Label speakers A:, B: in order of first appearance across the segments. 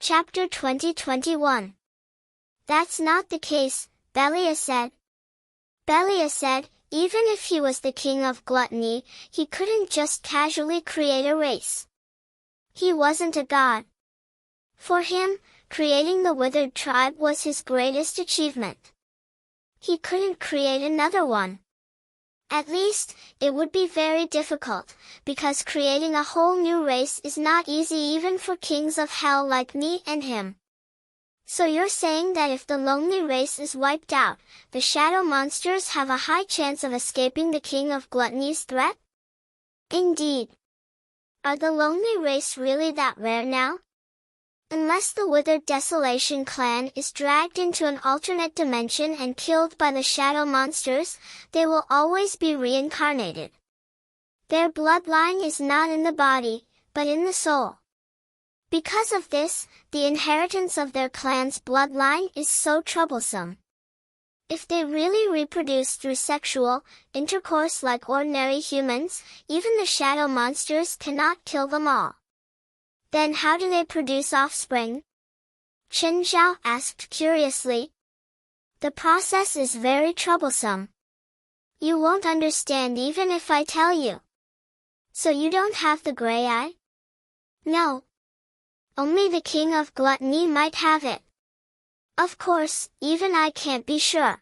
A: Chapter 2021. That's not the case, Belia said. Belia said, even if he was the king of gluttony, he couldn't just casually create a race. He wasn't a god. For him, creating the withered tribe was his greatest achievement. He couldn't create another one. At least, it would be very difficult, because creating a whole new race is not easy even for kings of hell like me and him. So you're saying that if the lonely race is wiped out, the shadow monsters have a high chance of escaping the king of gluttony's threat? Indeed. Are the lonely race really that rare now? Unless the withered desolation clan is dragged into an alternate dimension and killed by the shadow monsters, they will always be reincarnated. Their bloodline is not in the body, but in the soul. Because of this, the inheritance of their clan's bloodline is so troublesome. If they really reproduce through sexual intercourse like ordinary humans, even the shadow monsters cannot kill them all. Then how do they produce offspring? Chen Zhao asked curiously. The process is very troublesome. You won't understand even if I tell you. So you don't have the gray eye? No. Only the king of gluttony might have it. Of course, even I can't be sure.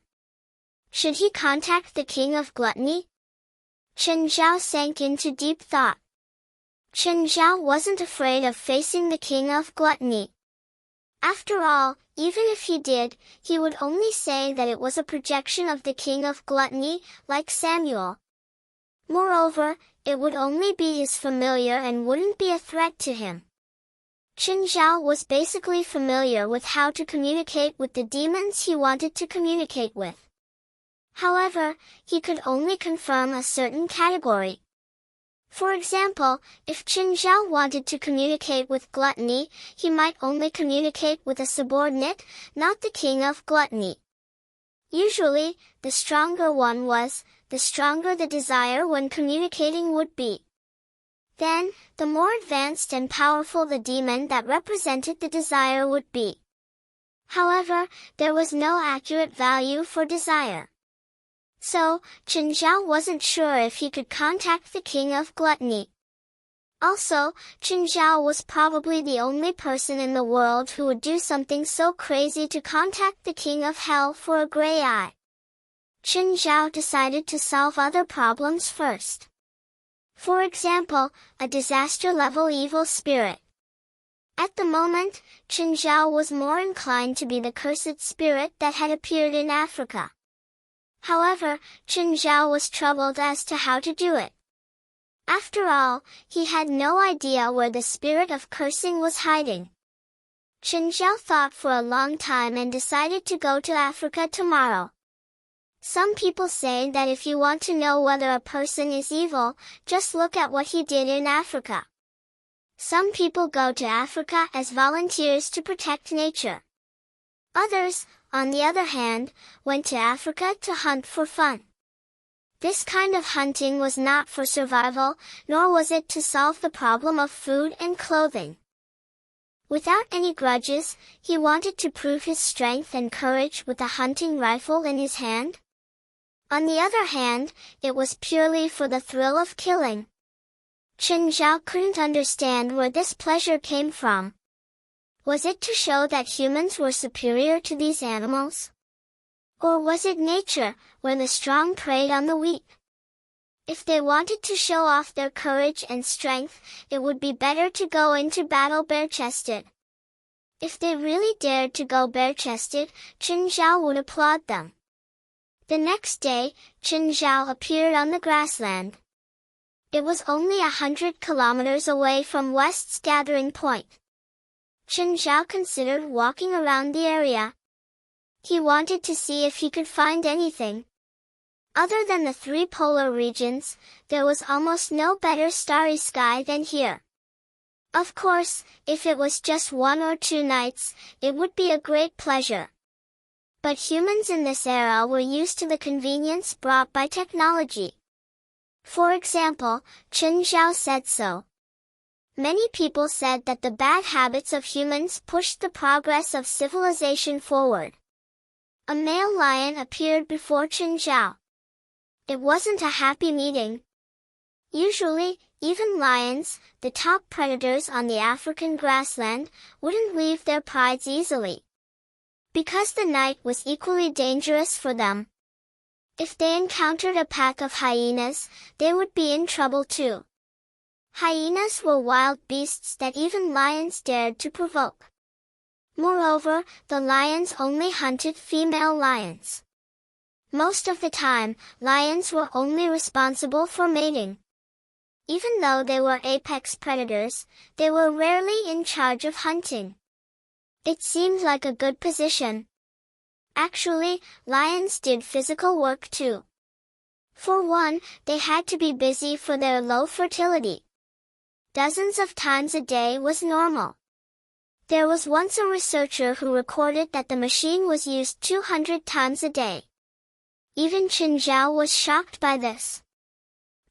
A: Should he contact the king of gluttony? Chen Zhao sank into deep thought. Chen Zhao wasn't afraid of facing the king of gluttony. After all, even if he did, he would only say that it was a projection of the king of gluttony, like Samuel. Moreover, it would only be his familiar and wouldn't be a threat to him. Chen Zhao was basically familiar with how to communicate with the demons he wanted to communicate with. However, he could only confirm a certain category. For example, if Chen Zhao wanted to communicate with gluttony, he might only communicate with a subordinate, not the king of gluttony. Usually, the stronger one was, the stronger the desire when communicating would be. Then, the more advanced and powerful the demon that represented the desire would be. However, there was no accurate value for desire. So, Chen Zhao wasn't sure if he could contact the king of gluttony. Also, Chen Zhao was probably the only person in the world who would do something so crazy to contact the king of hell for a gray eye. Chen Zhao decided to solve other problems first. For example, a disaster-level evil spirit. At the moment, Chen Zhao was more inclined to be the cursed spirit that had appeared in Africa. However, Chen Zhao was troubled as to how to do it. After all, he had no idea where the spirit of cursing was hiding. Chen Zhao thought for a long time and decided to go to Africa tomorrow. Some people say that if you want to know whether a person is evil, just look at what he did in Africa. Some people go to Africa as volunteers to protect nature. Others, on the other hand, went to Africa to hunt for fun. This kind of hunting was not for survival, nor was it to solve the problem of food and clothing. Without any grudges, he wanted to prove his strength and courage with a hunting rifle in his hand. On the other hand, it was purely for the thrill of killing. Chen Zhao couldn't understand where this pleasure came from. Was it to show that humans were superior to these animals? Or was it nature, where the strong preyed on the weak? If they wanted to show off their courage and strength, it would be better to go into battle bare-chested. If they really dared to go bare-chested, Chen Zhao would applaud them. The next day, Chen Zhao appeared on the grassland. It was only 100 kilometers away from West's gathering point. Chen Zhao considered walking around the area. He wanted to see if he could find anything. Other than the 3 polar regions, there was almost no better starry sky than here. Of course, if it was just 1 or 2 nights, it would be a great pleasure. But humans in this era were used to the convenience brought by technology. For example, Chen Zhao said so. Many people said that the bad habits of humans pushed the progress of civilization forward. A male lion appeared before Chen Zhao. It wasn't a happy meeting. Usually, even lions, the top predators on the African grassland, wouldn't leave their prides easily. Because the night was equally dangerous for them. If they encountered a pack of hyenas, they would be in trouble too. Hyenas were wild beasts that even lions dared to provoke. Moreover, the lions only hunted female lions. Most of the time, lions were only responsible for mating. Even though they were apex predators, they were rarely in charge of hunting. It seemed like a good position. Actually, lions did physical work too. For one, they had to be busy for their low fertility. Dozens of times a day was normal. There was once a researcher who recorded that the machine was used 200 times a day. Even Chen Zhao was shocked by this.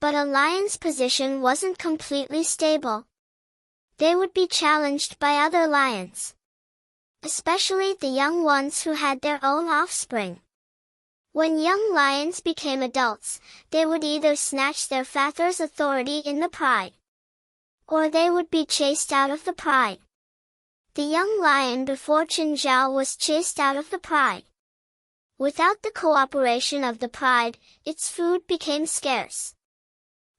A: But a lion's position wasn't completely stable. They would be challenged by other lions. Especially the young ones who had their own offspring. When young lions became adults, they would either snatch their father's authority in the pride, or they would be chased out of the pride. The young lion before Chen Zhao was chased out of the pride. Without the cooperation of the pride, its food became scarce.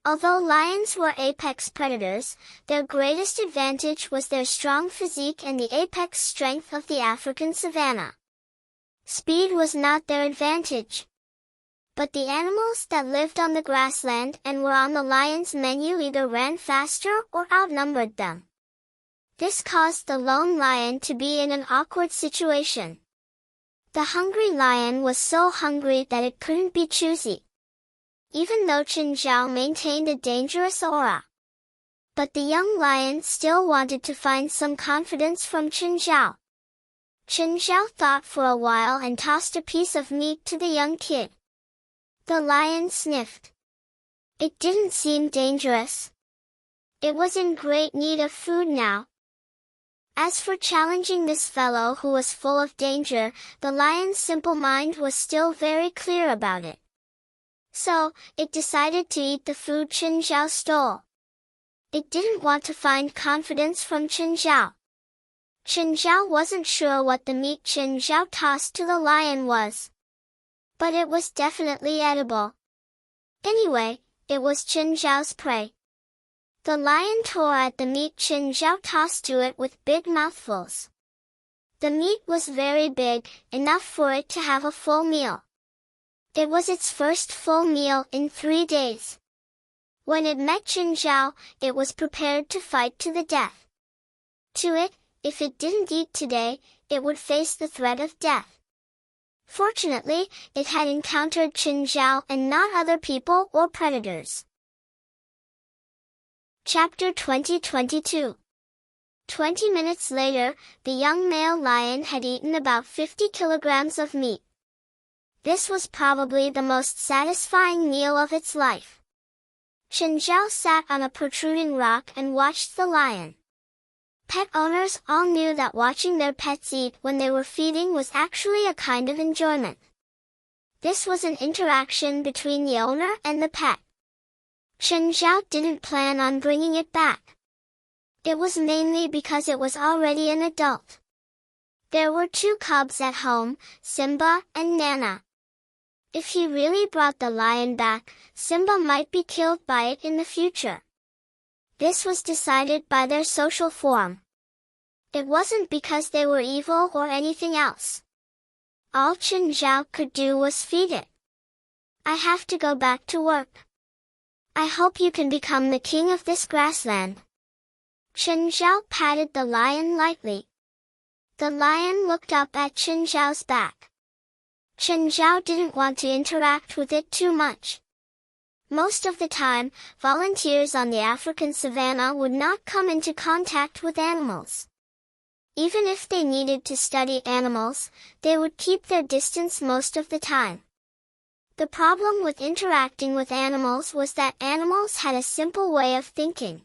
A: Although lions were apex predators, their greatest advantage was their strong physique and the apex strength of the African savanna. Speed was not their advantage. But the animals that lived on the grassland and were on the lion's menu either ran faster or outnumbered them. This caused the lone lion to be in an awkward situation. The hungry lion was so hungry that it couldn't be choosy. Even though Chen Zhao maintained a dangerous aura. But the young lion still wanted to find some confidence from Chen Zhao. Chen Zhao thought for a while and tossed a piece of meat to the young kid. The lion sniffed. It didn't seem dangerous. It was in great need of food now. As for challenging this fellow who was full of danger, the lion's simple mind was still very clear about it. So, it decided to eat the food Chen Zhao stole. It didn't want to find confidence from Chen Zhao. Chen Zhao wasn't sure what the meat Chen Zhao tossed to the lion was. But it was definitely edible. Anyway, it was Chen Zhao's prey. The lion tore at the meat Chen Zhao tossed to it with big mouthfuls. The meat was very big, enough for it to have a full meal. It was its first full meal in 3 days. When it met Chen Zhao, it was prepared to fight to the death. To it, if it didn't eat today, it would face the threat of death. Fortunately, it had encountered Chen Zhao and not other people or predators. Chapter 2022. 20 minutes later, the young male lion had eaten about 50 kilograms of meat. This was probably the most satisfying meal of its life. Chen Zhao sat on a protruding rock and watched the lion. Pet owners all knew that watching their pets eat when they were feeding was actually a kind of enjoyment. This was an interaction between the owner and the pet. Chen Zhao didn't plan on bringing it back. It was mainly because it was already an adult. There were 2 cubs at home, Simba and Nana. If he really brought the lion back, Simba might be killed by it in the future. This was decided by their social form. It wasn't because they were evil or anything else. All Chen Zhao could do was feed it. I have to go back to work. I hope you can become the king of this grassland. Chen Zhao patted the lion lightly. The lion looked up at Chen Zhao's back. Chen Zhao didn't want to interact with it too much. Most of the time, volunteers on the African savanna would not come into contact with animals. Even if they needed to study animals, they would keep their distance most of the time. The problem with interacting with animals was that animals had a simple way of thinking.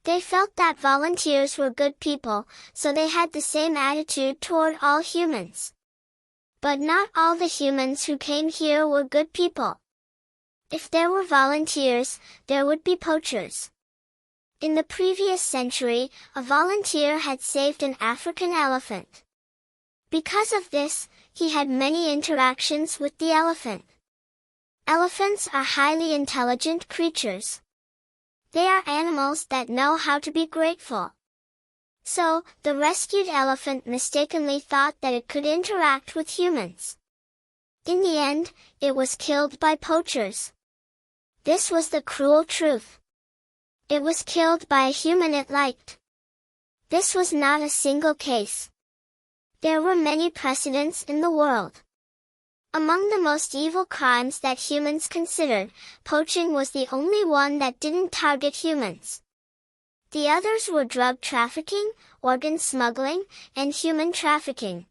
A: They felt that volunteers were good people, so they had the same attitude toward all humans. But not all the humans who came here were good people. If there were volunteers, there would be poachers. In the previous century, a volunteer had saved an African elephant. Because of this, he had many interactions with the elephant. Elephants are highly intelligent creatures. They are animals that know how to be grateful. So, the rescued elephant mistakenly thought that it could interact with humans. In the end, it was killed by poachers. This was the cruel truth. It was killed by a human it liked. This was not a single case. There were many precedents in the world. Among the most evil crimes that humans considered, poaching was the only one that didn't target humans. The others were drug trafficking, organ smuggling, and human trafficking.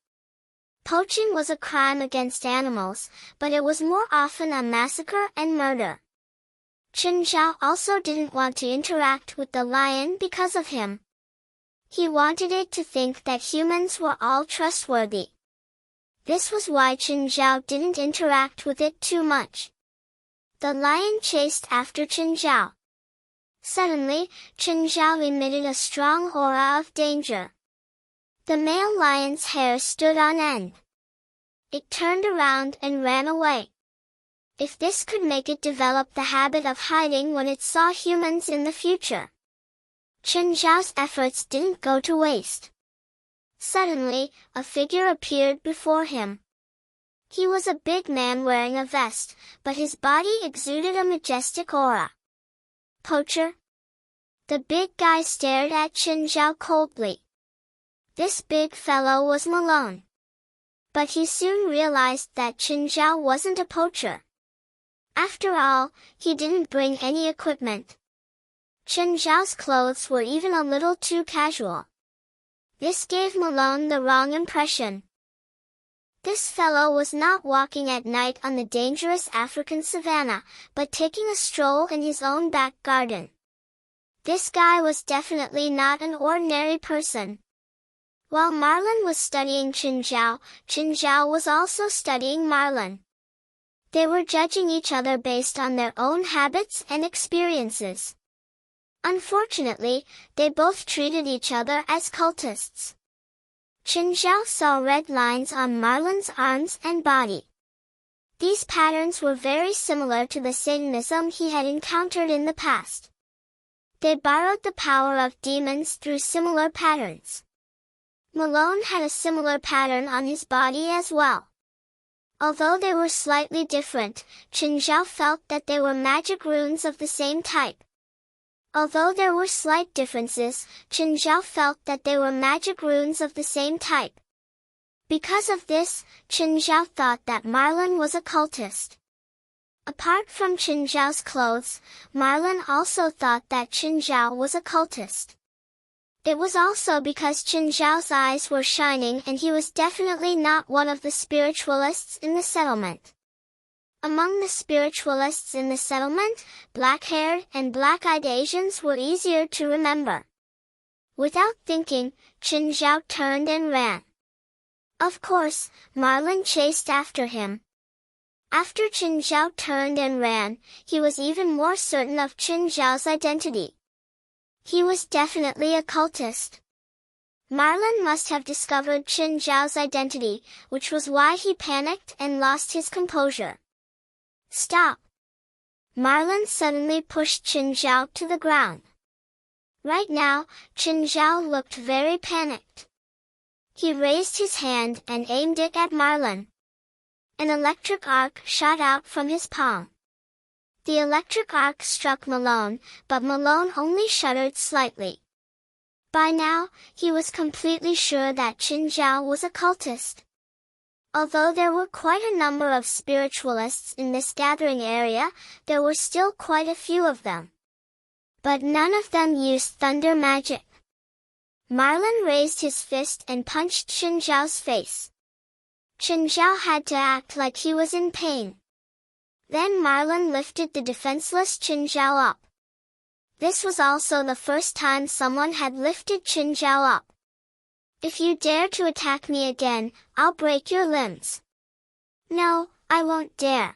A: Poaching was a crime against animals, but it was more often a massacre and murder. Chen Zhao also didn't want to interact with the lion because of him. He wanted it to think that humans were all trustworthy. This was why Chen Zhao didn't interact with it too much. The lion chased after Chen Zhao. Suddenly, Chen Zhao emitted a strong aura of danger. The male lion's hair stood on end. It turned around and ran away. If this could make it develop the habit of hiding when it saw humans in the future. Chen Zhao's efforts didn't go to waste. Suddenly, a figure appeared before him. He was a big man wearing a vest, but his body exuded a majestic aura. Poacher? The big guy stared at Chen Zhao coldly. This big fellow was Malone. But he soon realized that Chen Zhao wasn't a poacher. After all, he didn't bring any equipment. Chen Zhao's clothes were even a little too casual. This gave Malone the wrong impression. This fellow was not walking at night on the dangerous African savanna, but taking a stroll in his own back garden. This guy was definitely not an ordinary person. While Marlin was studying Chen Zhao was also studying Marlin. They were judging each other based on their own habits and experiences. Unfortunately, they both treated each other as cultists. Chen Zhao saw red lines on Marlin's arms and body. These patterns were very similar to the Satanism he had encountered in the past. They borrowed the power of demons through similar patterns. Malone had a similar pattern on his body as well. Although they were slightly different, Chen Zhao felt that they were magic runes of the same type. Although there were slight differences, Chen Zhao felt that they were magic runes of the same type. Because of this, Chen Zhao thought that Marlin was a cultist. Apart from Chen Zhao's clothes, Marlin also thought that Chen Zhao was a cultist. It was also because Chen Zhao's eyes were shining and he was definitely not one of the spiritualists in the settlement. Among the spiritualists in the settlement, black-haired and black-eyed Asians were easier to remember. Without thinking, Chen Zhao turned and ran. Of course, Marlin chased after him. After Chen Zhao turned and ran, he was even more certain of Chen Zhao's identity. He was definitely a cultist. Marlin must have discovered Chen Zhao's identity, which was why he panicked and lost his composure. Stop! Marlin suddenly pushed Chen Zhao to the ground. Right now, Chen Zhao looked very panicked. He raised his hand and aimed it at Marlin. An electric arc shot out from his palm. The electric arc struck Malone, but Malone only shuddered slightly. By now, he was completely sure that Chen Zhao was a cultist. Although there were quite a number of spiritualists in this gathering area, there were still quite a few of them. But none of them used thunder magic. Marlin raised his fist and punched Chen Zhao's face. Chen Zhao had to act like he was in pain. Then Marlin lifted the defenseless Chen Zhao up. This was also the first time someone had lifted Qin Zhao up. If you dare to attack me again, I'll break your limbs. No, I won't dare.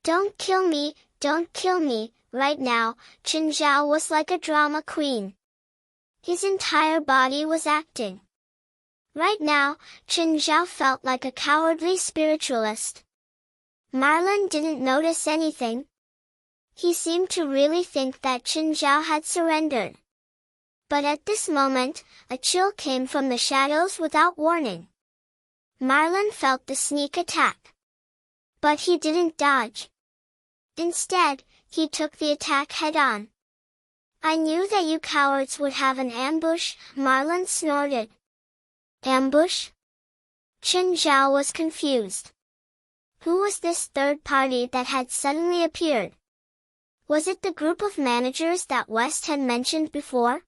A: Don't kill me, don't kill me. Right now, Qin Zhao was like a drama queen. His entire body was acting. Right now, Qin Zhao felt like a cowardly spiritualist. Marlin didn't notice anything. He seemed to really think that Qin Zhao had surrendered. But at this moment, a chill came from the shadows without warning. Marlin felt the sneak attack. But he didn't dodge. Instead, he took the attack head-on. I knew that you cowards would have an ambush, Marlin snorted. Ambush? Qin Zhao was confused. Who was this third party that had suddenly appeared? Was it the group of managers that West had mentioned before?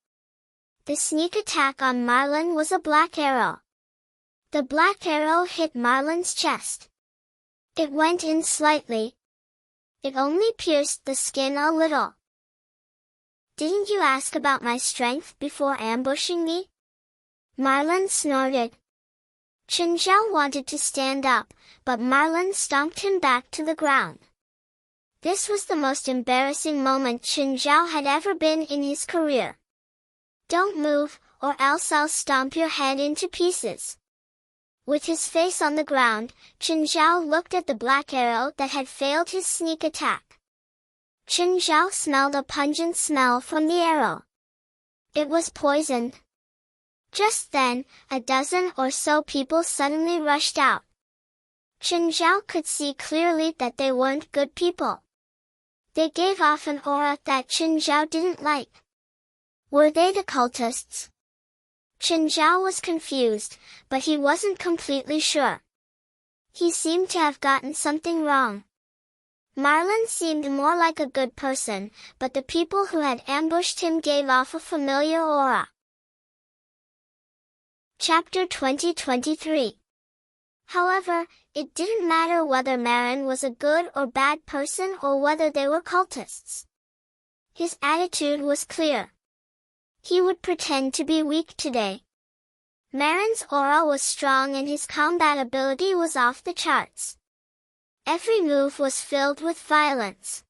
A: The sneak attack on Marlin was a black arrow. The black arrow hit Marlin's chest. It went in slightly. It only pierced the skin a little. Didn't you ask about my strength before ambushing me? Marlin snorted. Qin Zhao wanted to stand up, but Marlin stomped him back to the ground. This was the most embarrassing moment Qin Zhao had ever been in his career. Don't move, or else I'll stomp your head into pieces. With his face on the ground, Qin Zhao looked at the black arrow that had failed his sneak attack. Qin Zhao smelled a pungent smell from the arrow. It was poisoned. Just then, a dozen or so people suddenly rushed out. Qin Zhao could see clearly that they weren't good people. They gave off an aura that Qin Zhao didn't like. Were they the cultists? Qin Zhao was confused, but he wasn't completely sure. He seemed to have gotten something wrong. Marlin seemed more like a good person, but the people who had ambushed him gave off a familiar aura. Chapter 2023. However, it didn't matter whether Marin was a good or bad person or whether they were cultists. His attitude was clear. He would pretend to be weak today. Marin's aura was strong and his combat ability was off the charts. Every move was filled with violence.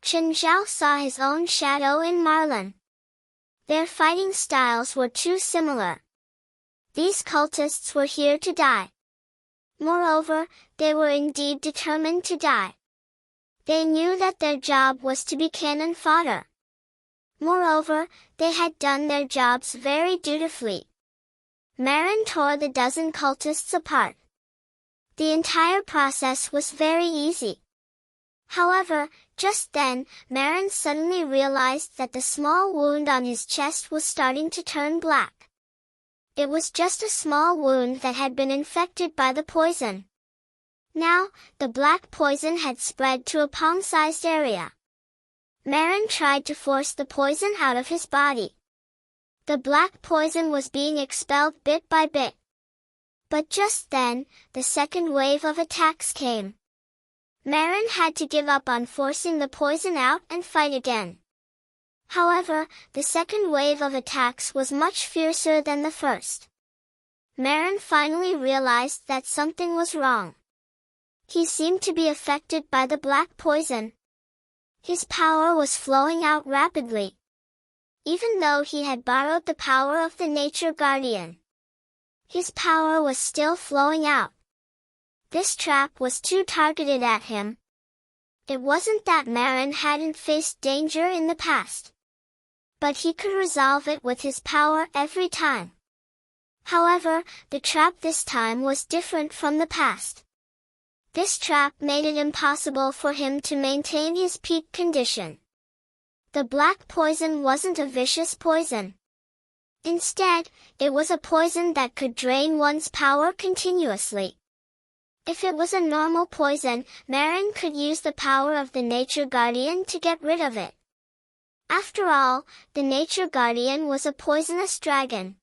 A: Qin Zhao saw his own shadow in Marlin. Their fighting styles were too similar. These cultists were here to die. Moreover, they were indeed determined to die. They knew that their job was to be cannon fodder. Moreover, they had done their jobs very dutifully. Marin tore the dozen cultists apart. The entire process was very easy. However, just then, Marin suddenly realized that the small wound on his chest was starting to turn black. It was just a small wound that had been infected by the poison. Now, the black poison had spread to a palm-sized area. Marin tried to force the poison out of his body. The black poison was being expelled bit by bit. But just then, the second wave of attacks came. Marin had to give up on forcing the poison out and fight again. However, the second wave of attacks was much fiercer than the first. Marin finally realized that something was wrong. He seemed to be affected by the black poison. His power was flowing out rapidly. Even though he had borrowed the power of the Nature Guardian, his power was still flowing out. This trap was too targeted at him. It wasn't that Marin hadn't faced danger in the past, but he could resolve it with his power every time. However, the trap this time was different from the past. This trap made it impossible for him to maintain his peak condition. The black poison wasn't a vicious poison. Instead, it was a poison that could drain one's power continuously. If it was a normal poison, Marin could use the power of the Nature Guardian to get rid of it. After all, the Nature Guardian was a poisonous dragon.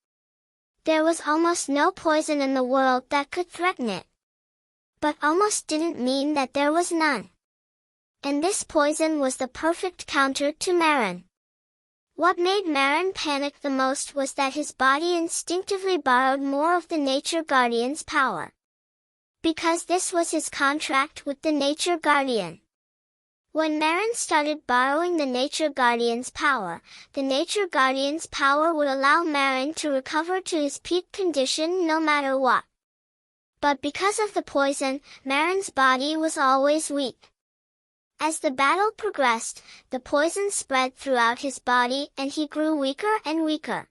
A: There was almost no poison in the world that could threaten it. But almost didn't mean that there was none. And this poison was the perfect counter to Marin. What made Marin panic the most was that his body instinctively borrowed more of the Nature Guardian's power. Because this was his contract with the Nature Guardian. When Marin started borrowing the Nature Guardian's power, the Nature Guardian's power would allow Marin to recover to his peak condition no matter what. But because of the poison, Marin's body was always weak. As the battle progressed, the poison spread throughout his body and he grew weaker and weaker.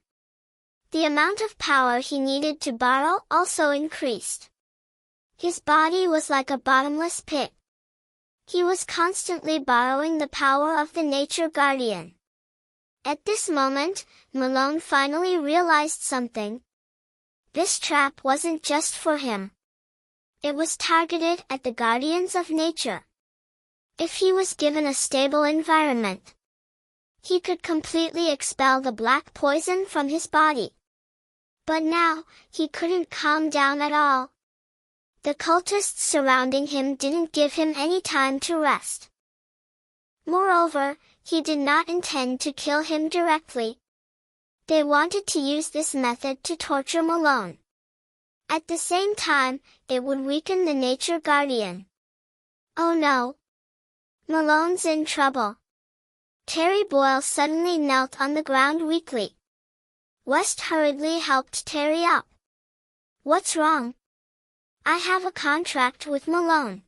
A: The amount of power he needed to borrow also increased. His body was like a bottomless pit. He was constantly borrowing the power of the Nature Guardian. At this moment, Malone finally realized something. This trap wasn't just for him. It was targeted at the guardians of nature. If he was given a stable environment, he could completely expel the black poison from his body. But now, he couldn't calm down at all. The cultists surrounding him didn't give him any time to rest. Moreover, he did not intend to kill him directly. They wanted to use this method to torture Malone. At the same time, it would weaken the Nature Guardian. Oh no! Malone's in trouble. Terry Boyle suddenly knelt on the ground weakly. West hurriedly helped Terry up. What's wrong? I have a contract with Malone.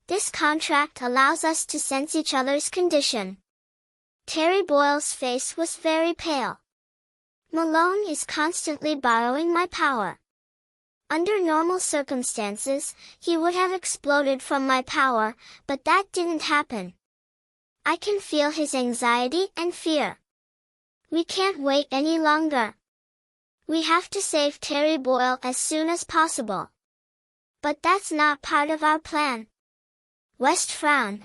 A: This contract allows us to sense each other's condition. Terry Boyle's face was very pale. Malone is constantly borrowing my power. Under normal circumstances, he would have exploded from my power, but that didn't happen. I can feel his anxiety and fear. We can't wait any longer. We have to save Terry Boyle as soon as possible. But that's not part of our plan. West frowned.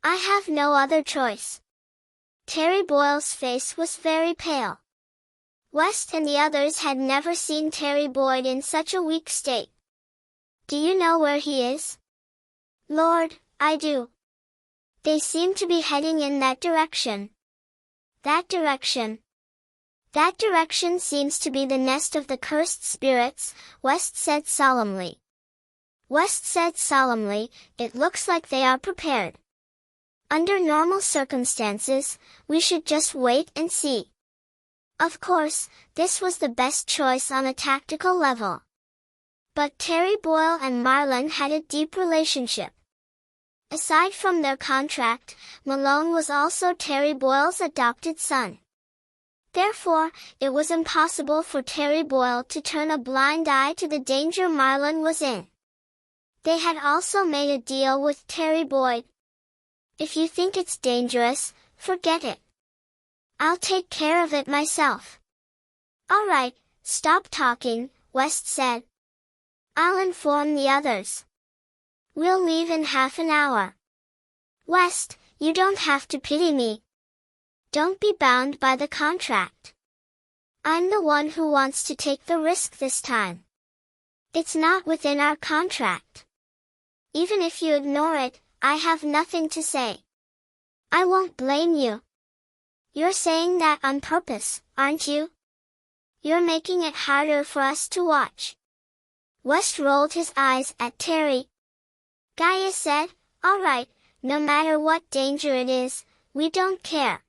A: I have no other choice. Terry Boyle's face was very pale. West and the others had never seen Terry Boyd in such a weak state. Do you know where he is? Lord, I do. They seem to be heading in that direction. That direction. That direction seems to be the nest of the cursed spirits, West said solemnly. West said solemnly, it looks like they are prepared. Under normal circumstances, we should just wait and see. Of course, this was the best choice on a tactical level. But Terry Boyle and Marlon had a deep relationship. Aside from their contract, Malone was also Terry Boyle's adopted son. Therefore, it was impossible for Terry Boyle to turn a blind eye to the danger Marlon was in. They had also made a deal with Terry Boyd. If you think it's dangerous, forget it. I'll take care of it myself. All right, stop talking, West said. I'll inform the others. We'll leave in half an hour. West, you don't have to pity me. Don't be bound by the contract. I'm the one who wants to take the risk this time. It's not within our contract. Even if you ignore it, I have nothing to say. I won't blame you. You're saying that on purpose, aren't you? You're making it harder for us to watch. West rolled his eyes at Terry. Gaia said, all right, no matter what danger it is, we don't care.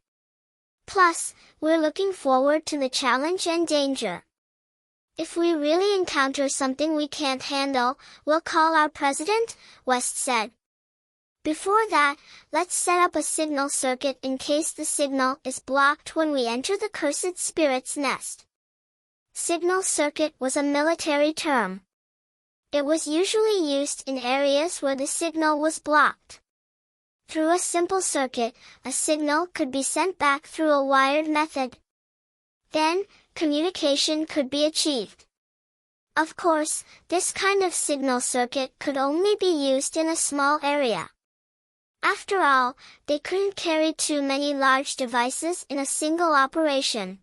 A: Plus, we're looking forward to the challenge and danger. If we really encounter something we can't handle, we'll call our president, West said. Before that, let's set up a signal circuit in case the signal is blocked when we enter the cursed spirit's nest. Signal circuit was a military term. It was usually used in areas where the signal was blocked. Through a simple circuit, a signal could be sent back through a wired method. Then, communication could be achieved. Of course, this kind of signal circuit could only be used in a small area. After all, they couldn't carry too many large devices in a single operation.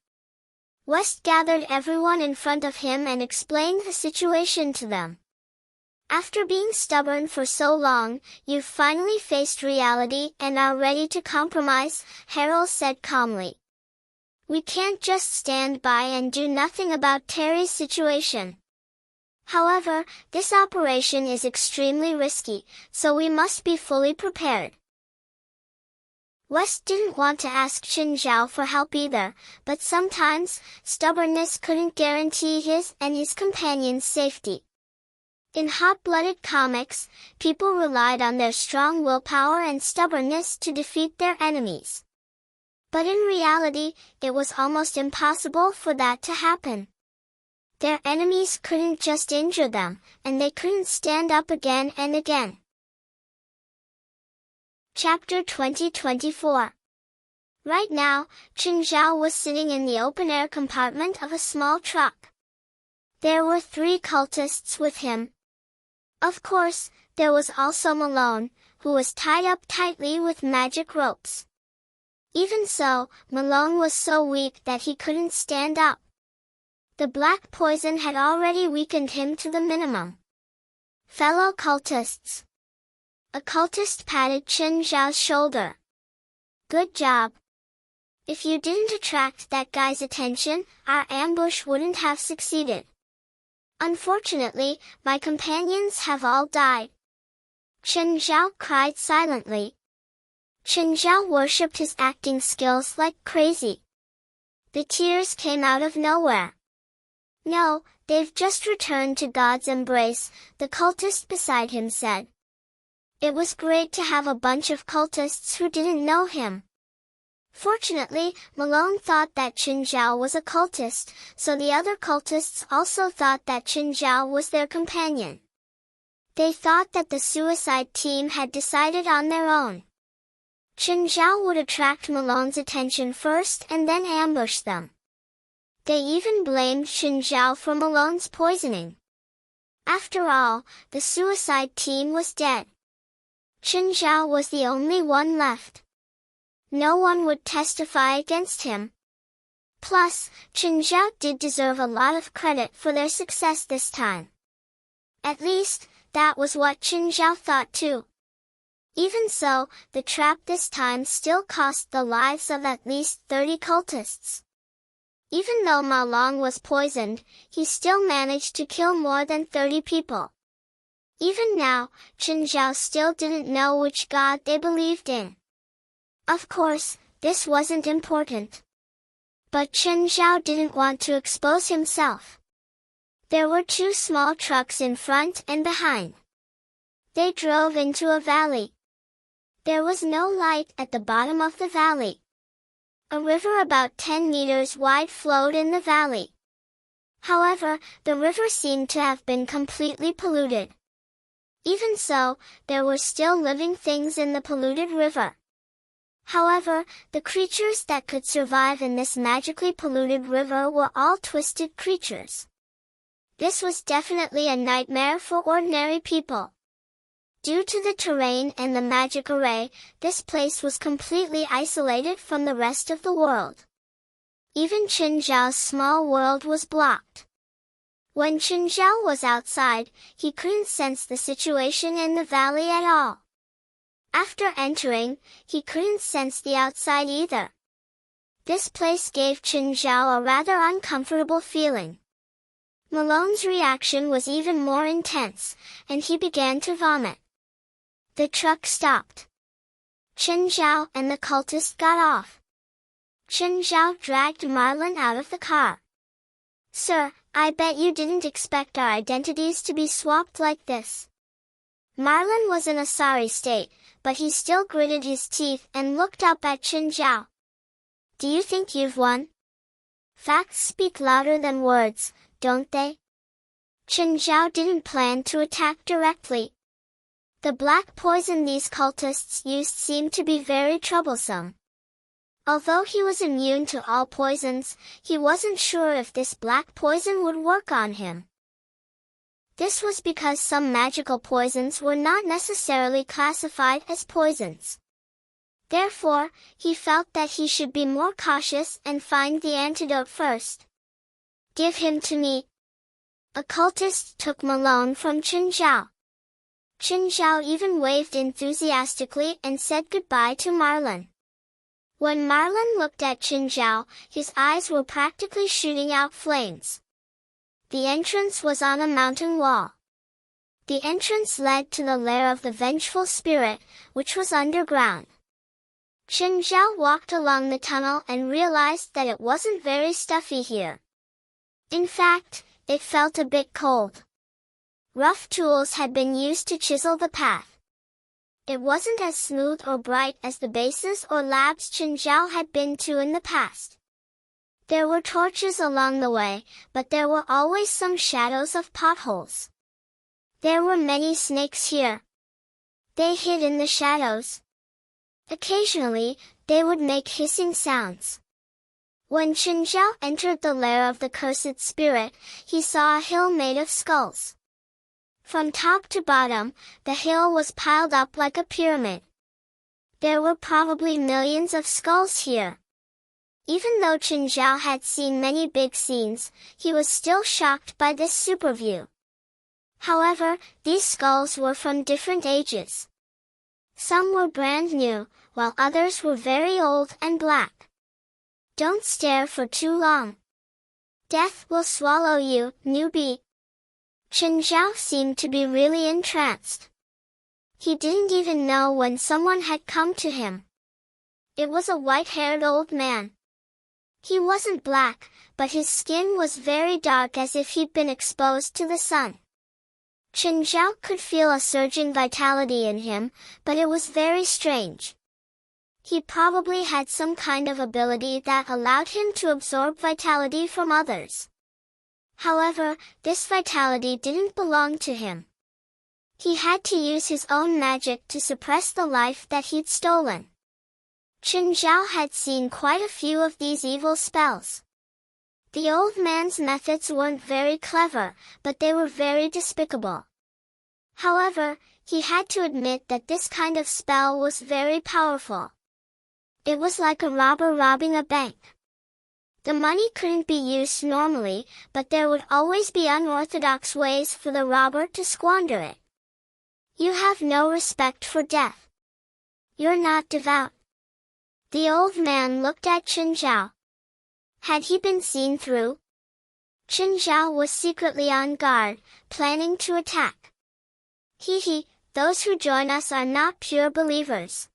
A: West gathered everyone in front of him and explained the situation to them. After being stubborn for so long, you've finally faced reality and are ready to compromise, Harold said calmly. We can't just stand by and do nothing about Terry's situation. However, this operation is extremely risky, so we must be fully prepared. West didn't want to ask Qin Zhao for help either, but sometimes, stubbornness couldn't guarantee his and his companions' safety. In hot-blooded comics, people relied on their strong willpower and stubbornness to defeat their enemies. But in reality, it was almost impossible for that to happen. Their enemies couldn't just injure them, and they couldn't stand up again and again. Chapter 2024. Right now, Qin Zhao was sitting in the open-air compartment of a small truck. There were 3 cultists with him. Of course, there was also Malone, who was tied up tightly with magic ropes. Even so, Malone was so weak that he couldn't stand up. The black poison had already weakened him to the minimum. Fellow cultists. A cultist patted Qin Zhao's shoulder. Good job. If you didn't attract that guy's attention, our ambush wouldn't have succeeded. Unfortunately, my companions have all died. Qin Zhao cried silently. Qin Zhao worshipped his acting skills like crazy. The tears came out of nowhere. No, they've just returned to God's embrace, the cultist beside him said. It was great to have a bunch of cultists who didn't know him. Fortunately, Malone thought that Qin Zhao was a cultist, so the other cultists also thought that Qin Zhao was their companion. They thought that the suicide team had decided on their own. Qin Zhao would attract Malone's attention first and then ambush them. They even blamed Qin Zhao for Malone's poisoning. After all, the suicide team was dead. Qin Zhao was the only one left. No one would testify against him. Plus, Qin Zhao did deserve a lot of credit for their success this time. At least, that was what Qin Zhao thought too. Even so, the trap this time still cost the lives of at least 30 cultists. Even though Ma Long was poisoned, he still managed to kill more than 30 people. Even now, Qin Zhao still didn't know which god they believed in. Of course, this wasn't important. But Qin Zhao didn't want to expose himself. There were 2 small trucks in front and behind. They drove into a valley. There was no light at the bottom of the valley. A river about 10 meters wide flowed in the valley. However, the river seemed to have been completely polluted. Even so, there were still living things in the polluted river. However, the creatures that could survive in this magically polluted river were all twisted creatures. This was definitely a nightmare for ordinary people. Due to the terrain and the magic array, this place was completely isolated from the rest of the world. Even Qin Zhao's small world was blocked. When Qin Zhao was outside, he couldn't sense the situation in the valley at all. After entering, he couldn't sense the outside either. This place gave Qin Zhao a rather uncomfortable feeling. Malone's reaction was even more intense, and he began to vomit. The truck stopped. Qin Zhao and the cultist got off. Qin Zhao dragged Marlin out of the car. Sir, I bet you didn't expect our identities to be swapped like this. Marlin was in a sorry state, but he still gritted his teeth and looked up at Qin Zhao. Do you think you've won? Facts speak louder than words, don't they? Qin Zhao didn't plan to attack directly. The black poison these cultists used seemed to be very troublesome. Although he was immune to all poisons, he wasn't sure if this black poison would work on him. This was because some magical poisons were not necessarily classified as poisons. Therefore, he felt that he should be more cautious and find the antidote first. Give him to me. A cultist took Malone from Qin Zhao. Qin Zhao even waved enthusiastically and said goodbye to Marlin. When Marlin looked at Qinzhao, his eyes were practically shooting out flames. The entrance was on a mountain wall. The entrance led to the lair of the vengeful spirit, which was underground. Qinzhao walked along the tunnel and realized that it wasn't very stuffy here. In fact, it felt a bit cold. Rough tools had been used to chisel the path. It wasn't as smooth or bright as the bases or labs Qinzhao had been to in the past. There were torches along the way, but there were always some shadows of potholes. There were many snakes here. They hid in the shadows. Occasionally, they would make hissing sounds. When Qinzhao entered the lair of the cursed spirit, he saw a hill made of skulls. From top to bottom, the hill was piled up like a pyramid. There were probably millions of skulls here. Even though Qinzhao had seen many big scenes, he was still shocked by this superview. However, these skulls were from different ages. Some were brand new, while others were very old and black. Don't stare for too long. Death will swallow you, newbie. Qinzhao seemed to be really entranced. He didn't even know when someone had come to him. It was a white-haired old man. He wasn't black, but his skin was very dark as if he'd been exposed to the sun. Qinzhao could feel a surging vitality in him, but it was very strange. He probably had some kind of ability that allowed him to absorb vitality from others. However, this vitality didn't belong to him. He had to use his own magic to suppress the life that he'd stolen. Qinzhao had seen quite a few of these evil spells. The old man's methods weren't very clever, but they were very despicable. However, he had to admit that this kind of spell was very powerful. It was like a robber robbing a bank. The money couldn't be used normally, but there would always be unorthodox ways for the robber to squander it. You have no respect for death. You're not devout. The old man looked at Qinzhao. Had he been seen through? Qinzhao was secretly on guard, planning to attack. Hee, those who join us are not pure believers.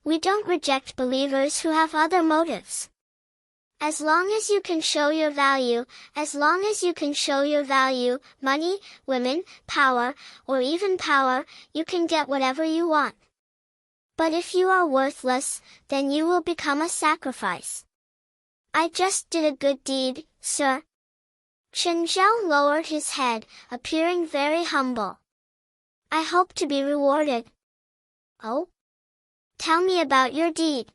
A: We don't reject believers who have other motives. As long as you can show your value, money, women, power, or even power, you can get whatever you want. But if you are worthless, then you will become a sacrifice. I just did a good deed, sir. Qinzhao lowered his head, appearing very humble. I hope to be rewarded. Oh? Tell me about your deed.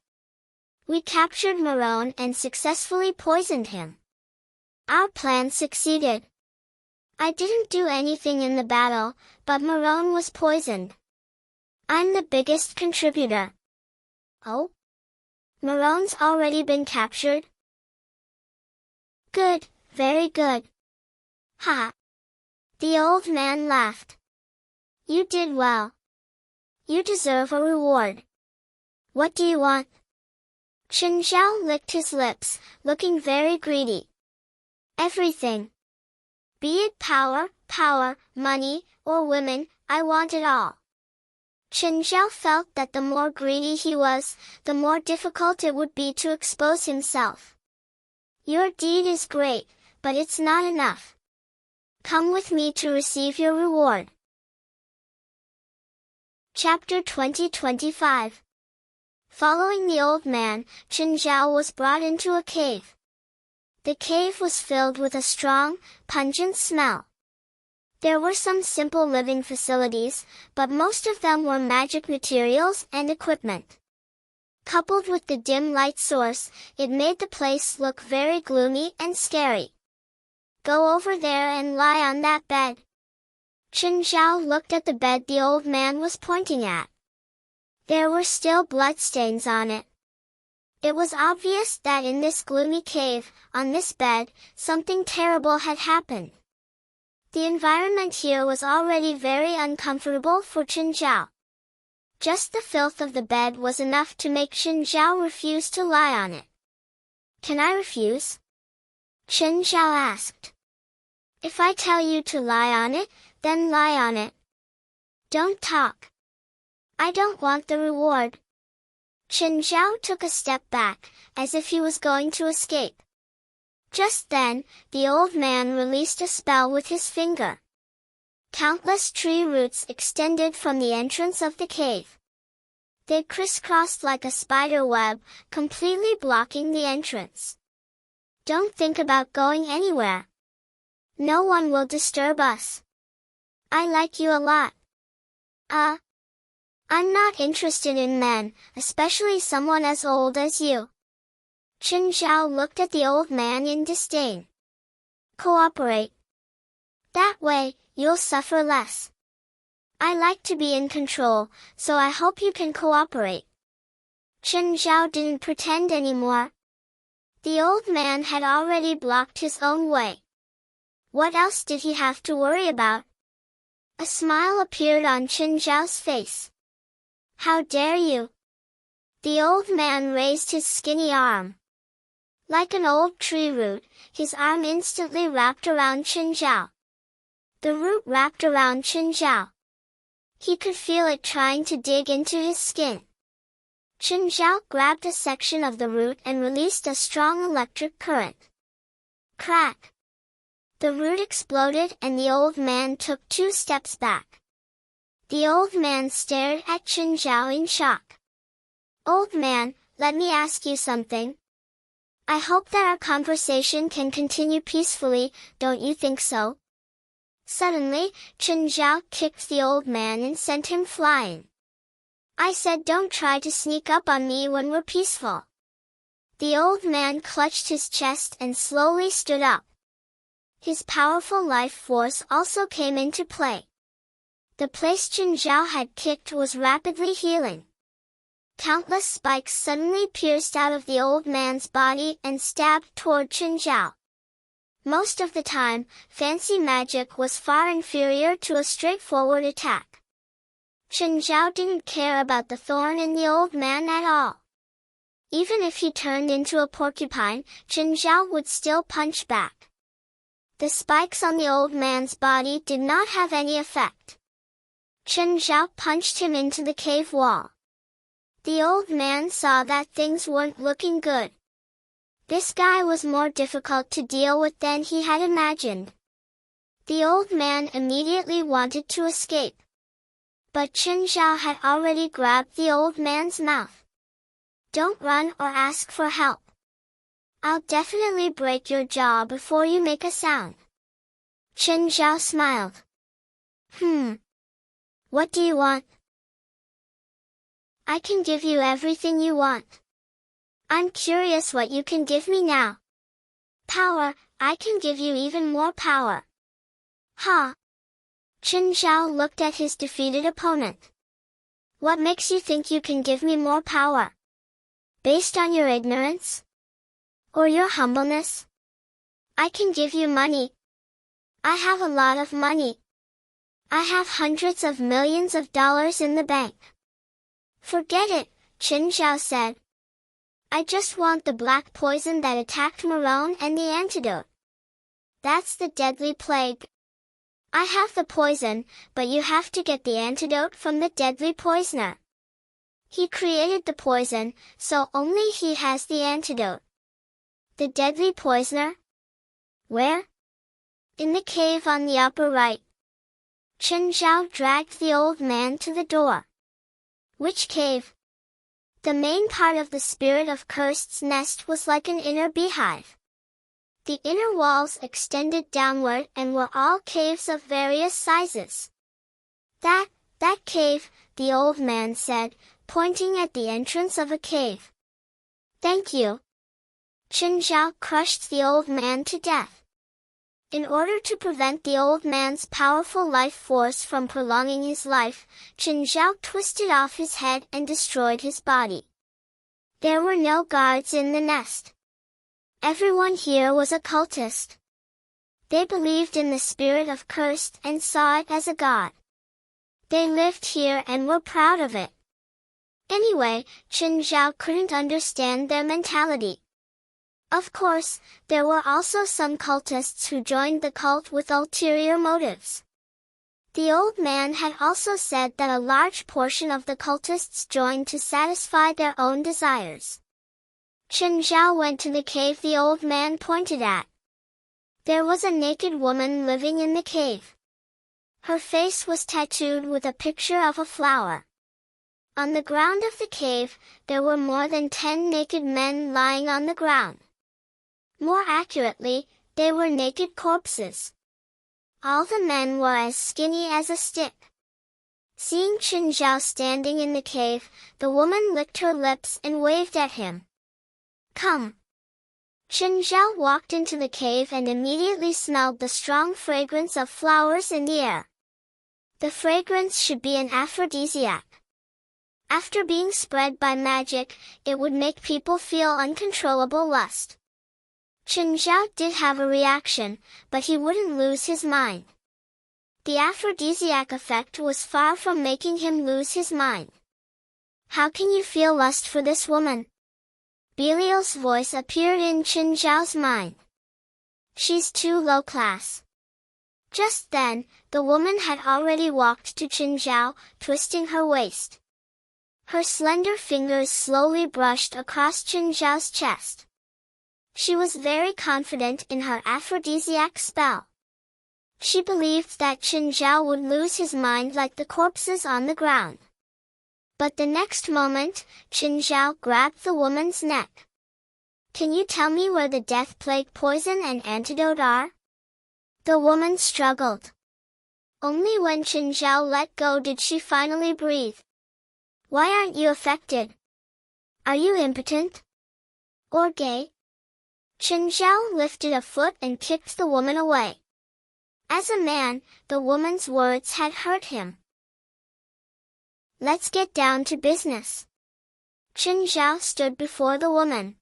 A: We captured Marone and successfully poisoned him. Our plan succeeded. I didn't do anything in the battle, but Marone was poisoned. I'm the biggest contributor. Oh? Marone's already been captured? Good, very good. Ha! The old man laughed. You did well. You deserve a reward. What do you want? Qinzhao licked his lips, looking very greedy. Everything. Be it power, money, or women, I want it all. Qinzhao felt that the more greedy he was, the more difficult it would be to expose himself. Your deed is great, but it's not enough. Come with me to receive your reward. Chapter 20-25. Following the old man, Qinzhao was brought into a cave. The cave was filled with a strong, pungent smell. There were some simple living facilities, but most of them were magic materials and equipment. Coupled with the dim light source, it made the place look very gloomy and scary. Go over there and lie on that bed. Qinzhao looked at the bed the old man was pointing at. There were still bloodstains on it. It was obvious that in this gloomy cave, on this bed, something terrible had happened. The environment here was already very uncomfortable for Qinzhao. Just the filth of the bed was enough to make Chen Zhao refuse to lie on it. Can I refuse? Chen Zhao asked. If I tell you to lie on it, then lie on it. Don't talk. I don't want the reward. Chen Zhao took a step back, as if he was going to escape. Just then, the old man released a spell with his finger. Countless tree roots extended from the entrance of the cave. They crisscrossed like a spider web, completely blocking the entrance. Don't think about going anywhere. No one will disturb us. I like you a lot. I'm not interested in men, especially someone as old as you. Chen Zhao looked at the old man in disdain. Cooperate. That way, you'll suffer less. I like to be in control, so I hope you can cooperate. Chen Zhao didn't pretend anymore. The old man had already blocked his own way. What else did he have to worry about? A smile appeared on Chen Zhao's face. How dare you? The old man raised his skinny arm. Like an old tree root, his arm instantly wrapped around Chen Zhao. The root wrapped around Chen Zhao. He could feel it trying to dig into his skin. Chen Zhao grabbed a section of the root and released a strong electric current. Crack! The root exploded and the old man took 2 steps back. The old man stared at Chen Zhao in shock. Old man, let me ask you something. I hope that our conversation can continue peacefully, don't you think so? Suddenly, Chen Zhao kicked the old man and sent him flying. I said don't try to sneak up on me when we're peaceful. The old man clutched his chest and slowly stood up. His powerful life force also came into play. The place Chen Zhao had kicked was rapidly healing. Countless spikes suddenly pierced out of the old man's body and stabbed toward Chen Zhao. Most of the time, fancy magic was far inferior to a straightforward attack. Chen Zhao didn't care about the thorn in the old man at all. Even if he turned into a porcupine, Chen Zhao would still punch back. The spikes on the old man's body did not have any effect. Chen Zhao punched him into the cave wall. The old man saw that things weren't looking good. This guy was more difficult to deal with than he had imagined. The old man immediately wanted to escape. But Chen Zhao had already grabbed the old man's mouth. Don't run or ask for help. I'll definitely break your jaw before you make a sound. Chen Zhao smiled. What do you want? I can give you everything you want. I'm curious what you can give me now. Power, I can give you even more power. Ha! Chen Zhao looked at his defeated opponent. What makes you think you can give me more power? Based on your ignorance? Or your humbleness? I can give you money. I have a lot of money. I have hundreds of millions of dollars in the bank. Forget it, Chen Zhao said. I just want the black poison that attacked Marone and the antidote. That's the deadly plague. I have the poison, but you have to get the antidote from the deadly poisoner. He created the poison, so only he has the antidote. The deadly poisoner? Where? In the cave on the upper right. Chen Zhao dragged the old man to the door. Which cave? The main part of the spirit of Cursed nest was like an inner beehive. The inner walls extended downward and were all caves of various sizes. That cave, the old man said, pointing at the entrance of a cave. Thank you. Chen Zhao crushed the old man to death. In order to prevent the old man's powerful life force from prolonging his life, Chen Zhao twisted off his head and destroyed his body. There were no guards in the nest. Everyone here was a cultist. They believed in the spirit of Cursed and saw it as a god. They lived here and were proud of it. Anyway, Chen Zhao couldn't understand their mentality. Of course, there were also some cultists who joined the cult with ulterior motives. The old man had also said that a large portion of the cultists joined to satisfy their own desires. Chen Zhao went to the cave the old man pointed at. There was a naked woman living in the cave. Her face was tattooed with a picture of a flower. On the ground of the cave, there were more than 10 naked men lying on the ground. More accurately, they were naked corpses. All the men were as skinny as a stick. Seeing Chen Zhao standing in the cave, the woman licked her lips and waved at him. Come. Chen Zhao walked into the cave and immediately smelled the strong fragrance of flowers in the air. The fragrance should be an aphrodisiac. After being spread by magic, it would make people feel uncontrollable lust. Chen Zhao did have a reaction, but he wouldn't lose his mind. The aphrodisiac effect was far from making him lose his mind. How can you feel lust for this woman? Belial's voice appeared in Chen Zhao's mind. She's too low class. Just then, the woman had already walked to Chen Zhao, twisting her waist. Her slender fingers slowly brushed across Chen Zhao's chest. She was very confident in her aphrodisiac spell. She believed that Chen Zhao would lose his mind like the corpses on the ground. But the next moment, Chen Zhao grabbed the woman's neck. Can you tell me where the death plague poison and antidote are? The woman struggled. Only when Chen Zhao let go did she finally breathe. Why aren't you affected? Are you impotent? Or gay? Chen Zhao lifted a foot and kicked the woman away. As a man, the woman's words had hurt him. Let's get down to business. Chen Zhao stood before the woman.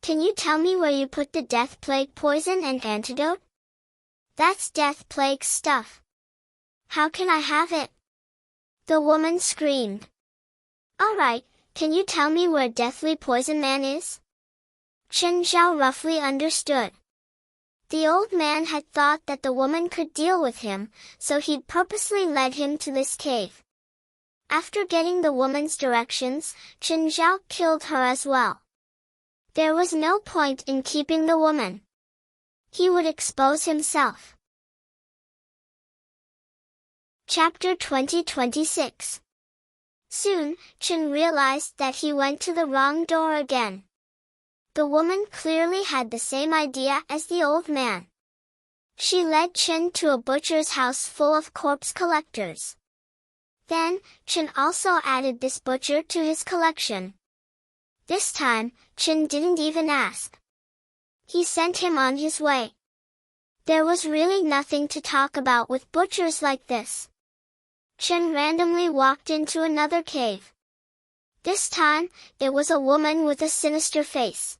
A: Can you tell me where you put the death plague poison and antidote? That's death plague stuff. How can I have it? The woman screamed. All right, can you tell me where Deathly Poison Man is? Chen Zhao roughly understood. The old man had thought that the woman could deal with him, so he'd purposely led him to this cave. After getting the woman's directions, Chen Zhao killed her as well. There was no point in keeping the woman. He would expose himself. Chapter 2026. Soon, Chen realized that he went to the wrong door again. The woman clearly had the same idea as the old man. She led Chen to a butcher's house full of corpse collectors. Then, Chen also added this butcher to his collection. This time, Chen didn't even ask. He sent him on his way. There was really nothing to talk about with butchers like this. Chen randomly walked into another cave. This time, it was a woman with a sinister face.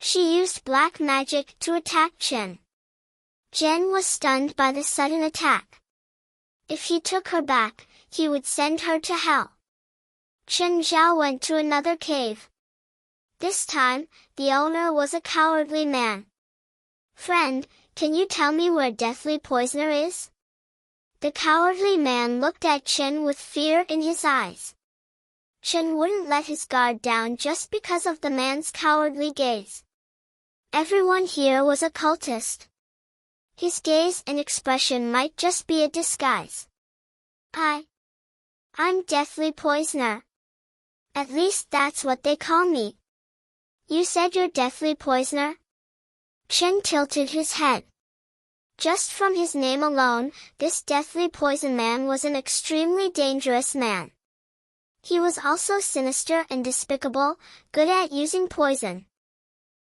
A: She used black magic to attack Chen. Chen was stunned by the sudden attack. If he took her back, he would send her to hell. Chen Zhao went to another cave. This time, the owner was a cowardly man. Friend, can you tell me where Deathly Poisoner is? The cowardly man looked at Chen with fear in his eyes. Chen wouldn't let his guard down just because of the man's cowardly gaze. Everyone here was a cultist. His gaze and expression might just be a disguise. I'm Deathly Poisoner. At least that's what they call me. You said you're Deathly Poisoner? Chen tilted his head. Just from his name alone, this Deathly Poison Man was an extremely dangerous man. He was also sinister and despicable, good at using poison.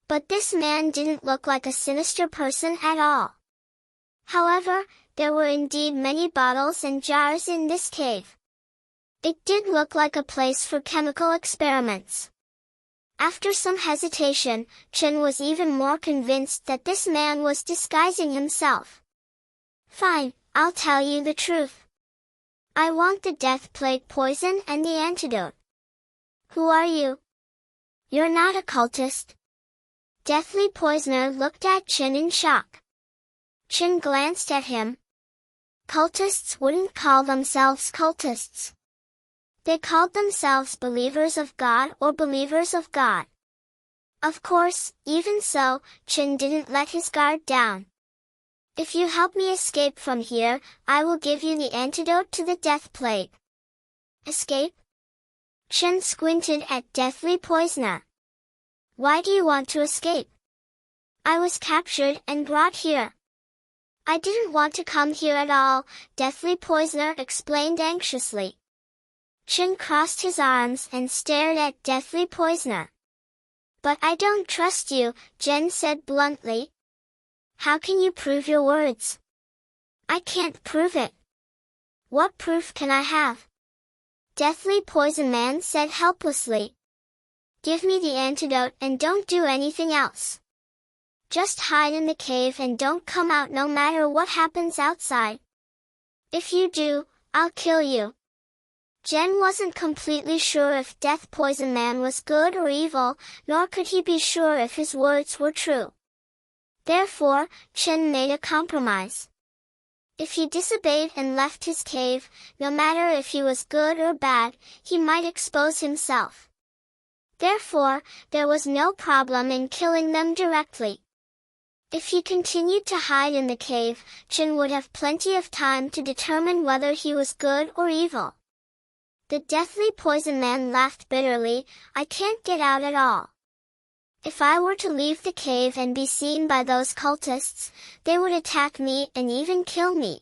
A: But this man didn't look like a sinister person at all. However, there were indeed many bottles and jars in this cave. It did look like a place for chemical experiments. After some hesitation, Chen was even more convinced that this man was disguising himself. Fine, I'll tell you the truth. I want the death plague poison and the antidote. Who are you? You're not a cultist. Deathly Poisoner looked at Chin in shock. Chin glanced at him. Cultists wouldn't call themselves cultists. They called themselves believers of God or believers of God. Of course, even so, Chin didn't let his guard down. If you help me escape from here, I will give you the antidote to the death plague. Escape? Chin squinted at Deathly Poisoner. Why do you want to escape? I was captured and brought here. I didn't want to come here at all, Deathly Poisoner explained anxiously. Chin crossed his arms and stared at Deathly Poisoner. But I don't trust you, Jen said bluntly. How can you prove your words? I can't prove it. What proof can I have? Deathly Poison Man said helplessly. Give me the antidote and don't do anything else. Just hide in the cave and don't come out no matter what happens outside. If you do, I'll kill you. Jen wasn't completely sure if Death Poison Man was good or evil, nor could he be sure if his words were true. Therefore, Chen made a compromise. If he disobeyed and left his cave, no matter if he was good or bad, he might expose himself. Therefore, there was no problem in killing them directly. If he continued to hide in the cave, Chen would have plenty of time to determine whether he was good or evil. The Deathly Poison Man laughed bitterly. I can't get out at all. If I were to leave the cave and be seen by those cultists, they would attack me and even kill me.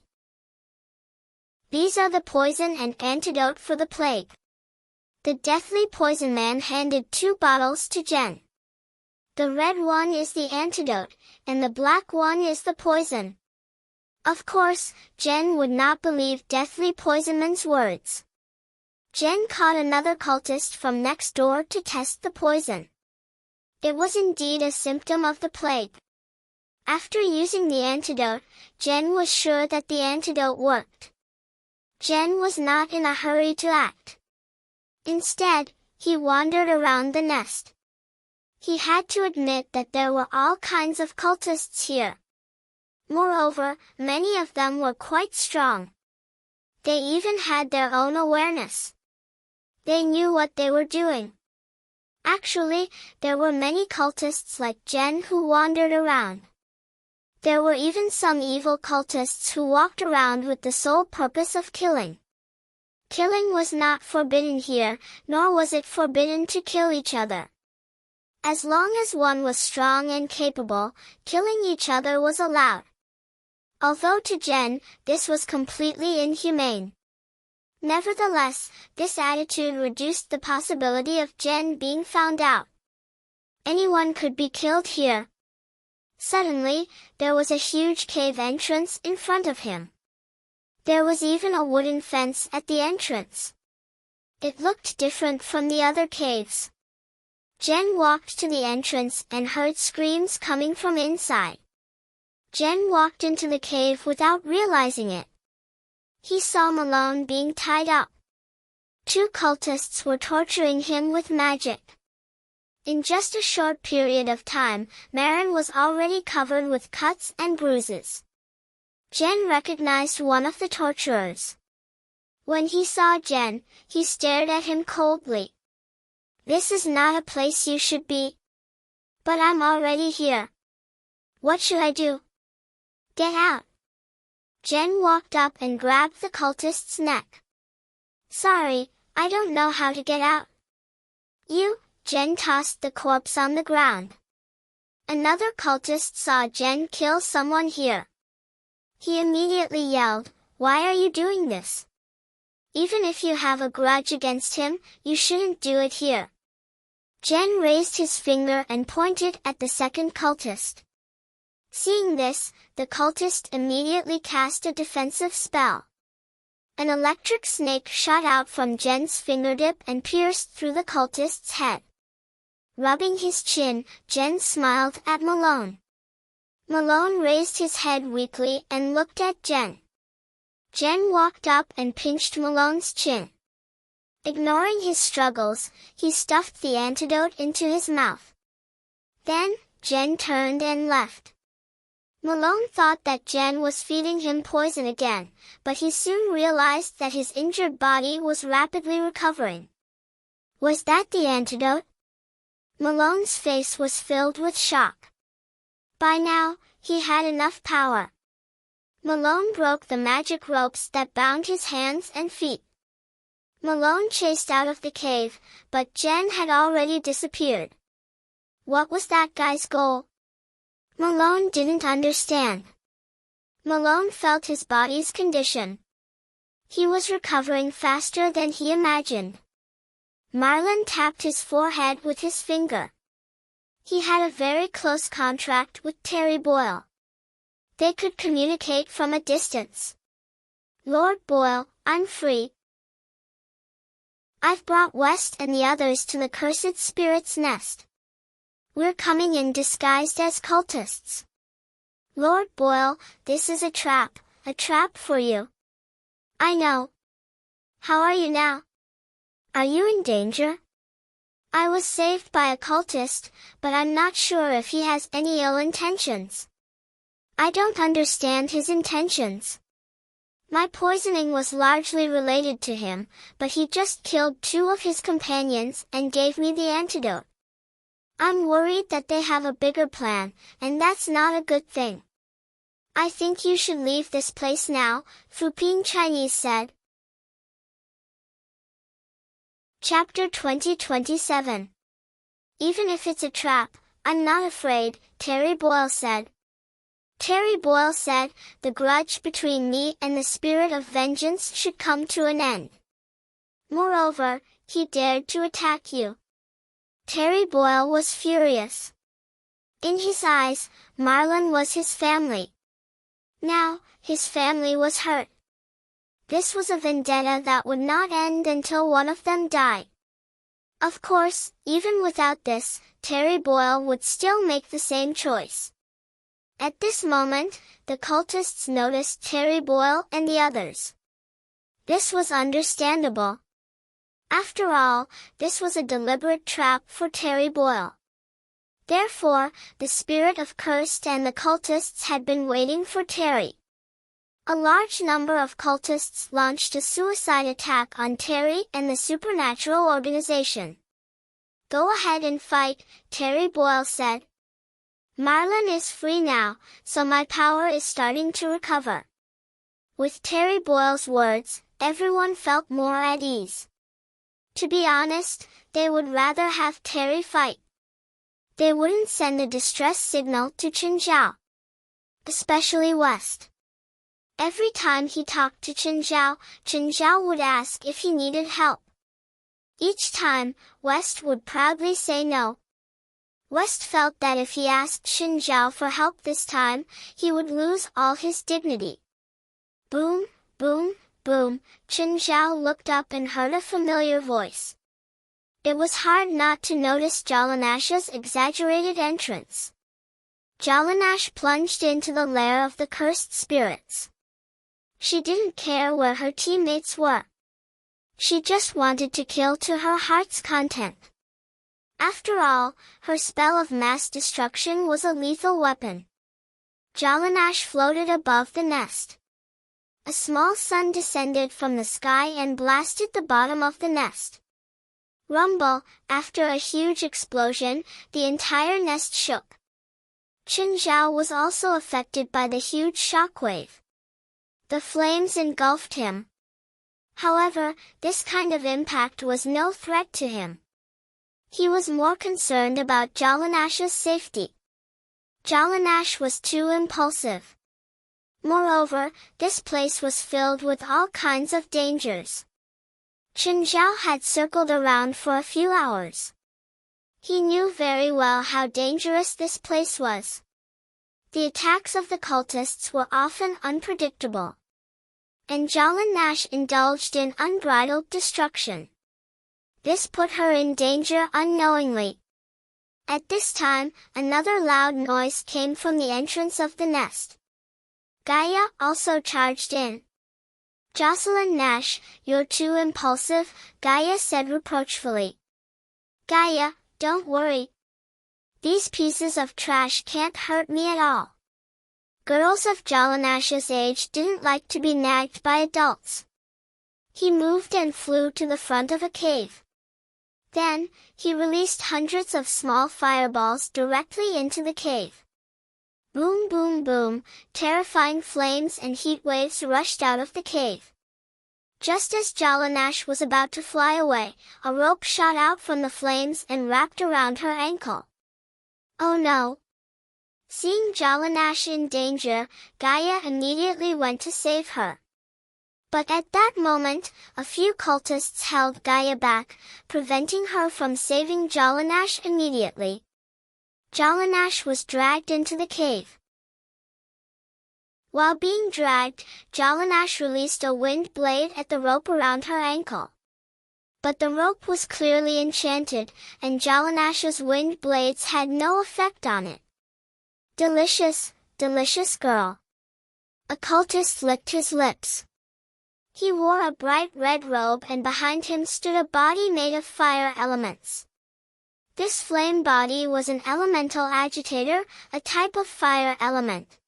A: These are the poison and antidote for the plague. The Deathly Poison Man handed 2 bottles to Jen. The red one is the antidote, and the black one is the poison. Of course, Jen would not believe Deathly Poison Man's words. Jen caught another cultist from next door to test the poison. It was indeed a symptom of the plague. After using the antidote, Jen was sure that the antidote worked. Jen was not in a hurry to act. Instead, he wandered around the nest. He had to admit that there were all kinds of cultists here. Moreover, many of them were quite strong. They even had their own awareness. They knew what they were doing. Actually, there were many cultists like Jen who wandered around. There were even some evil cultists who walked around with the sole purpose of killing. Killing was not forbidden here, nor was it forbidden to kill each other. As long as one was strong and capable, killing each other was allowed. Although to Jen, this was completely inhumane. Nevertheless, this attitude reduced the possibility of Jen being found out. Anyone could be killed here. Suddenly, there was a huge cave entrance in front of him. There was even a wooden fence at the entrance. It looked different from the other caves. Jen walked to the entrance and heard screams coming from inside. Jen walked into the cave without realizing it. He saw Malone being tied up. 2 cultists were torturing him with magic. In just a short period of time, Marin was already covered with cuts and bruises. Jen recognized one of the torturers. When he saw Jen, he stared at him coldly. This is not a place you should be. But I'm already here. What should I do? Get out. Jen walked up and grabbed the cultist's neck. Sorry, I don't know how to get out. Jen tossed the corpse on the ground. Another cultist saw Jen kill someone here. He immediately yelled, Why are you doing this? Even if you have a grudge against him, you shouldn't do it here. Jen raised his finger and pointed at the second cultist. Seeing this, the cultist immediately cast a defensive spell. An electric snake shot out from Jen's fingertip and pierced through the cultist's head. Rubbing his chin, Jen smiled at Malone. Malone raised his head weakly and looked at Jen. Jen walked up and pinched Malone's chin. Ignoring his struggles, he stuffed the antidote into his mouth. Then, Jen turned and left. Malone thought that Jen was feeding him poison again, but he soon realized that his injured body was rapidly recovering. Was that the antidote? Malone's face was filled with shock. By now, he had enough power. Malone broke the magic ropes that bound his hands and feet. Malone chased out of the cave, but Jen had already disappeared. What was that guy's goal? Malone didn't understand. Malone felt his body's condition. He was recovering faster than he imagined. Marlon tapped his forehead with his finger. He had a very close contract with Terry Boyle. They could communicate from a distance. Lord Boyle, I'm free. I've brought West and the others to the cursed spirit's nest. We're coming in disguised as cultists. Lord Boyle, this is a trap for you. I know. How are you now? Are you in danger? I was saved by a cultist, but I'm not sure if he has any ill intentions. I don't understand his intentions. My poisoning was largely related to him, but he just killed 2 of his companions and gave me the antidote. I'm worried that they have a bigger plan, and that's not a good thing. I think you should leave this place now, Fuping Chinese said. Chapter 2027. Even if it's a trap, I'm not afraid, Terry Boyle said. Terry Boyle said, the grudge between me and the spirit of vengeance should come to an end. Moreover, he dared to attack you. Terry Boyle was furious. In his eyes, Marlon was his family. Now, his family was hurt. This was a vendetta that would not end until one of them died. Of course, even without this, Terry Boyle would still make the same choice. At this moment, the cultists noticed Terry Boyle and the others. This was understandable. After all, this was a deliberate trap for Terry Boyle. Therefore, the spirit of cursed and the cultists had been waiting for Terry. A large number of cultists launched a suicide attack on Terry and the supernatural organization. Go ahead and fight, Terry Boyle said. Marlon is free now, so my power is starting to recover. With Terry Boyle's words, everyone felt more at ease. To be honest, they would rather have Terry fight. They wouldn't send a distress signal to Qinzhao. Especially West. Every time he talked to Qinzhao, Qinzhao would ask if he needed help. Each time, West would proudly say no. West felt that if he asked Qinzhao for help this time, he would lose all his dignity. Boom, boom, boom, Qinzhao looked up and heard a familiar voice. It was hard not to notice Jalanash's exaggerated entrance. Jalanash plunged into the lair of the cursed spirits. She didn't care where her teammates were. She just wanted to kill to her heart's content. After all, her spell of mass destruction was a lethal weapon. Jalanash floated above the nest. A small sun descended from the sky and blasted the bottom of the nest. Rumble, after a huge explosion, the entire nest shook. Qinzhao was also affected by the huge shockwave. The flames engulfed him. However, this kind of impact was no threat to him. He was more concerned about Jalanash's safety. Jalanash was too impulsive. Moreover, this place was filled with all kinds of dangers. Qinzhao had circled around for a few hours. He knew very well how dangerous this place was. The attacks of the cultists were often unpredictable. And Jalanash indulged in unbridled destruction. This put her in danger unknowingly. At this time, another loud noise came from the entrance of the nest. Gaia also charged in. Jocelyn Nash, you're too impulsive, Gaia said reproachfully. Gaia, don't worry. These pieces of trash can't hurt me at all. Girls of Jolinash's age didn't like to be nagged by adults. He moved and flew to the front of a cave. Then, he released hundreds of small fireballs directly into the cave. Boom boom boom, terrifying flames and heat waves rushed out of the cave. Just as Jolinash was about to fly away, a rope shot out from the flames and wrapped around her ankle. Oh no! Seeing Jolinash in danger, Gaia immediately went to save her. But at that moment, a few cultists held Gaia back, preventing her from saving Jolinash immediately. Jolinash was dragged into the cave. While being dragged, Jolinash released a wind blade at the rope around her ankle. But the rope was clearly enchanted, and Jolinash's wind blades had no effect on it. Delicious, delicious girl. A cultist licked his lips. He wore a bright red robe and behind him stood a body made of fire elements. This flame body was an elemental agitator, a type of fire element.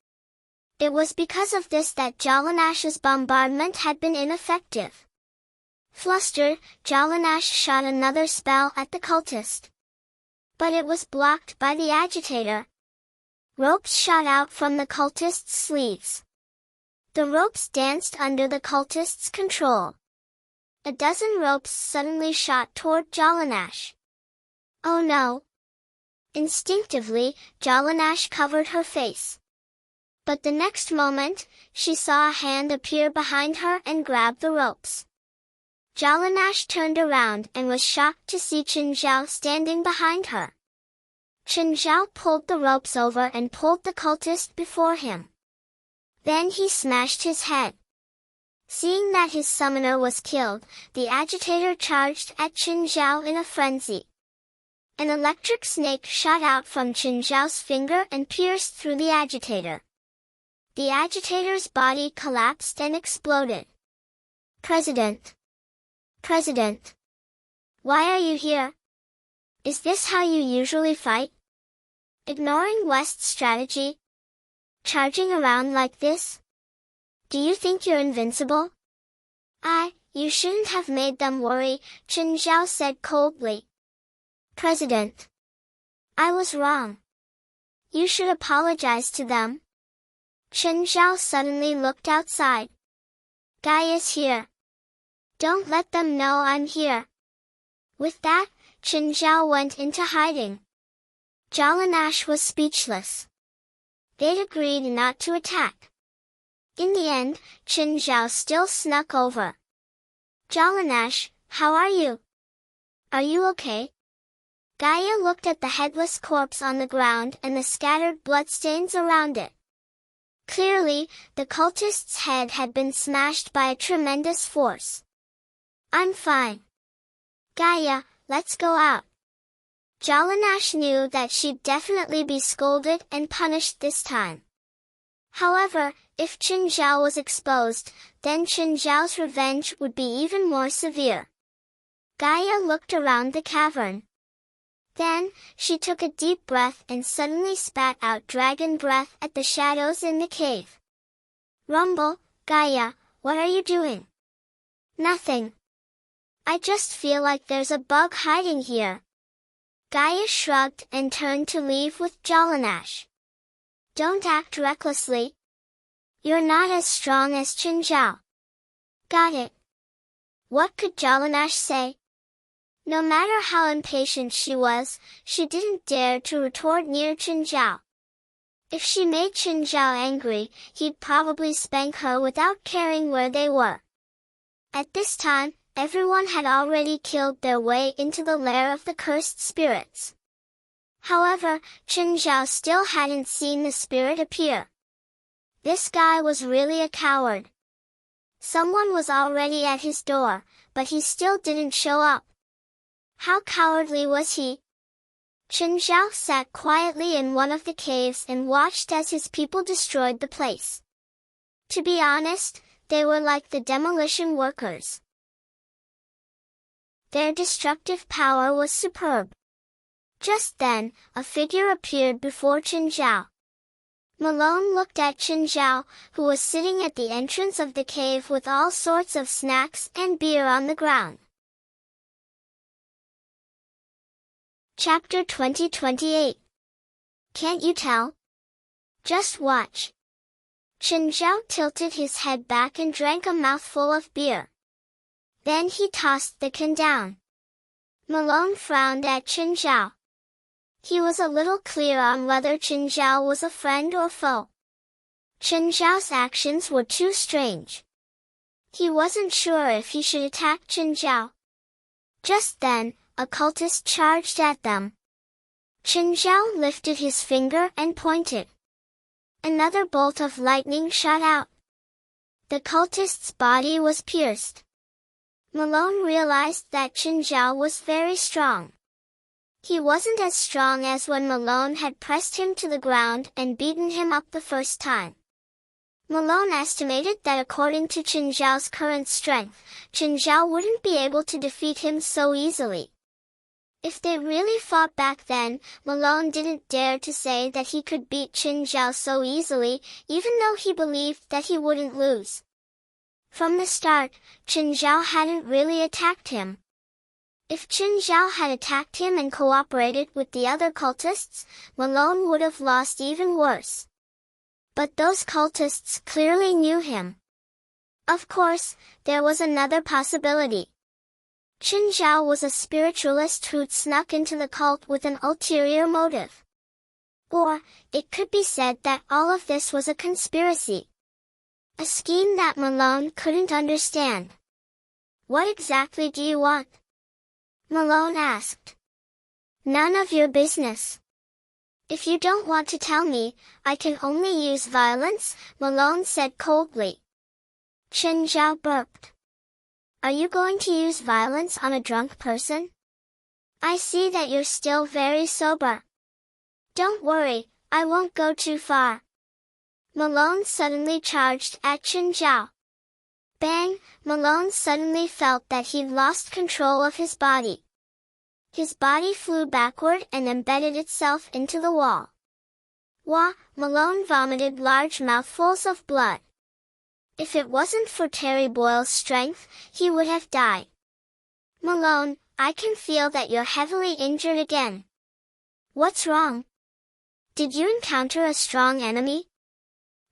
A: It was because of this that Jolinash's bombardment had been ineffective. Flustered, Jolinash shot another spell at the cultist. But it was blocked by the agitator. Ropes shot out from the cultist's sleeves. The ropes danced under the cultist's control. A dozen ropes suddenly shot toward Jolinash. Oh no! Instinctively, Jolinash covered her face. But the next moment, she saw a hand appear behind her and grab the ropes. Jolinash turned around and was shocked to see Chen Zhao standing behind her. Chen Zhao pulled the ropes over and pulled the cultist before him. Then he smashed his head. Seeing that his summoner was killed, the agitator charged at Chen Zhao in a frenzy. An electric snake shot out from Chen Zhao's finger and pierced through the agitator. The agitator's body collapsed and exploded. President! President! Why are you here? Is this how you usually fight? Ignoring West's strategy? Charging around like this? Do you think you're invincible? You shouldn't have made them worry, Chen Zhao said coldly. President. I was wrong. You should apologize to them. Chen Zhao suddenly looked outside. Gaia's here. Don't let them know I'm here. With that, Chen Zhao went into hiding. Jolinash was speechless. They'd agreed not to attack. In the end, Chen Zhao still snuck over. Jolinash, how are you? Are you okay? Gaia looked at the headless corpse on the ground and the scattered bloodstains around it. Clearly, the cultist's head had been smashed by a tremendous force. I'm fine. Gaia, let's go out. Jolinash knew that she'd definitely be scolded and punished this time. However, if Chen Zhao was exposed, then Chen Zhao's revenge would be even more severe. Gaia looked around the cavern. Then, she took a deep breath and suddenly spat out dragon breath at the shadows in the cave. Rumble, Gaia, what are you doing? Nothing. I just feel like there's a bug hiding here. Gaia shrugged and turned to leave with Jolinash. Don't act recklessly. You're not as strong as Chen Zhao. Got it. What could Jolinash say? No matter how impatient she was, she didn't dare to retort near Chen Zhao. If she made Chen Zhao angry, he'd probably spank her without caring where they were. At this time, everyone had already killed their way into the lair of the cursed spirits. However, Chen Zhao still hadn't seen the spirit appear. This guy was really a coward. Someone was already at his door, but he still didn't show up. How cowardly was he? Chen Zhao sat quietly in one of the caves and watched as his people destroyed the place. To be honest, they were like the demolition workers. Their destructive power was superb. Just then, a figure appeared before Chen Zhao. Malone looked at Chen Zhao, who was sitting at the entrance of the cave with all sorts of snacks and beer on the ground. Chapter 2028. Can't you tell? Just watch. Chen Zhao tilted his head back and drank a mouthful of beer. Then he tossed the can down. Malone frowned at Chen Zhao. He was a little clear on whether Chen Zhao was a friend or foe. Chen Zhao's actions were too strange. He wasn't sure if he should attack Chen Zhao. Just then, a cultist charged at them. Chen Zhao lifted his finger and pointed. Another bolt of lightning shot out. The cultist's body was pierced. Malone realized that Chen Zhao was very strong. He wasn't as strong as when Malone had pressed him to the ground and beaten him up the first time. Malone estimated that according to Chen Zhao's current strength, Chen Zhao wouldn't be able to defeat him so easily. If they really fought back then, Malone didn't dare to say that he could beat Chen Zhao so easily, even though he believed that he wouldn't lose. From the start, Chen Zhao hadn't really attacked him. If Chen Zhao had attacked him and cooperated with the other cultists, Malone would have lost even worse. But those cultists clearly knew him. Of course, there was another possibility. Chen Zhao was a spiritualist who'd snuck into the cult with an ulterior motive. Or, it could be said that all of this was a conspiracy. A scheme that Malone couldn't understand. What exactly do you want? Malone asked. None of your business. If you don't want to tell me, I can only use violence, Malone said coldly. Chen Zhao burped. Are you going to use violence on a drunk person? I see that you're still very sober. Don't worry, I won't go too far. Malone suddenly charged at Chen Zhao. Bang! Malone suddenly felt that he'd lost control of his body. His body flew backward and embedded itself into the wall. Wah! Malone vomited large mouthfuls of blood. If it wasn't for Terry Boyle's strength, he would have died. Malone, I can feel that you're heavily injured again. What's wrong? Did you encounter a strong enemy?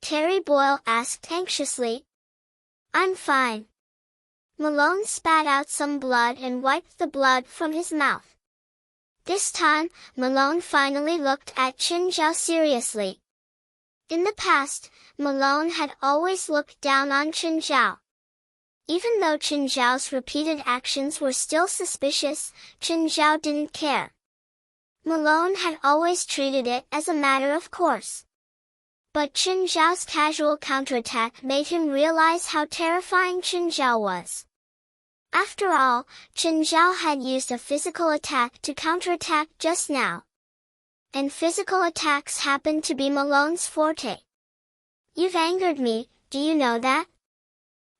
A: Terry Boyle asked anxiously. I'm fine. Malone spat out some blood and wiped the blood from his mouth. This time, Malone finally looked at Chen Zhao seriously. In the past, Malone had always looked down on Chen Zhao. Even though Chen Zhao's repeated actions were still suspicious, Chen Zhao didn't care. Malone had always treated it as a matter of course. But Chen Zhao's casual counterattack made him realize how terrifying Chen Zhao was. After all, Chen Zhao had used a physical attack to counterattack just now. And physical attacks happened to be Malone's forte. You've angered me, do you know that?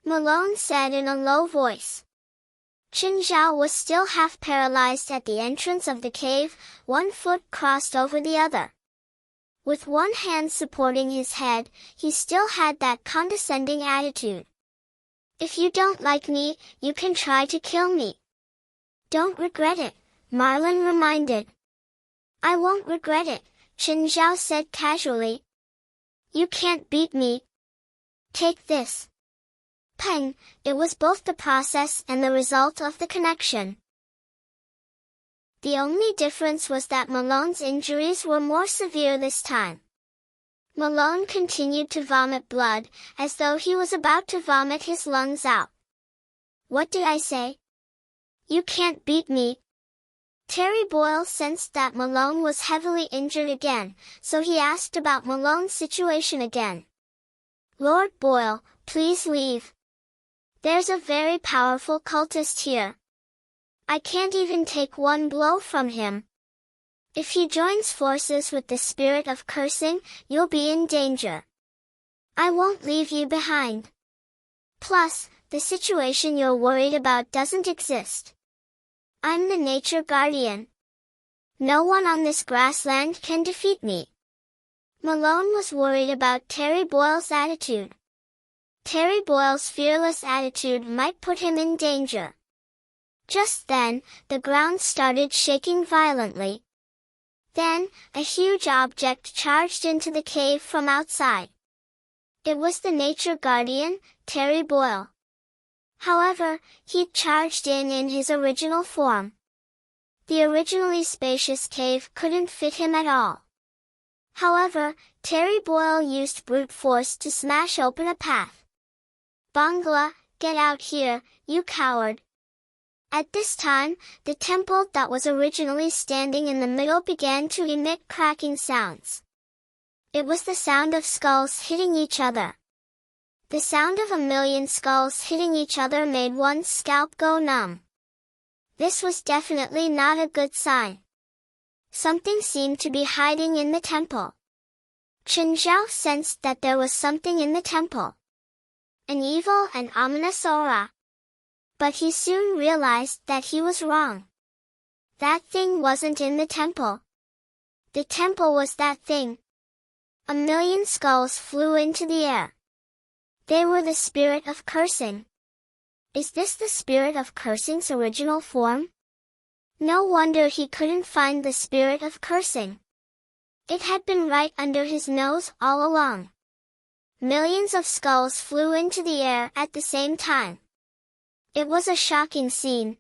A: Malone said in a low voice. Chen Zhao was still half paralyzed at the entrance of the cave, one foot crossed over the other. With one hand supporting his head, he still had that condescending attitude. If you don't like me, you can try to kill me. Don't regret it, Marlin reminded. I won't regret it, Chen Zhao said casually. You can't beat me. Take this. Peng, it was both the process and the result of the connection. The only difference was that Malone's injuries were more severe this time. Malone continued to vomit blood, as though he was about to vomit his lungs out. What did I say? You can't beat me. Terry Boyle sensed that Malone was heavily injured again, so he asked about Malone's situation again. Lord Boyle, please leave. There's a very powerful cultist here. I can't even take one blow from him. If he joins forces with the spirit of cursing, you'll be in danger. I won't leave you behind. Plus, the situation you're worried about doesn't exist. I'm the nature guardian. No one on this grassland can defeat me. Malone was worried about Terry Boyle's attitude. Terry Boyle's fearless attitude might put him in danger. Just then, the ground started shaking violently. Then, a huge object charged into the cave from outside. It was the nature guardian, Terry Boyle. However, he'd charged in his original form. The originally spacious cave couldn't fit him at all. However, Terry Boyle used brute force to smash open a path. Bangla, get out here, you coward! At this time, the temple that was originally standing in the middle began to emit cracking sounds. It was the sound of skulls hitting each other. The sound of 1,000,000 skulls hitting each other made one's scalp go numb. This was definitely not a good sign. Something seemed to be hiding in the temple. Chen Zhao sensed that there was something in the temple. An evil and ominous aura. But he soon realized that he was wrong. That thing wasn't in the temple. The temple was that thing. 1,000,000 skulls flew into the air. They were the spirit of cursing. Is this the spirit of cursing's original form? No wonder he couldn't find the spirit of cursing. It had been right under his nose all along. Millions of skulls flew into the air at the same time. It was a shocking scene.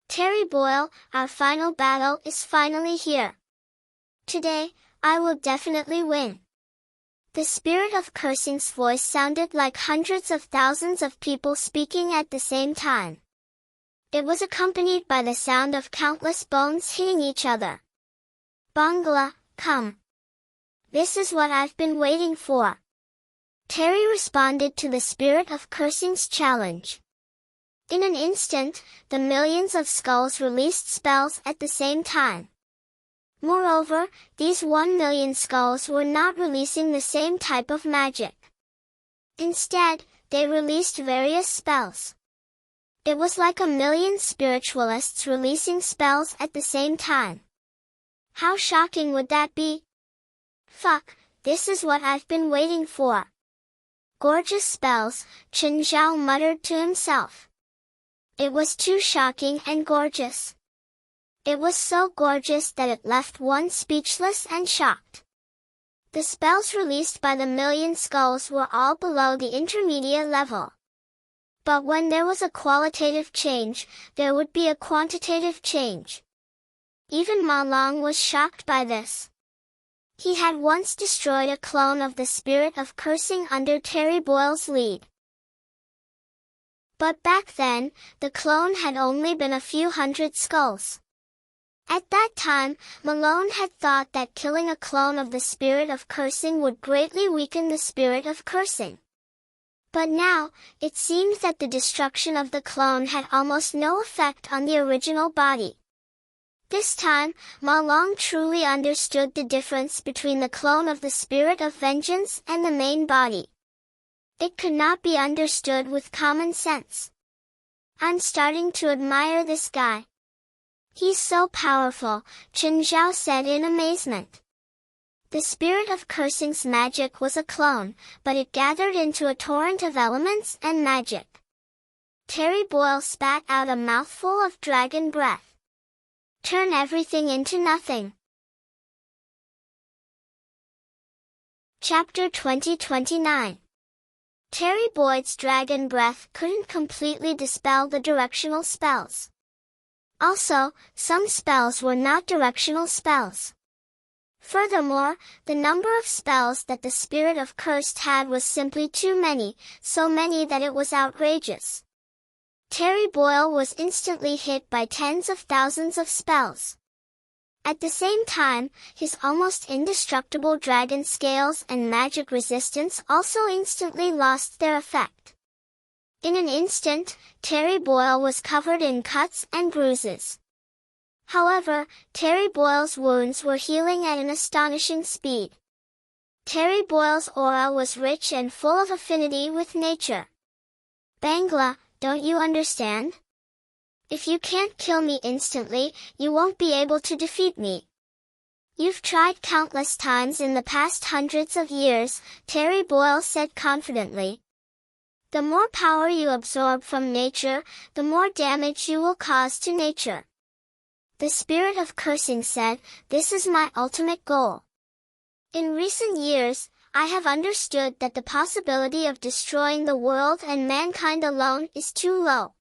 A: Terry Boyle, our final battle is finally here. Today, I will definitely win. The spirit of cursing's voice sounded like hundreds of thousands of people speaking at the same time. It was accompanied by the sound of countless bones hitting each other. Bangla, come. This is what I've been waiting for. Terry responded to the spirit of cursing's challenge. In an instant, the millions of skulls released spells at the same time. Moreover, these 1,000,000 skulls were not releasing the same type of magic. Instead, they released various spells. It was like 1,000,000 spiritualists releasing spells at the same time. How shocking would that be? Fuck, this is what I've been waiting for. Gorgeous spells, Chen Zhao muttered to himself. It was too shocking and gorgeous. It was so gorgeous that it left one speechless and shocked. The spells released by the 1,000,000 skulls were all below the intermediate level. But when there was a qualitative change, there would be a quantitative change. Even Ma Long was shocked by this. He had once destroyed a clone of the spirit of cursing under Terry Boyle's lead. But back then, the clone had only been a few hundred skulls. At that time, Malone had thought that killing a clone of the spirit of cursing would greatly weaken the spirit of cursing. But now, it seemed that the destruction of the clone had almost no effect on the original body. This time, Ma Long truly understood the difference between the clone of the spirit of vengeance and the main body. It could not be understood with common sense. I'm starting to admire this guy. He's so powerful, Chen Zhao said in amazement. The spirit of cursing's magic was a clone, but it gathered into a torrent of elements and magic. Terry Boyle spat out a mouthful of dragon breath. Turn everything into nothing. Chapter 2029. Terry Boyd's dragon breath couldn't completely dispel the directional spells. Also, some spells were not directional spells. Furthermore, the number of spells that the spirit of cursed had was simply too many, so many that it was outrageous. Terry Boyle was instantly hit by tens of thousands of spells. At the same time, his almost indestructible dragon scales and magic resistance also instantly lost their effect. In an instant, Terry Boyle was covered in cuts and bruises. However, Terry Boyle's wounds were healing at an astonishing speed. Terry Boyle's aura was rich and full of affinity with nature. Bangla, don't you understand? If you can't kill me instantly, you won't be able to defeat me. You've tried countless times in the past hundreds of years, Terry Boyle said confidently. The more power you absorb from nature, the more damage you will cause to nature. The spirit of cursing said, this is my ultimate goal. In recent years, I have understood that the possibility of destroying the world and mankind alone is too low.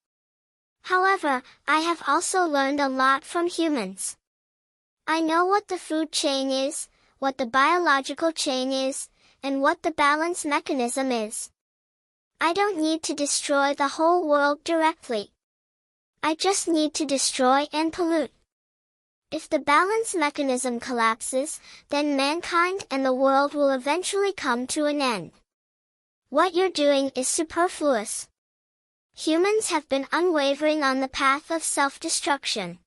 A: However, I have also learned a lot from humans. I know what the food chain is, what the biological chain is, and what the balance mechanism is. I don't need to destroy the whole world directly. I just need to destroy and pollute. If the balance mechanism collapses, then mankind and the world will eventually come to an end. What you're doing is superfluous. Humans have been unwavering on the path of self-destruction.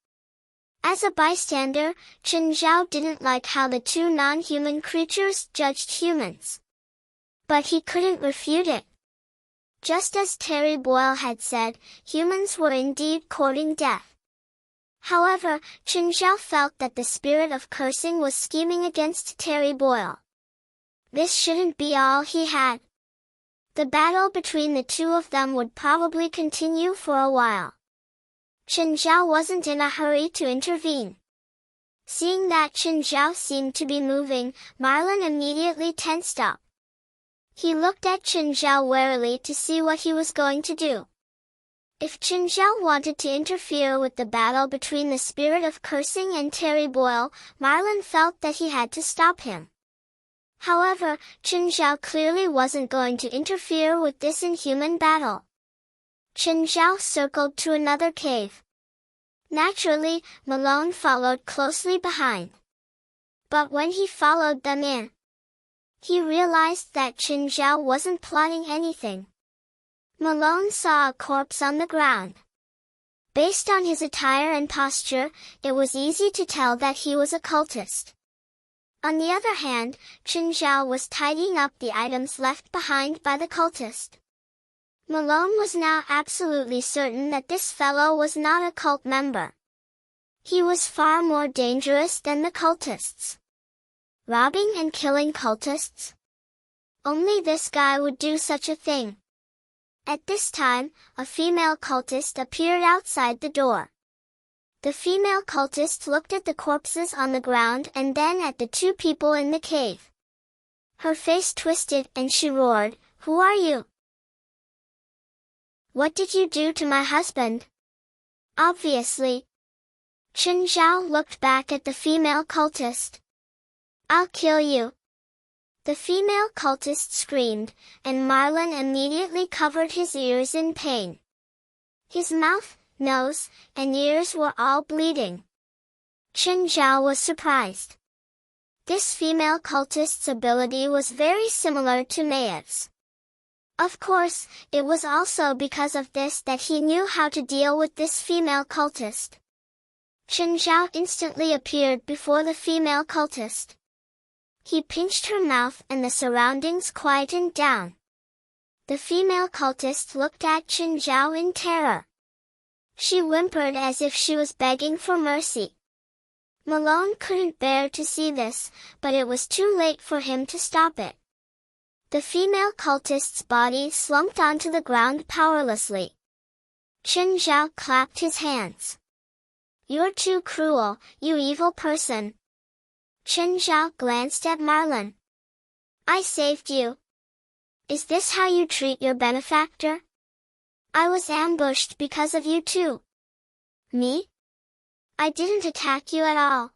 A: As a bystander, Chen Zhao didn't like how the two non-human creatures judged humans. But he couldn't refute it. Just as Terry Boyle had said, humans were indeed courting death. However, Chen Zhao felt that the spirit of cursing was scheming against Terry Boyle. This shouldn't be all he had. The battle between the two of them would probably continue for a while. Chen Zhao wasn't in a hurry to intervene. Seeing that Chen Zhao seemed to be moving, Marlin immediately tensed up. He looked at Chen Zhao warily to see what he was going to do. If Chen Zhao wanted to interfere with the battle between the spirit of cursing and Terry Boyle, Marlin felt that he had to stop him. However, Chen Zhao clearly wasn't going to interfere with this inhuman battle. Chen Zhao circled to another cave. Naturally, Malone followed closely behind. But when he followed them in, he realized that Chen Zhao wasn't plotting anything. Malone saw a corpse on the ground. Based on his attire and posture, it was easy to tell that he was a cultist. On the other hand, Chen Zhao was tidying up the items left behind by the cultist. Malone was now absolutely certain that this fellow was not a cult member. He was far more dangerous than the cultists. Robbing and killing cultists? Only this guy would do such a thing. At this time, a female cultist appeared outside the door. The female cultist looked at the corpses on the ground and then at the two people in the cave. Her face twisted and she roared, "Who are you? What did you do to my husband?" Obviously. Chen Zhao looked back at the female cultist. "I'll kill you." The female cultist screamed, and Marlin immediately covered his ears in pain. His mouth, nose, and ears were all bleeding. Chen Zhao was surprised. This female cultist's ability was very similar to Maeve's. Of course, it was also because of this that he knew how to deal with this female cultist. Chen Zhao instantly appeared before the female cultist. He pinched her mouth and the surroundings quietened down. The female cultist looked at Chen Zhao in terror. She whimpered as if she was begging for mercy. Malone couldn't bear to see this, but it was too late for him to stop it. The female cultist's body slumped onto the ground powerlessly. Chen Zhao clapped his hands. "You're too cruel, you evil person." Chen Zhao glanced at Marlin. "I saved you. Is this how you treat your benefactor? I was ambushed because of you too." "Me? I didn't attack you at all.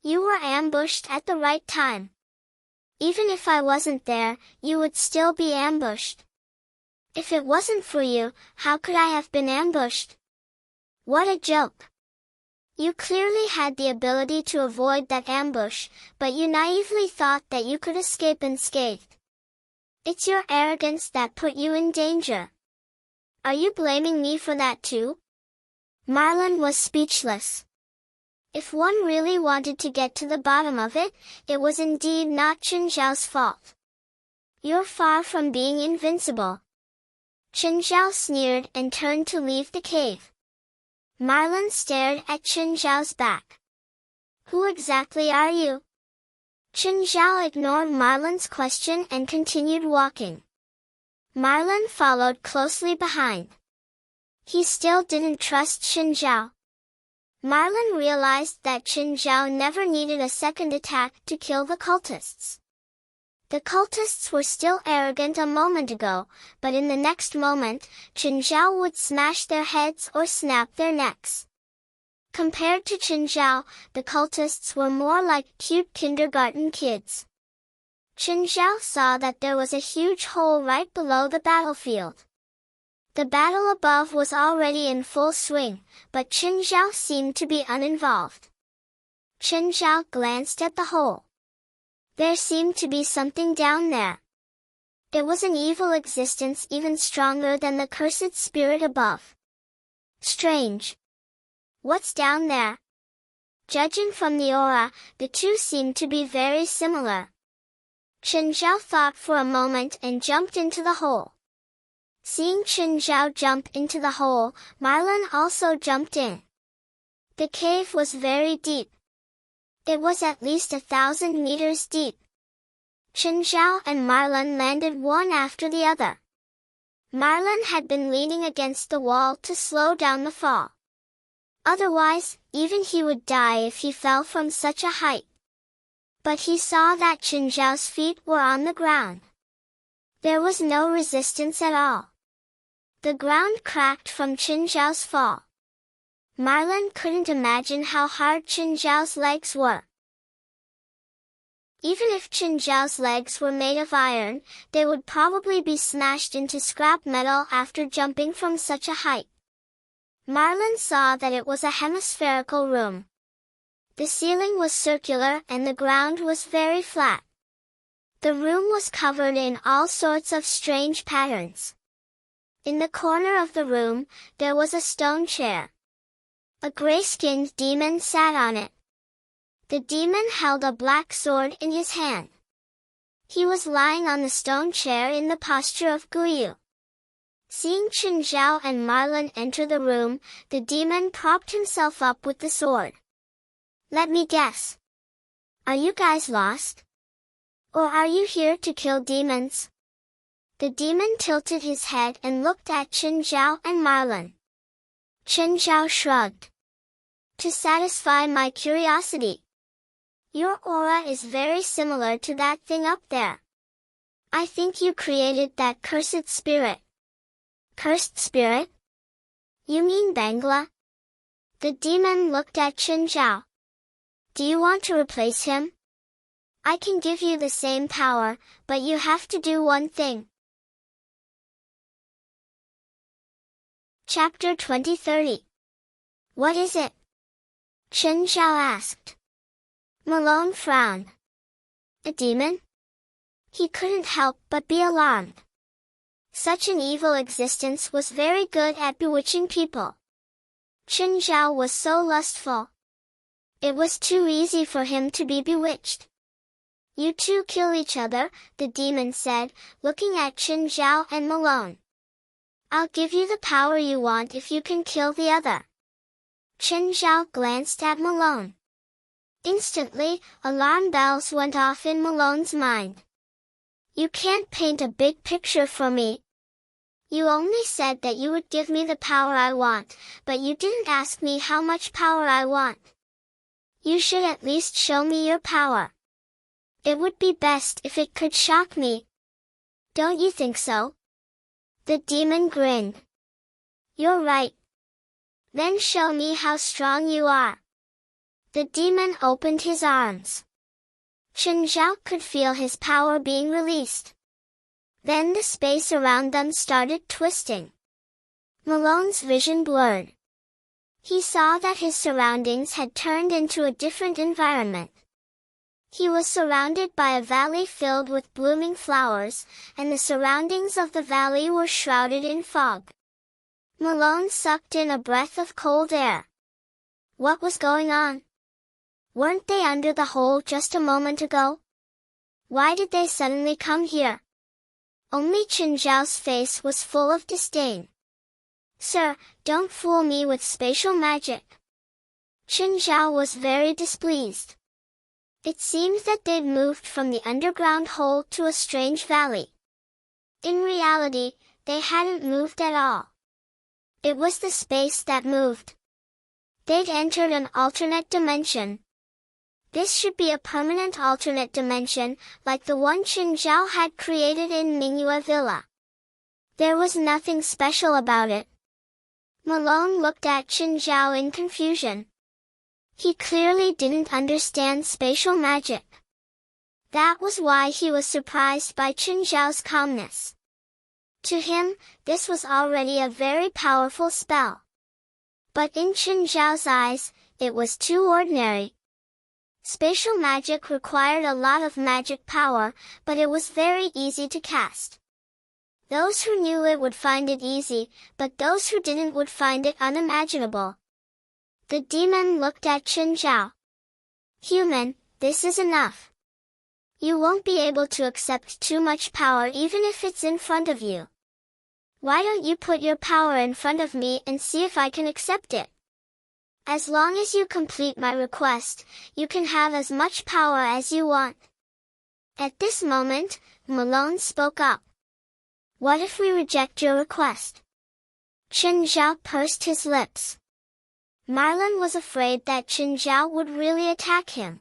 A: You were ambushed at the right time. Even if I wasn't there, you would still be ambushed. If it wasn't for you, how could I have been ambushed?" What a joke. You clearly had the ability to avoid that ambush, but you naively thought that you could escape unscathed. It's your arrogance that put you in danger. Are you blaming me for that too? Marlin was speechless. If one really wanted to get to the bottom of it, it was indeed not Chen Zhao's fault. You're far from being invincible. Chen Zhao sneered and turned to leave the cave. Marlin stared at Chen Zhao's back. Who exactly are you? Chen Zhao ignored Marlin's question and continued walking. Marlin followed closely behind. He still didn't trust Chen Zhao. Marlin realized that Chen Zhao never needed a second attack to kill the cultists. The cultists were still arrogant a moment ago, but in the next moment, Chen Zhao would smash their heads or snap their necks. Compared to Chen Zhao, the cultists were more like cute kindergarten kids. Chen Zhao saw that there was a huge hole right below the battlefield. The battle above was already in full swing, but Chen Zhao seemed to be uninvolved. Chen Zhao glanced at the hole. There seemed to be something down there. It was an evil existence even stronger than the cursed spirit above. Strange. What's down there? Judging from the aura, the two seemed to be very similar. Chen Zhao thought for a moment and jumped into the hole. Seeing Chen Zhao jump into the hole, Marlin also jumped in. The cave was very deep. It was at least 1,000 meters deep. Chen Zhao and Marlin landed one after the other. Marlin had been leaning against the wall to slow down the fall. Otherwise, even he would die if he fell from such a height. But he saw that Chen Zhao's feet were on the ground. There was no resistance at all. The ground cracked from Chen Zhao's fall. Marlin couldn't imagine how hard Chen Zhao's legs were. Even if Chen Zhao's legs were made of iron, they would probably be smashed into scrap metal after jumping from such a height. Marlin saw that it was a hemispherical room. The ceiling was circular and the ground was very flat. The room was covered in all sorts of strange patterns. In the corner of the room, there was a stone chair. A gray-skinned demon sat on it. The demon held a black sword in his hand. He was lying on the stone chair in the posture of Guyu. Seeing Chen Zhao and Marlin enter the room, the demon propped himself up with the sword. Let me guess. Are you guys lost? Or are you here to kill demons? The demon tilted his head and looked at Chen Zhao and Marlin. Chen Zhao shrugged. To satisfy my curiosity. Your aura is very similar to that thing up there. I think you created that cursed spirit. Cursed spirit? You mean Bangla? The demon looked at Chen Zhao. Do you want to replace him? I can give you the same power, but you have to do one thing. Chapter 20:30. What is it? Chen Zhao asked. Malone frowned. A demon? He couldn't help but be alarmed. Such an evil existence was very good at bewitching people. Chen Zhao was so lustful. It was too easy for him to be bewitched. You two kill each other, the demon said, looking at Chen Zhao and Malone. I'll give you the power you want if you can kill the other. Chen Zhao glanced at Malone. Instantly, alarm bells went off in Malone's mind. You can't paint a big picture for me. You only said that you would give me the power I want, but you didn't ask me how much power I want. You should at least show me your power. It would be best if it could shock me. Don't you think so? The demon grinned. You're right. Then show me how strong you are. The demon opened his arms. Chen Zhao could feel his power being released. Then the space around them started twisting. Malone's vision blurred. He saw that his surroundings had turned into a different environment. He was surrounded by a valley filled with blooming flowers, and the surroundings of the valley were shrouded in fog. Malone sucked in a breath of cold air. What was going on? Weren't they under the hole just a moment ago? Why did they suddenly come here? Only Qin Zhao's face was full of disdain. Sir, don't fool me with spatial magic. Qin Zhao was very displeased. It seemed that they'd moved from the underground hole to a strange valley. In reality, they hadn't moved at all. It was the space that moved. They'd entered an alternate dimension. This should be a permanent alternate dimension, like the one Qin Zhao had created in Mingyue Villa. There was nothing special about it. Malone looked at Qin Zhao in confusion. He clearly didn't understand spatial magic. That was why he was surprised by Qin Zhao's calmness. To him, this was already a very powerful spell. But in Qin Zhao's eyes, it was too ordinary. Spatial magic required a lot of magic power, but it was very easy to cast. Those who knew it would find it easy, but those who didn't would find it unimaginable. The demon looked at Qin Zhao. Human, this is enough. You won't be able to accept too much power even if it's in front of you. Why don't you put your power in front of me and see if I can accept it? As long as you complete my request, you can have as much power as you want. At this moment, Malone spoke up. What if we reject your request? Qin Zhao pursed his lips. Marlin was afraid that Qin Zhao would really attack him.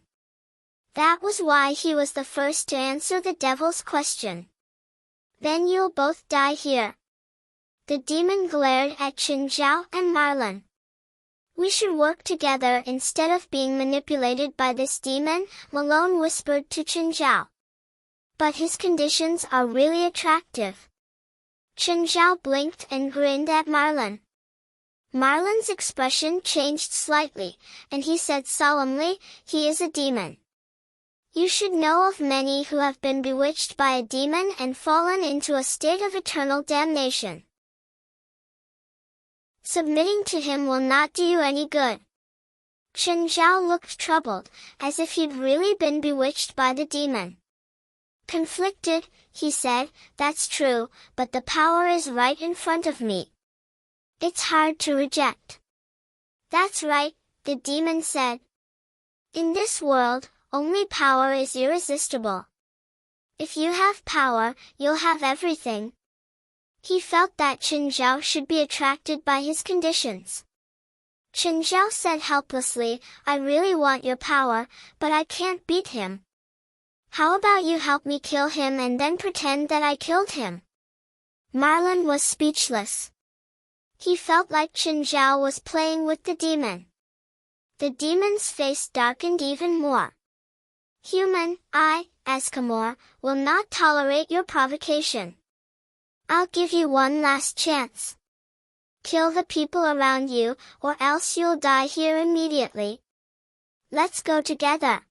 A: That was why he was the first to answer the devil's question. Then you'll both die here. The demon glared at Qin Zhao and Marlin. We should work together instead of being manipulated by this demon, Malone whispered to Qin Zhao. But his conditions are really attractive. Qin Zhao blinked and grinned at Marlin. Marlin's expression changed slightly, and he said solemnly, he is a demon. You should know of many who have been bewitched by a demon and fallen into a state of eternal damnation. Submitting to him will not do you any good. Qin Zhao looked troubled, as if he'd really been bewitched by the demon. Conflicted, he said, that's true, but the power is right in front of me. It's hard to reject. That's right, the demon said. In this world, only power is irresistible. If you have power, you'll have everything. He felt that Qin Zhao should be attracted by his conditions. Qin Zhao said helplessly, I really want your power, but I can't beat him. How about you help me kill him and then pretend that I killed him? Marlin was speechless. He felt like Qin Zhao was playing with the demon. The demon's face darkened even more. Human, I, Eskimor, will not tolerate your provocation. I'll give you one last chance. Kill the people around you, or else you'll die here immediately. Let's go together.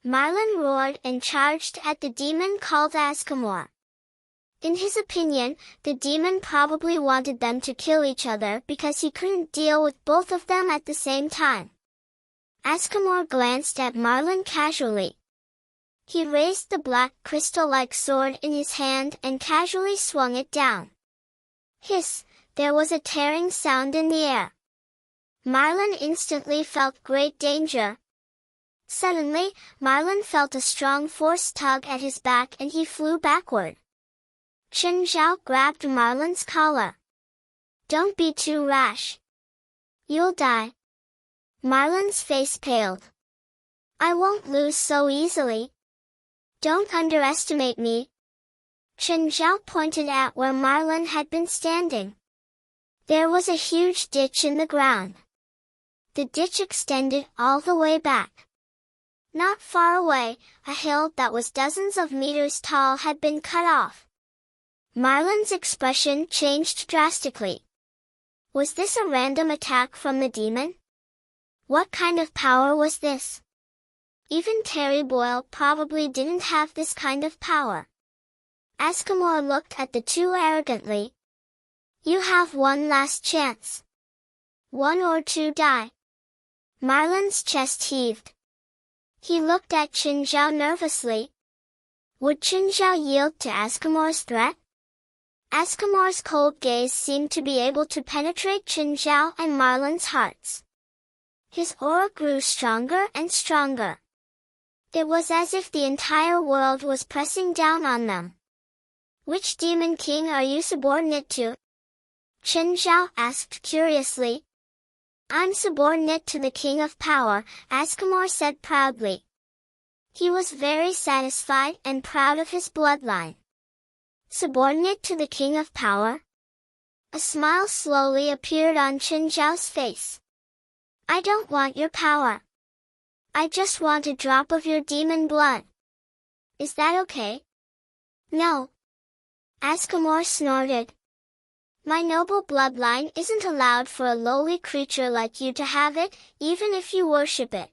A: Marlin roared and charged at the demon called Eskimor. In his opinion, the demon probably wanted them to kill each other because he couldn't deal with both of them at the same time. Eskimor glanced at Marlin casually. He raised the black crystal-like sword in his hand and casually swung it down. Hiss! There was a tearing sound in the air. Marlin instantly felt great danger. Suddenly, Marlin felt a strong force tug at his back and he flew backward. Qin Zhao grabbed Marlin's collar. Don't be too rash. You'll die. Marlin's face paled. I won't lose so easily. Don't underestimate me. Qin Zhao pointed at where Marlin had been standing. There was a huge ditch in the ground. The ditch extended all the way back. Not far away, a hill that was dozens of meters tall had been cut off. Marlin's expression changed drastically. Was this a random attack from the demon? What kind of power was this? Even Terry Boyle probably didn't have this kind of power. Eskimor looked at the two arrogantly. You have one last chance. 1 or 2 die. Marlin's chest heaved. He looked at Qin Zhao nervously. Would Chen Zhao yield to Ascamore's threat? Ascamore's cold gaze seemed to be able to penetrate Chen Zhao and Marlin's hearts. His aura grew stronger and stronger. It was as if the entire world was pressing down on them. Which demon king are you subordinate to? Chen Zhao asked curiously. I'm subordinate to the King of Power, Ascamore said proudly. He was very satisfied and proud of his bloodline. Subordinate to the King of Power? A smile slowly appeared on Chen Zhao's face. I don't want your power. I just want a drop of your demon blood. Is that okay? No. Ascamore snorted. My noble bloodline isn't allowed for a lowly creature like you to have it, even if you worship it.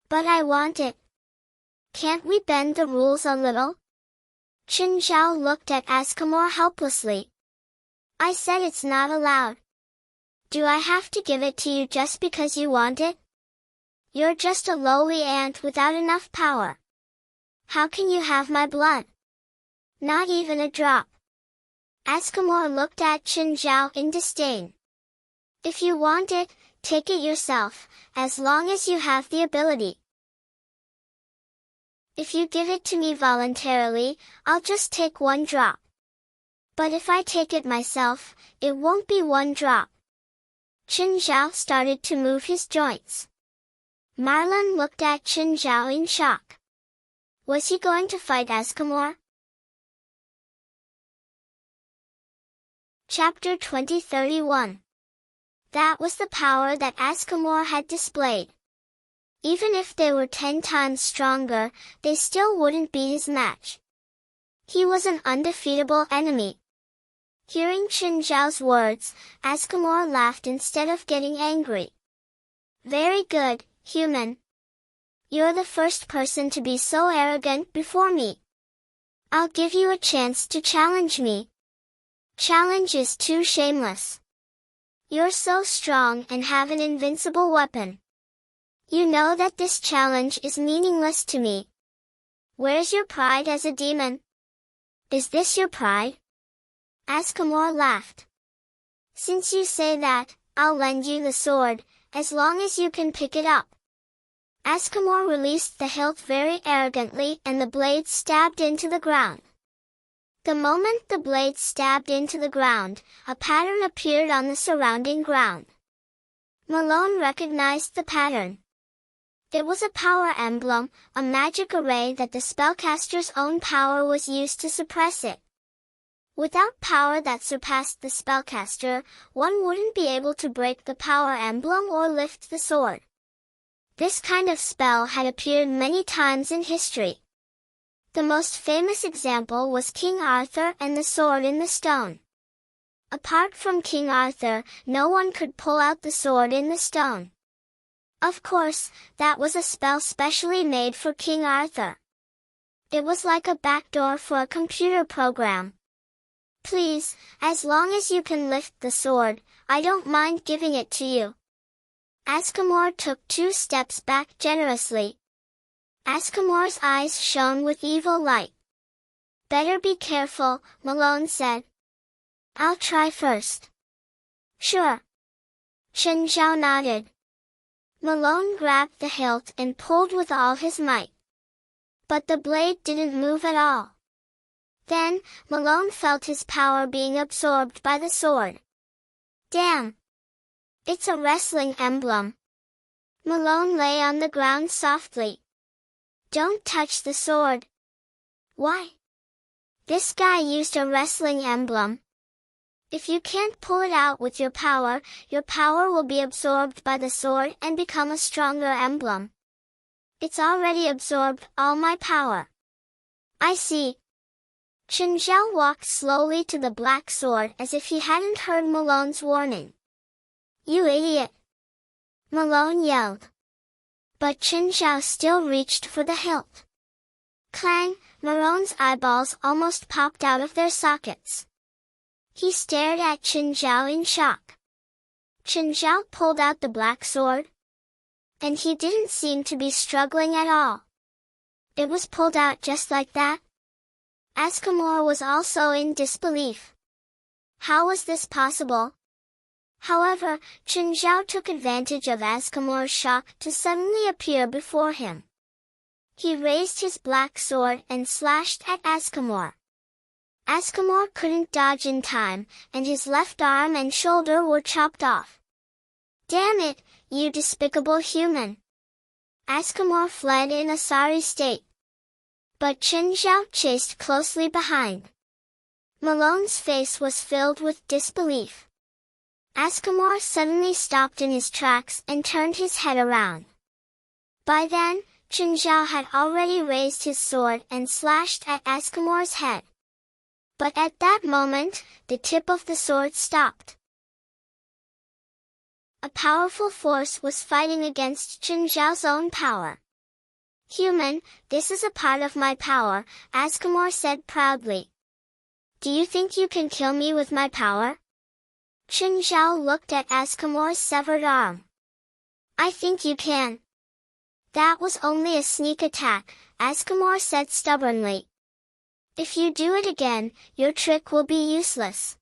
A: But I want it. Can't we bend the rules a little? Chen Zhao looked at Ascamore helplessly. I said it's not allowed. Do I have to give it to you just because you want it? You're just a lowly ant without enough power. How can you have my blood? Not even a drop. Ascamore looked at Chen Zhao in disdain. If you want it, take it yourself, as long as you have the ability. If you give it to me voluntarily, I'll just take one drop. But if I take it myself, it won't be one drop. Chen Zhao started to move his joints. Marlin looked at Chen Zhao in shock. Was he going to fight Ascamore? Chapter 20:31. That was the power that Ascamore had displayed. Even if they were 10 times stronger, they still wouldn't be his match. He was an undefeatable enemy. Hearing Chen Zhao's words, Ascamore laughed instead of getting angry. Very good, human. You're the first person to be so arrogant before me. I'll give you a chance to challenge me. Challenge is too shameless. You're so strong and have an invincible weapon. You know that this challenge is meaningless to me. Where's your pride as a demon? Is this your pride? Ascamore laughed. Since you say that, I'll lend you the sword, as long as you can pick it up. Ascamore released the hilt very arrogantly and the blade stabbed into the ground. The moment the blade stabbed into the ground, a pattern appeared on the surrounding ground. Malone recognized the pattern. It was a power emblem, a magic array that the spellcaster's own power was used to suppress it. Without power that surpassed the spellcaster, one wouldn't be able to break the power emblem or lift the sword. This kind of spell had appeared many times in history. The most famous example was King Arthur and the sword in the stone. Apart from King Arthur, no one could pull out the sword in the stone. Of course, that was a spell specially made for King Arthur. It was like a backdoor for a computer program. Please, as long as you can lift the sword, I don't mind giving it to you. Ascamore took 2 steps back generously. Ascamore's eyes shone with evil light. Better be careful, Malone said. I'll try first. Sure. Chen Zhao nodded. Malone grabbed the hilt and pulled with all his might. But the blade didn't move at all. Then, Malone felt his power being absorbed by the sword. Damn! It's a wrestling emblem. Malone lay on the ground softly. Don't touch the sword. Why? This guy used a wrestling emblem. If you can't pull it out with your power will be absorbed by the sword and become a stronger emblem. It's already absorbed all my power. I see. Chen Zhao walked slowly to the black sword as if he hadn't heard Malone's warning. You idiot! Malone yelled. But Chen Zhao still reached for the hilt. Clang! Malone's eyeballs almost popped out of their sockets. He stared at Chen Zhao in shock. Chen Zhao pulled out the black sword. And he didn't seem to be struggling at all. It was pulled out just like that, Askamor was also in disbelief. How was this possible? However, Chen Zhao took advantage of Askamor's shock to suddenly appear before him. He raised his black sword and slashed at Askamor. Askamor couldn't dodge in time, and his left arm and shoulder were chopped off. Damn it, you despicable human! Askamor fled in a sorry state. But Chen Zhao chased closely behind. Malone's face was filled with disbelief. Askamor suddenly stopped in his tracks and turned his head around. By then, Chen Zhao had already raised his sword and slashed at Askamor's head. But at that moment, the tip of the sword stopped. A powerful force was fighting against Chen Zhao's own power. Human, this is a part of my power, Askamor said proudly. Do you think you can kill me with my power? Chen Zhao looked at Askamor's severed arm. I think you can. That was only a sneak attack, Askamor said stubbornly. If you do it again, your trick will be useless.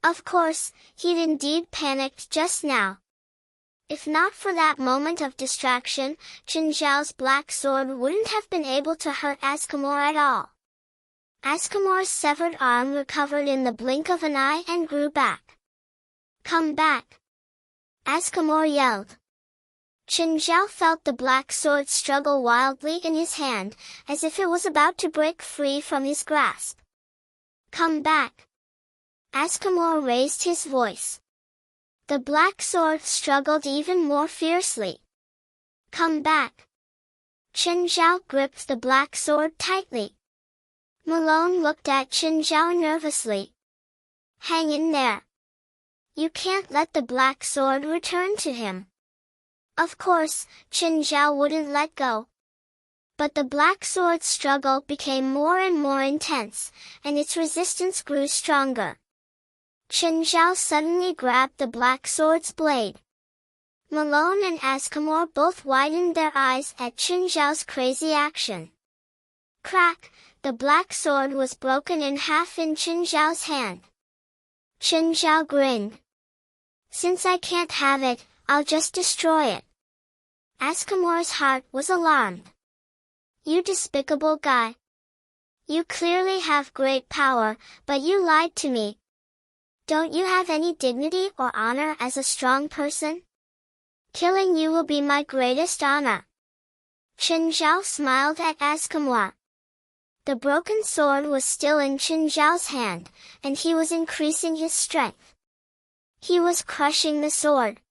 A: Of course, he'd indeed panicked just now. If not for that moment of distraction, Chen Zhao's black sword wouldn't have been able to hurt Askamor at all. Askamor's severed arm recovered in the blink of an eye and grew back. Come back! Askamor yelled. Chen Zhao felt the black sword struggle wildly in his hand, as if it was about to break free from his grasp. Come back! Askamor raised his voice. The black sword struggled even more fiercely. Come back! Chen Zhao gripped the black sword tightly. Malone looked at Chen Zhao nervously. Hang in there. You can't let the black sword return to him. Of course, Chen Zhao wouldn't let go. But the black sword's struggle became more and more intense, and its resistance grew stronger. Chen Zhao suddenly grabbed the black sword's blade. Malone and Askamor both widened their eyes at Chen Zhao's crazy action. Crack! The black sword was broken in half in Chen Zhao's hand. Chen Zhao grinned. Since I can't have it, I'll just destroy it. Askamor's heart was alarmed. You despicable guy. You clearly have great power, but you lied to me. Don't you have any dignity or honor as a strong person? Killing you will be my greatest honor. Chen Zhao smiled at Askamor. The broken sword was still in Chen Zhao's hand, and he was increasing his strength. He was crushing the sword.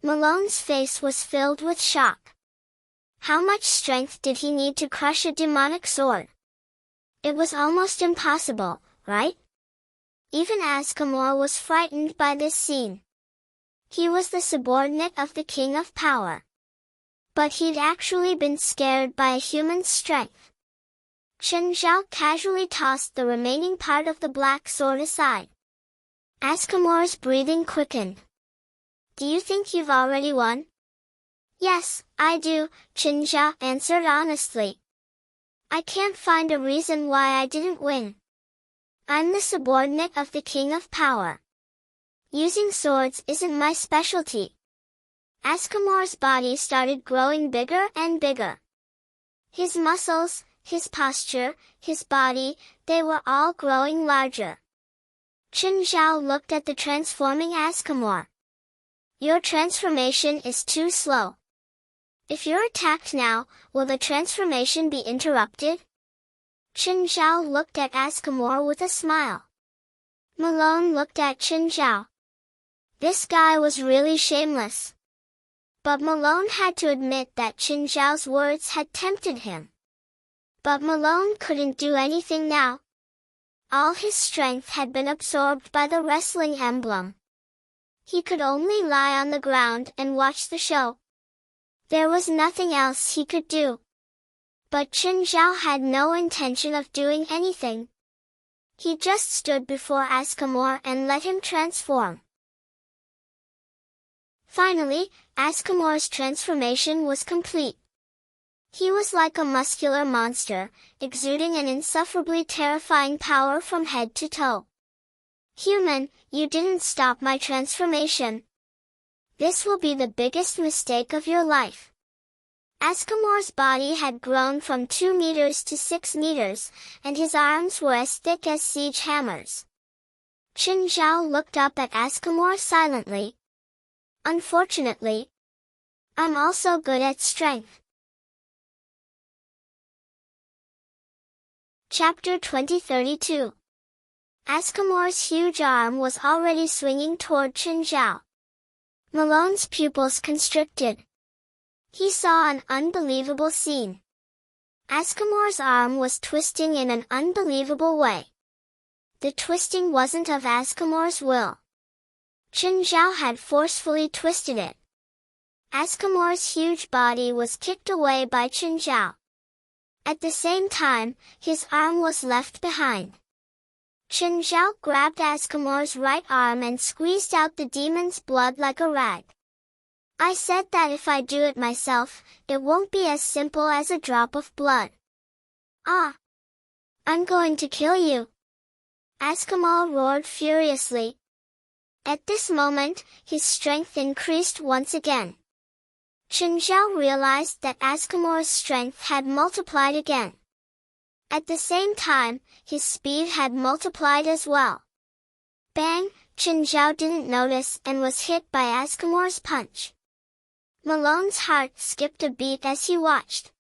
A: Malone's face was filled with shock. How much strength did he need to crush a demonic sword? It was almost impossible, right? Even Askamor was frightened by this scene. He was the subordinate of the King of Power. But he'd actually been scared by a human's strength. Chen Zhao casually tossed the remaining part of the black sword aside. Askamor's breathing quickened. Do you think you've already won? Yes, I do, Chen Zhao answered honestly. I can't find a reason why I didn't win. I'm the subordinate of the King of Power. Using swords isn't my specialty. Askamor's body started growing bigger and bigger. His muscles, his posture, his body, they were all growing larger. Chen Zhao looked at the transforming Askamor. Your transformation is too slow. If you're attacked now, will the transformation be interrupted? Chen Zhao looked at Askamor with a smile. Malone looked at Chen Zhao. This guy was really shameless. But Malone had to admit that Chen Zhao's words had tempted him. But Malone couldn't do anything now. All his strength had been absorbed by the wrestling emblem. He could only lie on the ground and watch the show. There was nothing else he could do. But Chen Zhao had no intention of doing anything. He just stood before Askamor and let him transform. Finally, Askamor's transformation was complete. He was like a muscular monster, exuding an insufferably terrifying power from head to toe. Human, you didn't stop my transformation. This will be the biggest mistake of your life. Ascamore's body had grown from 2 meters to 6 meters, and his arms were as thick as siege hammers. Qin Zhao looked up at Ascamore silently. Unfortunately, I'm also good at strength. Chapter 2032. Ascamore's huge arm was already swinging toward Qin Zhao. Malone's pupils constricted. He saw an unbelievable scene. Ascamore's arm was twisting in an unbelievable way. The twisting wasn't of Ascamore's will. Qin Zhao had forcefully twisted it. Ascamore's huge body was kicked away by Qin Zhao. At the same time, his arm was left behind. Qin Zhao grabbed Ascamore's right arm and squeezed out the demon's blood like a rag. I said that if I do it myself, it won't be as simple as a drop of blood. Ah! I'm going to kill you! Ascamore roared furiously. At this moment, his strength increased once again. Qin Zhao realized that Ascamore's strength had multiplied again. At the same time, his speed had multiplied as well. Bang! Qin Zhao didn't notice and was hit by Ascamore's punch. Malone's heart skipped a beat as he watched.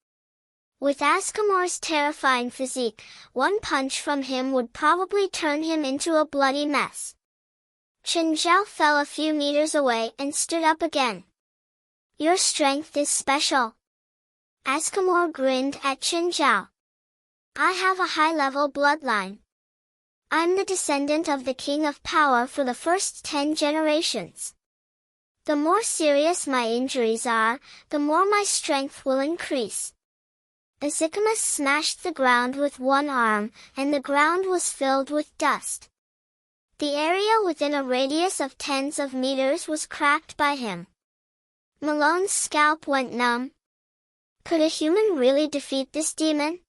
A: With Ascamore's terrifying physique, one punch from him would probably turn him into a bloody mess. Qin Zhao fell a few meters away and stood up again. Your strength is special. Ascamore grinned at Qin Zhao. I have a high-level bloodline. I'm the descendant of the King of Power for the first 10 generations. The more serious my injuries are, the more my strength will increase. Asicamus smashed the ground with one arm, and the ground was filled with dust. The area within a radius of tens of meters was cracked by him. Malone's scalp went numb. Could a human really defeat this demon?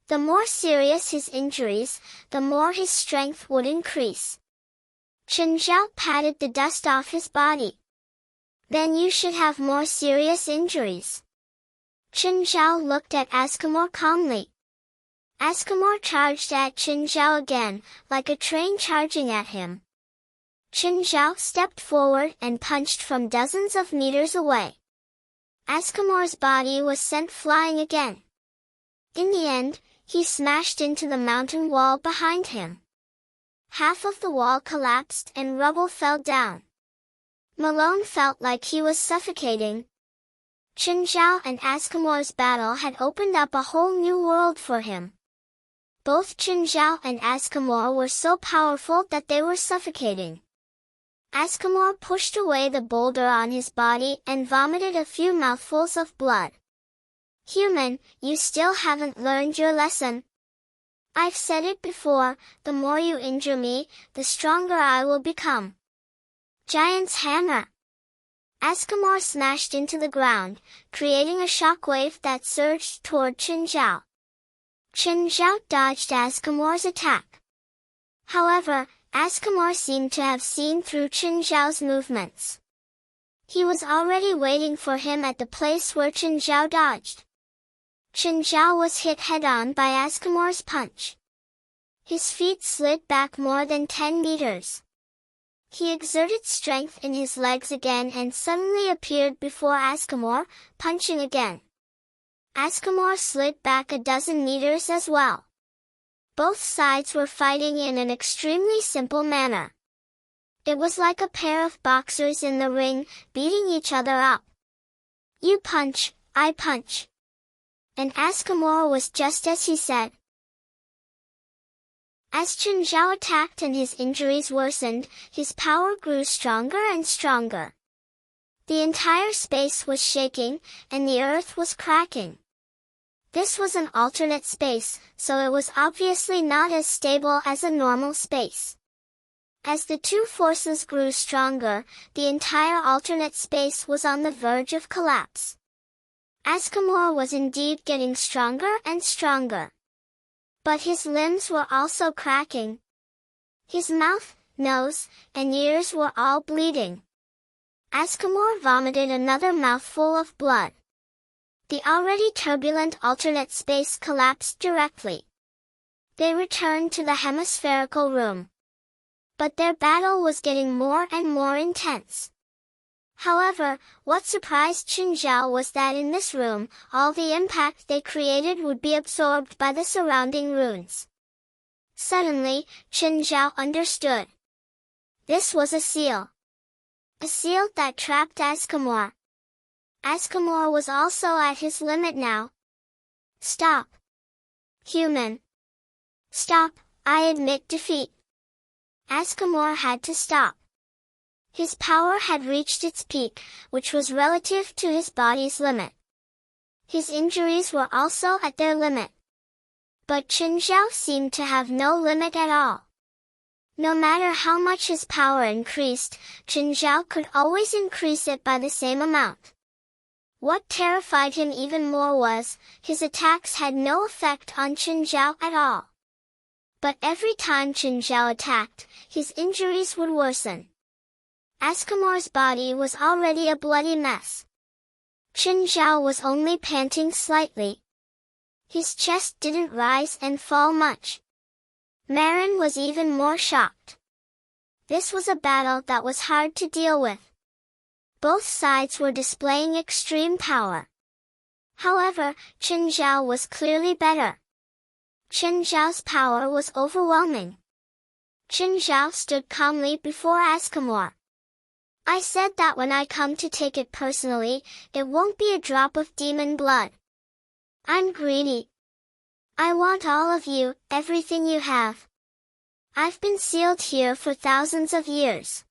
A: The more serious his injuries, the more his strength would increase. Qin Zhao patted the dust off his body. Then you should have more serious injuries. Qin Zhao looked at Ascamore calmly. Ascamore charged at Qin Zhao again, like a train charging at him. Qin Zhao stepped forward and punched from dozens of meters away. Ascamore's body was sent flying again. In the end, he smashed into the mountain wall behind him. Half of the wall collapsed and rubble fell down. Malone felt like he was suffocating. Qin Zhao and Ascamore's battle had opened up a whole new world for him. Both Qin Zhao and Ascamore were so powerful that they were suffocating. Ascamore pushed away the boulder on his body and vomited a few mouthfuls of blood. Human, you still haven't learned your lesson. I've said it before, the more you injure me, the stronger I will become. Giant's hammer. Ascamore smashed into the ground, creating a shockwave that surged toward Qin Zhao. Qin Zhao dodged Ascamore's attack. However, Ascamore seemed to have seen through Qin Zhao's movements. He was already waiting for him at the place where Qin Zhao dodged. Qin Zhao was hit head-on by Ascamore's punch. His feet slid back more than 10 meters. He exerted strength in his legs again and suddenly appeared before Ascamore, punching again. Ascamore slid back a dozen meters as well. Both sides were fighting in an extremely simple manner. It was like a pair of boxers in the ring, beating each other up. You punch, I punch. And Ascamore was just as he said. As Qin Zhao attacked and his injuries worsened, his power grew stronger and stronger. The entire space was shaking, and the earth was cracking. This was an alternate space, so it was obviously not as stable as a normal space. As the two forces grew stronger, the entire alternate space was on the verge of collapse. Askamor was indeed getting stronger and stronger. But his limbs were also cracking. His mouth, nose, and ears were all bleeding. Askamor vomited another mouthful of blood. The already turbulent alternate space collapsed directly. They returned to the hemispherical room. But their battle was getting more and more intense. However, what surprised Qinzhao was that in this room, all the impact they created would be absorbed by the surrounding runes. Suddenly, Qinzhao understood. This was a seal. A seal that trapped Askamor. Askamor was also at his limit now. Stop. Human. Stop, I admit defeat. Askamor had to stop. His power had reached its peak, which was relative to his body's limit. His injuries were also at their limit. But Qinzhao seemed to have no limit at all. No matter how much his power increased, Qinzhao could always increase it by the same amount. What terrified him even more was, his attacks had no effect on Qinzhao at all. But every time Qinzhao attacked, his injuries would worsen. Askamor's body was already a bloody mess. Qinzhao was only panting slightly. His chest didn't rise and fall much. Marin was even more shocked. This was a battle that was hard to deal with. Both sides were displaying extreme power. However, Qinzhao was clearly better. Qinzhao's power was overwhelming. Qinzhao stood calmly before Askamor. I said that when I come to take it personally, it won't be a drop of demon blood. I'm greedy. I want all of you, everything you have. I've been sealed here for thousands of years.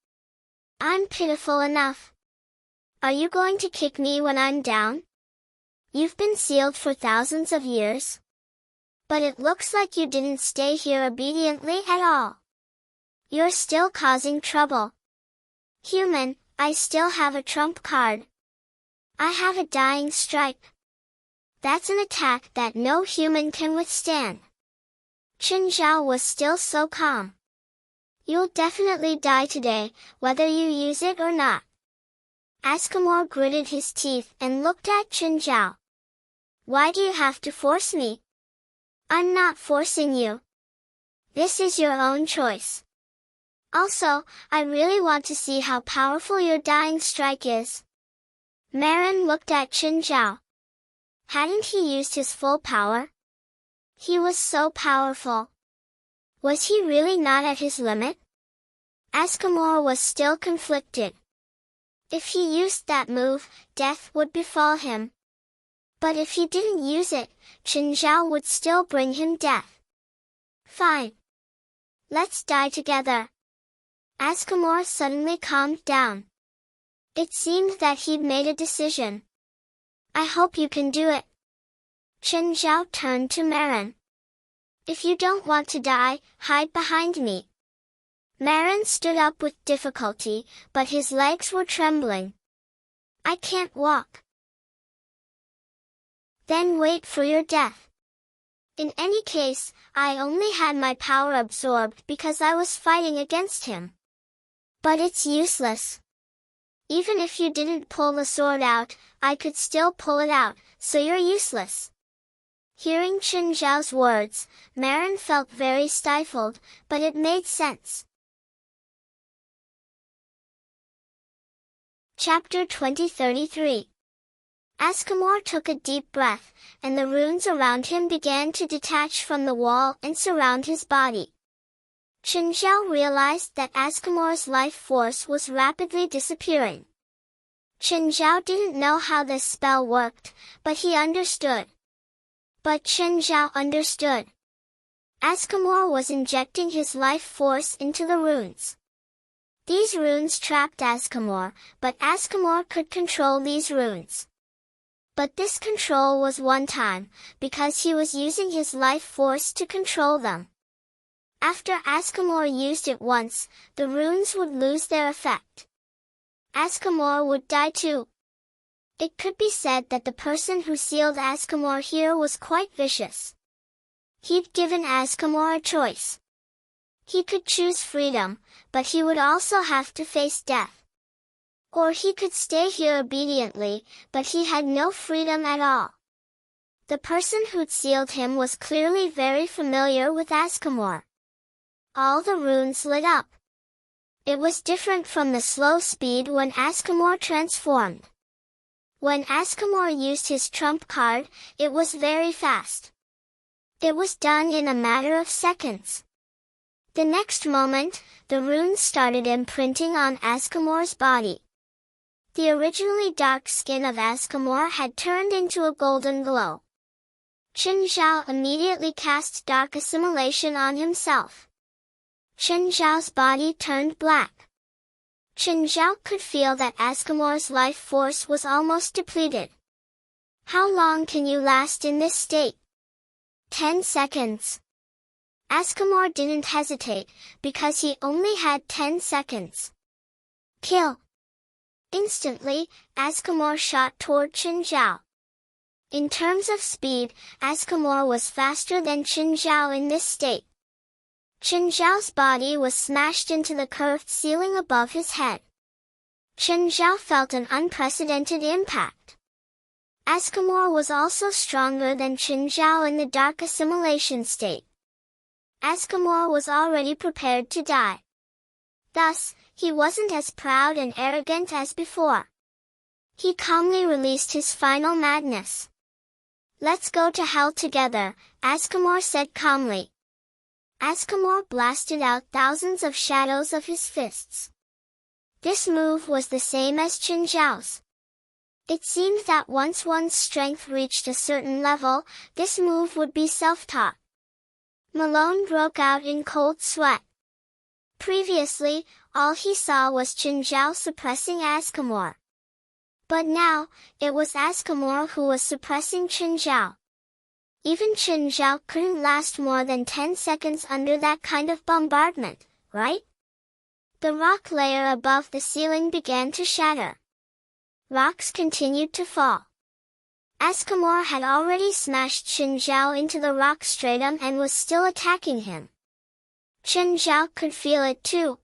A: I'm pitiful enough. Are you going to kick me when I'm down? You've been sealed for thousands of years. But it looks like you didn't stay here obediently at all. You're still causing trouble. Human, I still have a trump card. I have a dying strike. That's an attack that no human can withstand. Qinzhao was still so calm. You'll definitely die today, whether you use it or not. Askamor gritted his teeth and looked at Qinzhao. Why do you have to force me? I'm not forcing you. This is your own choice. Also, I really want to see how powerful your dying strike is. Marin looked at Qinzhao. Hadn't he used his full power? He was so powerful. Was he really not at his limit? Askamor was still conflicted. If he used that move, death would befall him. But if he didn't use it, Qinzhao would still bring him death. Fine. Let's die together. Askamor suddenly calmed down. It seemed that he'd made a decision. I hope you can do it. Qinzhao turned to Marin. If you don't want to die, hide behind me. Marin stood up with difficulty, but his legs were trembling. I can't walk. Then wait for your death. In any case, I only had my power absorbed because I was fighting against him. But it's useless. Even if you didn't pull the sword out, I could still pull it out, so you're useless. Hearing Qinzhao's words, Marin felt very stifled, but it made sense. Chapter 2033. Askamor took a deep breath, and the runes around him began to detach from the wall and surround his body. Qinzhao realized that Askamor's life force was rapidly disappearing. Qinzhao didn't know how this spell worked, but he understood. But Qinzhao understood. Askamor was injecting his life force into the runes. These runes trapped Askamor, but Askamor could control these runes. But this control was one time, because he was using his life force to control them. After Askamor used it once, the runes would lose their effect. Askamor would die too. It could be said that the person who sealed Askamor here was quite vicious. He'd given Askamor a choice. He could choose freedom, but he would also have to face death. Or he could stay here obediently, but he had no freedom at all. The person who'd sealed him was clearly very familiar with Askamor. All the runes lit up. It was different from the slow speed when Askamor transformed. When Askamor used his trump card, it was very fast. It was done in a matter of seconds. The next moment, the runes started imprinting on Askamor's body. The originally dark skin of Askamor had turned into a golden glow. Qin Zhao immediately cast dark assimilation on himself. Qin Zhao's body turned black. Qin Zhao could feel that Askamor's life force was almost depleted. How long can you last in this state? 10 seconds. Askamor didn't hesitate, because he only had 10 seconds. Kill! Instantly, Askamor shot toward Qin Zhao. In terms of speed, Askamor was faster than Qin Zhao in this state. Qin Zhao's body was smashed into the curved ceiling above his head. Qin Zhao felt an unprecedented impact. Askamor was also stronger than Qin Zhao in the dark assimilation state. Askamor was already prepared to die. Thus, he wasn't as proud and arrogant as before. He calmly released his final madness. "Let's go to hell together," Askamor said calmly. Askamor blasted out thousands of shadows of his fists. This move was the same as Qin Zhao's. It seemed that once one's strength reached a certain level, this move would be self-taught. Malone broke out in cold sweat. Previously, all he saw was Qin Zhao suppressing Askamor. But now, it was Askamor who was suppressing Qin Zhao. Even Qin Zhao couldn't last more than 10 seconds under that kind of bombardment, right? The rock layer above the ceiling began to shatter. Rocks continued to fall. Askamor had already smashed Qin Zhao into the rock stratum and was still attacking him. Qin Zhao could feel it too.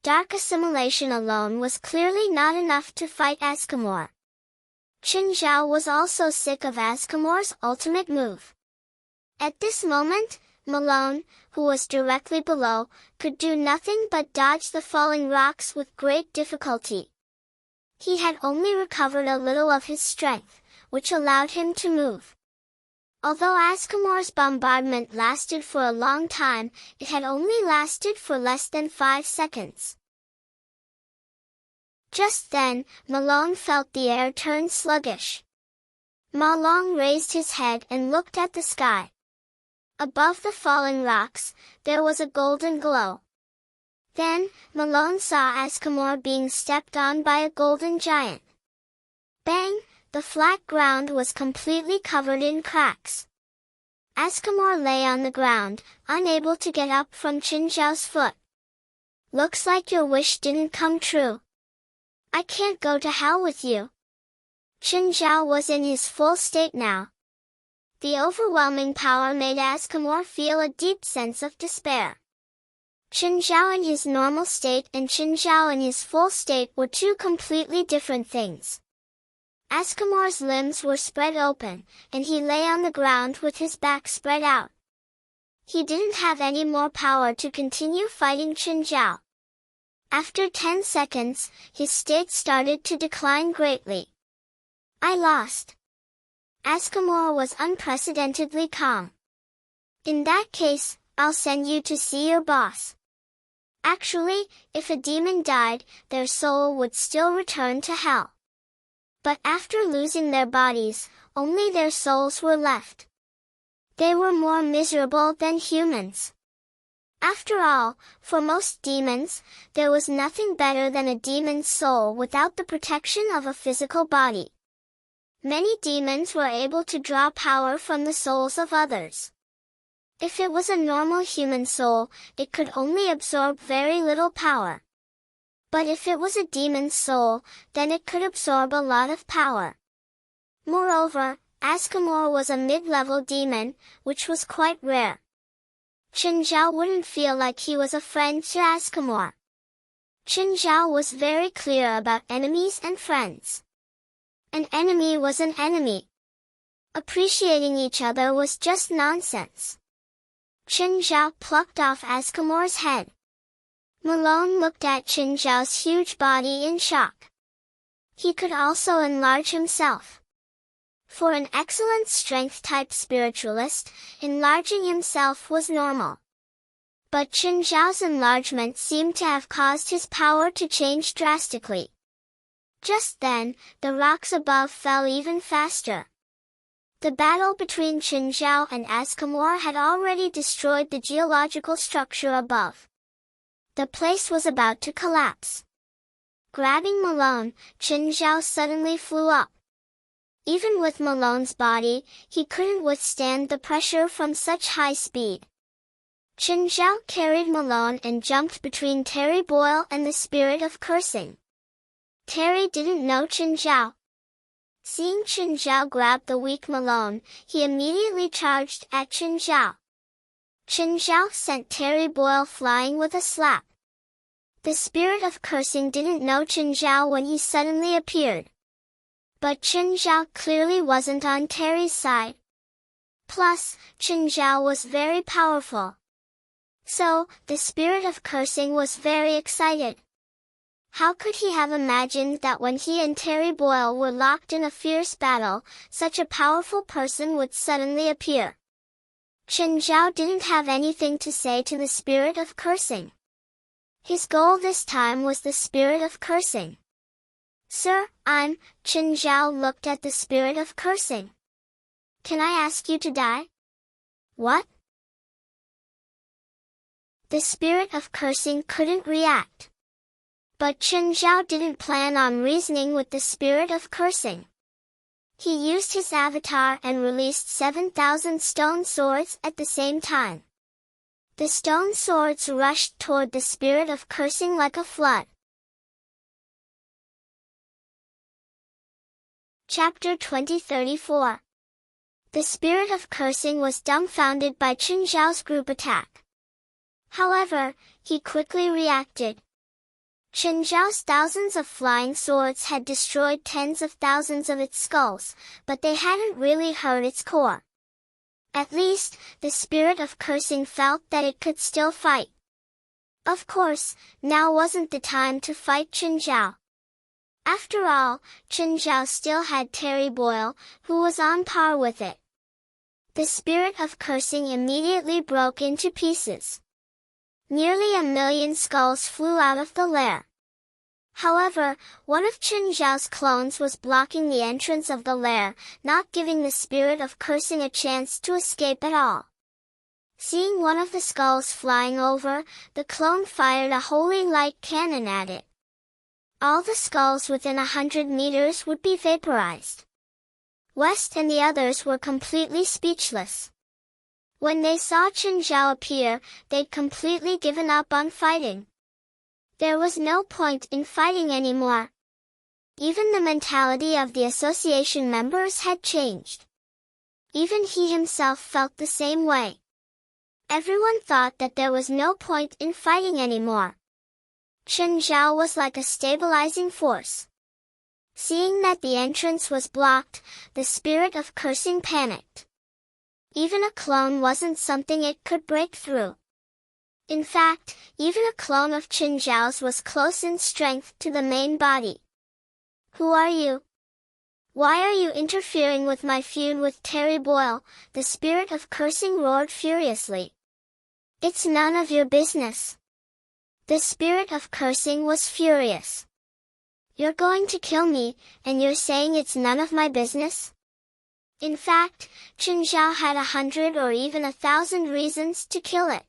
A: Dark assimilation alone was clearly not enough to fight Askamor. Qin Zhao was also sick of Askamor's ultimate move. At this moment, Malone, who was directly below, could do nothing but dodge the falling rocks with great difficulty. He had only recovered a little of his strength, which allowed him to move. Although Askamor's bombardment lasted for a long time, it had only lasted for less than 5 seconds. Just then, Malone felt the air turn sluggish. Ma Long raised his head and looked at the sky. Above the falling rocks, there was a golden glow. Then, Malone saw Askamor being stepped on by a golden giant. Bang! The flat ground was completely covered in cracks. Askamor lay on the ground, unable to get up from Qin Zhao's foot. "Looks like your wish didn't come true. I can't go to hell with you." Qin Zhao was in his full state now. The overwhelming power made Askamor feel a deep sense of despair. Qin Zhao in his normal state and Qin Zhao in his full state were two completely different things. Askamor's limbs were spread open, and he lay on the ground with his back spread out. He didn't have any more power to continue fighting Qin Zhao. After 10 seconds, his state started to decline greatly. "I lost." Askamor was unprecedentedly calm. "In that case, I'll send you to see your boss." Actually, if a demon died, their soul would still return to hell. But after losing their bodies, only their souls were left. They were more miserable than humans. After all, for most demons, there was nothing better than a demon's soul without the protection of a physical body. Many demons were able to draw power from the souls of others. If it was a normal human soul, it could only absorb very little power. But if it was a demon's soul, then it could absorb a lot of power. Moreover, Askamor was a mid-level demon, which was quite rare. Chen Zhao wouldn't feel like he was a friend to Askamor. Chen Zhao was very clear about enemies and friends. An enemy was an enemy. Appreciating each other was just nonsense. Chen Zhao plucked off Askamor's head. Malone looked at Chen Zhao's huge body in shock. He could also enlarge himself. For an excellent strength-type spiritualist, enlarging himself was normal. But Chen Zhao's enlargement seemed to have caused his power to change drastically. Just then, the rocks above fell even faster. The battle between Chen Zhao and Askamor had already destroyed the geological structure above. The place was about to collapse. Grabbing Malone, Chen Zhao suddenly flew up. Even with Malone's body, he couldn't withstand the pressure from such high speed. Chen Zhao carried Malone and jumped between Terry Boyle and the spirit of cursing. Terry didn't know Chen Zhao. Seeing Chen Zhao grab the weak Malone, he immediately charged at Chen Zhao. Chen Zhao sent Terry Boyle flying with a slap. The spirit of cursing didn't know Chen Zhao when he suddenly appeared. But Chen Zhao clearly wasn't on Terry's side. Plus, Chen Zhao was very powerful. So, the spirit of cursing was very excited. How could he have imagined that when he and Terry Boyle were locked in a fierce battle, such a powerful person would suddenly appear? Chen Zhao didn't have anything to say to the spirit of cursing. His goal this time was the spirit of cursing. Sir, Chen Zhao looked at the spirit of cursing. Can I ask you to die? What? The spirit of cursing couldn't react. But Chen Zhao didn't plan on reasoning with the spirit of cursing. He used his avatar and released 7,000 stone swords at the same time. The stone swords rushed toward the spirit of cursing like a flood. Chapter 2034. The spirit of cursing was dumbfounded by Chen Zhao's group attack. However, he quickly reacted. Chen Zhao's thousands of flying swords had destroyed tens of thousands of its skulls, but they hadn't really hurt its core. At least, the spirit of cursing felt that it could still fight. Of course, now wasn't the time to fight Chen Zhao. After all, Chen Zhao still had Terry Boyle, who was on par with it. The spirit of cursing immediately broke into pieces. Nearly 1,000,000 skulls flew out of the lair. However, one of Chen Zhao's clones was blocking the entrance of the lair, not giving the spirit of cursing a chance to escape at all. Seeing one of the skulls flying over, the clone fired a holy light cannon at it. All the skulls within 100 meters would be vaporized. West and the others were completely speechless. When they saw Chen Zhao appear, they'd completely given up on fighting. There was no point in fighting anymore. Even the mentality of the association members had changed. Even he himself felt the same way. Everyone thought that there was no point in fighting anymore. Chen Zhao was like a stabilizing force. Seeing that the entrance was blocked, the spirit of cursing panicked. Even a clone wasn't something it could break through. In fact, even a clone of Chen Zhao's was close in strength to the main body. Who are you? Why are you interfering with my feud with Terry Boyle? The spirit of cursing roared furiously. It's none of your business. The spirit of cursing was furious. You're going to kill me, and you're saying it's none of my business? In fact, Chen Zhao had 100 or even 1,000 reasons to kill it.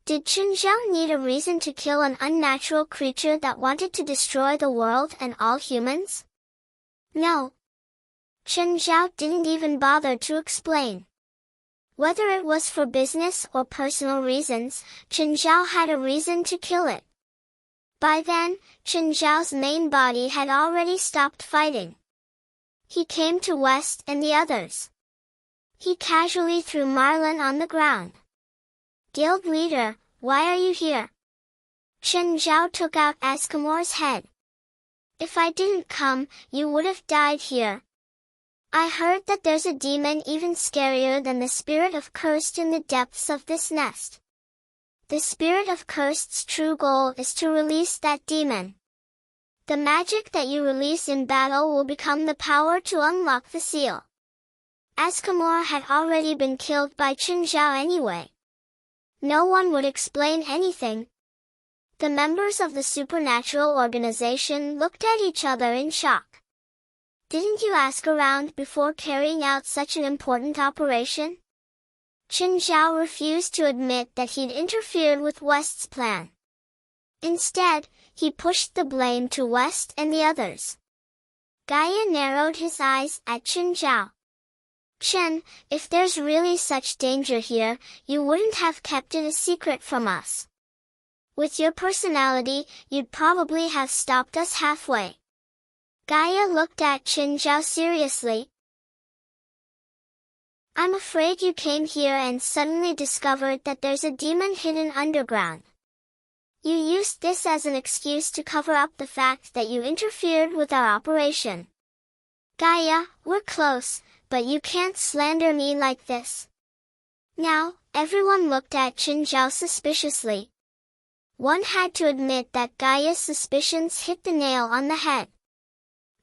A: Did Chen Zhao need a reason to kill an unnatural creature that wanted to destroy the world and all humans? No. Chen Zhao didn't even bother to explain. Whether it was for business or personal reasons, Chen Zhao had a reason to kill it. By then, Chen Zhao's main body had already stopped fighting. He came to West and the others. He casually threw Marlin on the ground. Guild leader, why are you here? Chen Zhao took out Ascamore's head. If I didn't come, you would have died here. I heard that there's a demon even scarier than the spirit of cursed in the depths of this nest. The spirit of cursed's true goal is to release that demon. The magic that you release in battle will become the power to unlock the seal. Ascamore had already been killed by Chen Zhao anyway. No one would explain anything. The members of the supernatural organization looked at each other in shock. Didn't you ask around before carrying out such an important operation? Chen Zhao refused to admit that he'd interfered with West's plan. Instead, he pushed the blame to West and the others. Gaia narrowed his eyes at Chen Zhao. Chen, if there's really such danger here, you wouldn't have kept it a secret from us. With your personality, you'd probably have stopped us halfway. Gaia looked at Chen Zhao seriously. I'm afraid you came here and suddenly discovered that there's a demon hidden underground. You used this as an excuse to cover up the fact that you interfered with our operation. Gaia, we're close, but you can't slander me like this. Now, everyone looked at Chen Zhao suspiciously. One had to admit that Gaia's suspicions hit the nail on the head.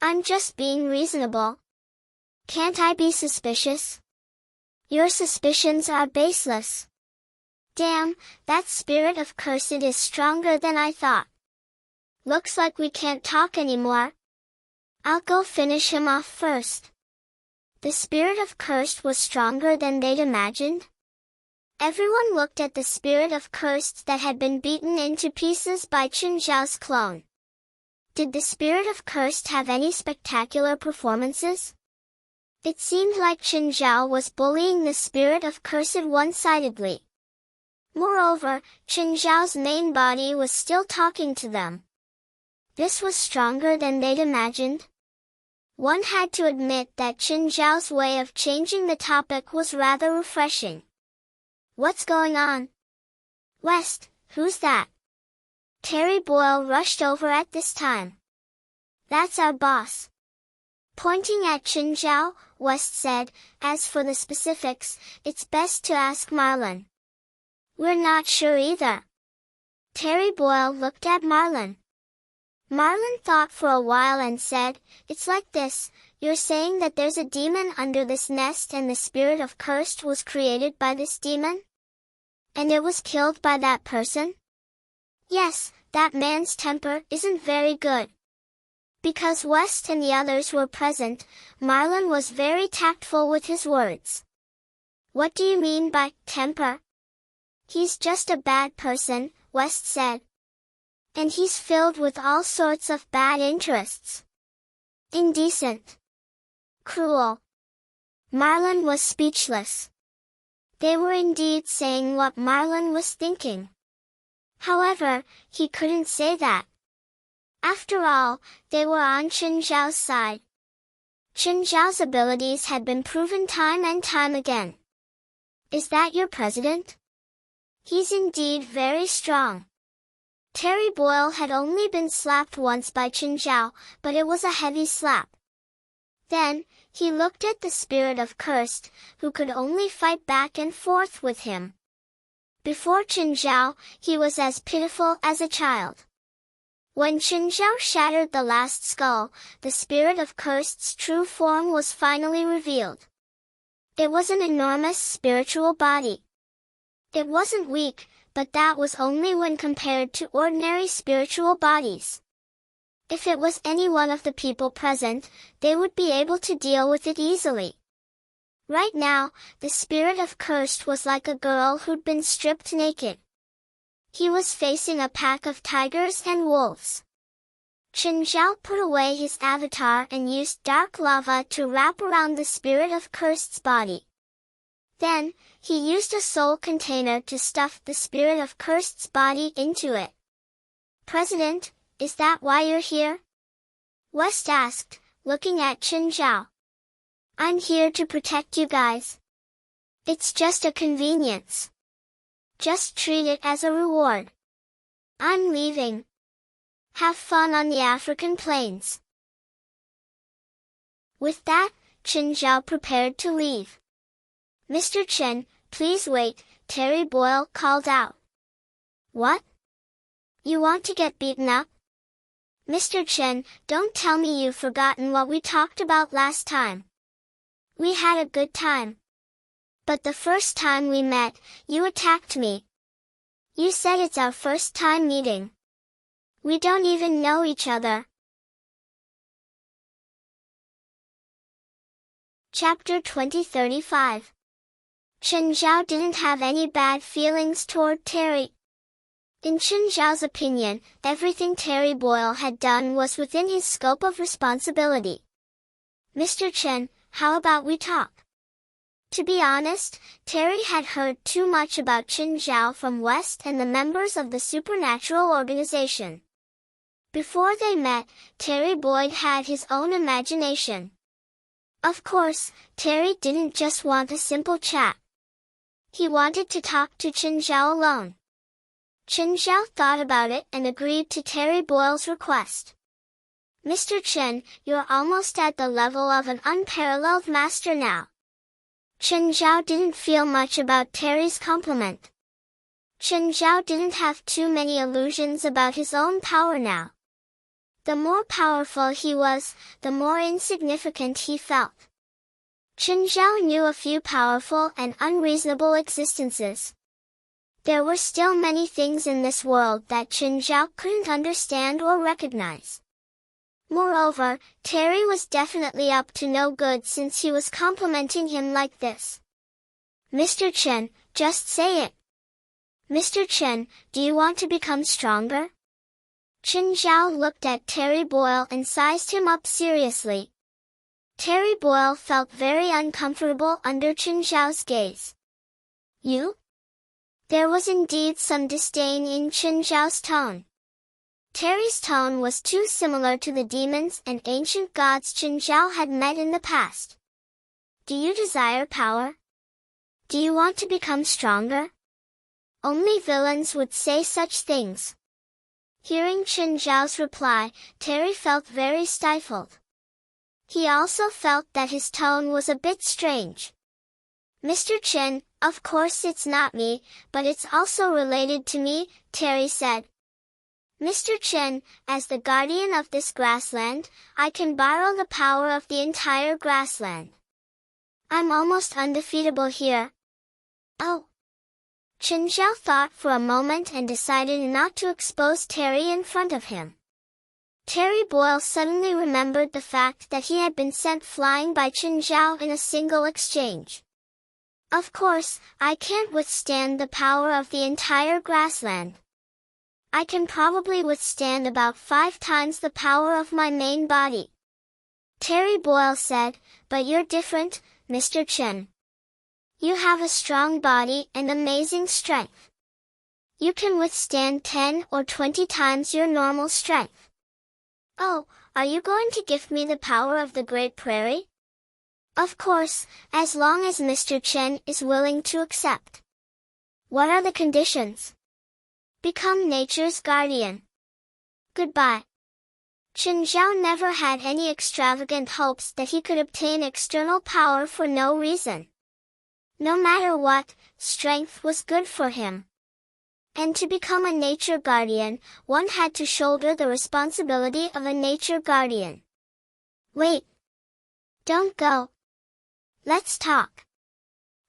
A: I'm just being reasonable. Can't I be suspicious? Your suspicions are baseless. Damn, that spirit of cursed is stronger than I thought. Looks like we can't talk anymore. I'll go finish him off first. The spirit of cursed was stronger than they'd imagined. Everyone looked at the spirit of cursed that had been beaten into pieces by Chen Zhao's clone. Did the spirit of cursed have any spectacular performances? It seemed like Chen Zhao was bullying the spirit of cursed one-sidedly. Moreover, Chen Zhao's main body was still talking to them. This was stronger than they'd imagined. One had to admit that Chen Zhao's way of changing the topic was rather refreshing. What's going on? West, who's that? Terry Boyle rushed over at this time. That's our boss. Pointing at Chen Zhao, West said, as for the specifics, it's best to ask Marlin. We're not sure either. Terry Boyle looked at Marlin. Marlin thought for a while and said, it's like this, you're saying that there's a demon under this nest and the spirit of cursed was created by this demon? And it was killed by that person? Yes, that man's temper isn't very good. Because West and the others were present, Marlin was very tactful with his words. What do you mean by temper? He's just a bad person, West said. And he's filled with all sorts of bad interests. Indecent. Cruel. Marlin was speechless. They were indeed saying what Marlin was thinking. However, he couldn't say that. After all, they were on Chen Zhao's side. Chen Zhao's abilities had been proven time and time again. Is that your president? He's indeed very strong. Terry Boyle had only been slapped once by Chen Zhao, but it was a heavy slap. Then, he looked at the spirit of cursed, who could only fight back and forth with him. Before Chen Zhao, he was as pitiful as a child. When Chen Zhao shattered the last skull, the spirit of cursed's true form was finally revealed. It was an enormous spiritual body. It wasn't weak, but that was only when compared to ordinary spiritual bodies. If it was any one of the people present, they would be able to deal with it easily. Right now, the spirit of cursed was like a girl who'd been stripped naked. He was facing a pack of tigers and wolves. Chen Zhao put away his avatar and used dark lava to wrap around the spirit of cursed's body. Then, he used a soul container to stuff the spirit of cursed's body into it. President, is that why you're here? West asked, looking at Chen Zhao. I'm here to protect you guys. It's just a convenience. Just treat it as a reward. I'm leaving. Have fun on the African plains. With that, Chen Zhao prepared to leave. Mr. Chen, please wait, Terry Boyle called out. What? You want to get beaten up? Mr. Chen, don't tell me you've forgotten what we talked about last time. We had a good time. But the first time we met, you attacked me. You said it's our first time meeting. We don't even know each other. Chapter 20:35. Chen Zhao didn't have any bad feelings toward Terry. In Chen Zhao's opinion, everything Terry Boyle had done was within his scope of responsibility. Mr. Chen, how about we talk? To be honest, Terry had heard too much about Chen Zhao from West and the members of the supernatural organization. Before they met, Terry Boyd had his own imagination. Of course, Terry didn't just want a simple chat. He wanted to talk to Chen Zhao alone. Chen Zhao thought about it and agreed to Terry Boyle's request. Mr. Chen, you're almost at the level of an unparalleled master now. Chen Zhao didn't feel much about Terry's compliment. Chen Zhao didn't have too many illusions about his own power now. The more powerful he was, the more insignificant he felt. Chen Zhao knew a few powerful and unreasonable existences. There were still many things in this world that Chen Zhao couldn't understand or recognize. Moreover, Terry was definitely up to no good since he was complimenting him like this. Mr. Chen, just say it. Mr. Chen, do you want to become stronger? Chen Zhao looked at Terry Boyle and sized him up seriously. Terry Boyle felt very uncomfortable under Chen Zhao's gaze. You? There was indeed some disdain in Chen Zhao's tone. Terry's tone was too similar to the demons and ancient gods Chen Zhao had met in the past. Do you desire power? Do you want to become stronger? Only villains would say such things. Hearing Chen Zhao's reply, Terry felt very stifled. He also felt that his tone was a bit strange. Mr. Chen, of course it's not me, but it's also related to me, Terry said. Mr. Chen, as the guardian of this grassland, I can borrow the power of the entire grassland. I'm almost undefeatable here. Oh. Chen Zhao thought for a moment and decided not to expose Terry in front of him. Terry Boyle suddenly remembered the fact that he had been sent flying by Chen Zhao in a single exchange. Of course, I can't withstand the power of the entire grassland. I can probably withstand about 5 times the power of my main body. Terry Boyle said, but you're different, Mr. Chen. You have a strong body and amazing strength. You can withstand 10 or 20 times your normal strength. Oh, are you going to give me the power of the Great Prairie? Of course, as long as Mr. Chen is willing to accept. What are the conditions? Become nature's guardian. Goodbye. Chen Zhao never had any extravagant hopes that he could obtain external power for no reason. No matter what, strength was good for him. And to become a nature guardian, one had to shoulder the responsibility of a nature guardian. Wait. Don't go. Let's talk.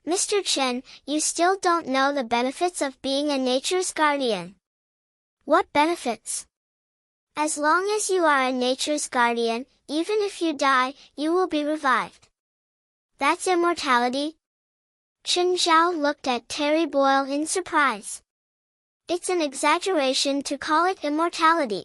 A: Mr. Chen, you still don't know the benefits of being a nature's guardian. What benefits? As long as you are a nature's guardian, even if you die, you will be revived. That's immortality. Chen Zhao looked at Terry Boyle in surprise. It's an exaggeration to call it immortality.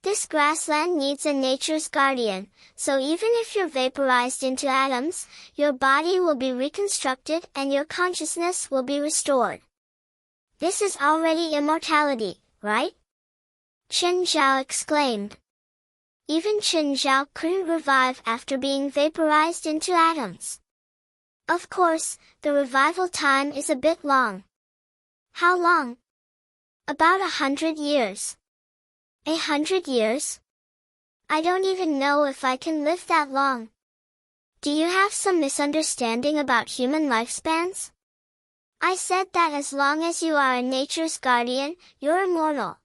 A: This grassland needs a nature's guardian, so even if you're vaporized into atoms, your body will be reconstructed and your consciousness will be restored. This is already immortality, right? Chen Zhao exclaimed. Even Chen Zhao couldn't revive after being vaporized into atoms. Of course, the revival time is a bit long. How long? About 100 years. 100 years? I don't even know if I can live that long. Do you have some misunderstanding about human lifespans? I said that as long as you are a nature's guardian, you're immortal.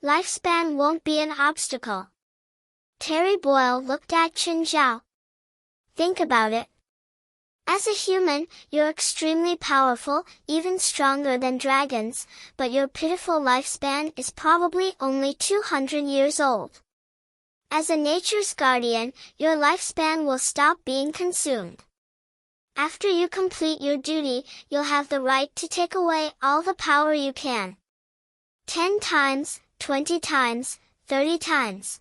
A: Lifespan won't be an obstacle. Terry Boyle looked at Chen Zhao. Think about it. As a human, you're extremely powerful, even stronger than dragons, but your pitiful lifespan is probably only 200 years old. As a nature's guardian, your lifespan will stop being consumed. After you complete your duty, you'll have the right to take away all the power you can. 10 times, 20 times, 30 times.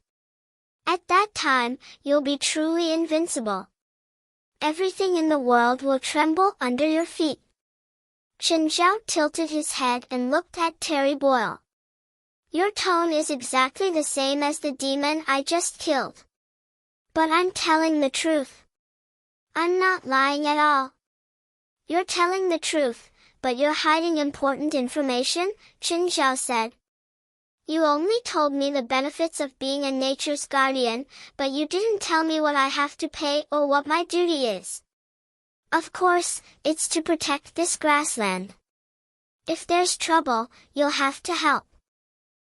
A: At that time, you'll be truly invincible. Everything in the world will tremble under your feet. Chen Zhao tilted his head and looked at Terry Boyle. Your tone is exactly the same as the demon I just killed. But I'm telling the truth. I'm not lying at all. You're telling the truth, but you're hiding important information, Chen Zhao said. You only told me the benefits of being a nature's guardian, but you didn't tell me what I have to pay or what my duty is. Of course, it's to protect this grassland. If there's trouble, you'll have to help.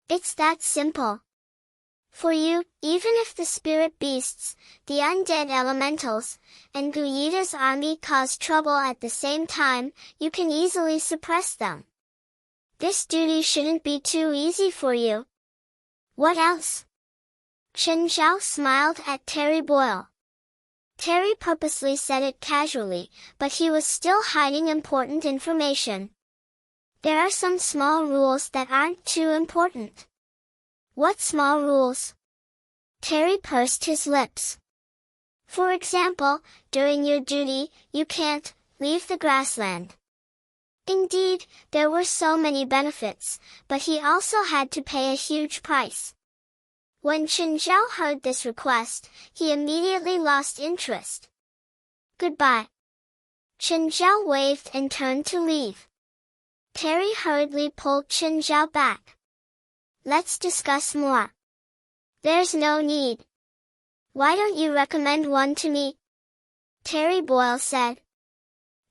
A: It's that simple. For you, even if the spirit beasts, the undead elementals, and Guyita's army cause trouble at the same time, you can easily suppress them. This duty shouldn't be too easy for you. What else? Chen Zhao smiled at Terry Boyle. Terry purposely said it casually, but he was still hiding important information. There are some small rules that aren't too important. What small rules? Terry pursed his lips. For example, during your duty, you can't leave the grassland. Indeed, there were so many benefits, but he also had to pay a huge price. When Chen Zhao heard this request, he immediately lost interest. Goodbye. Chen Zhao waved and turned to leave. Terry hurriedly pulled Chen Zhao back. Let's discuss more. There's no need. Why don't you recommend one to me? Terry Boyle said.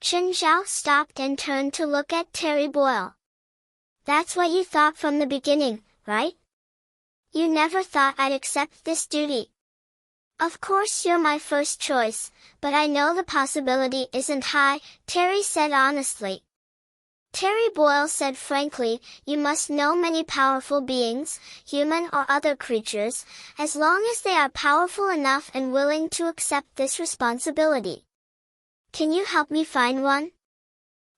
A: Chen Zhao stopped and turned to look at Terry Boyle. That's what you thought from the beginning, right? You never thought I'd accept this duty. Of course you're my first choice, but I know the possibility isn't high, Terry said honestly. Terry Boyle said frankly, you must know many powerful beings, human or other creatures, as long as they are powerful enough and willing to accept this responsibility. Can you help me find one?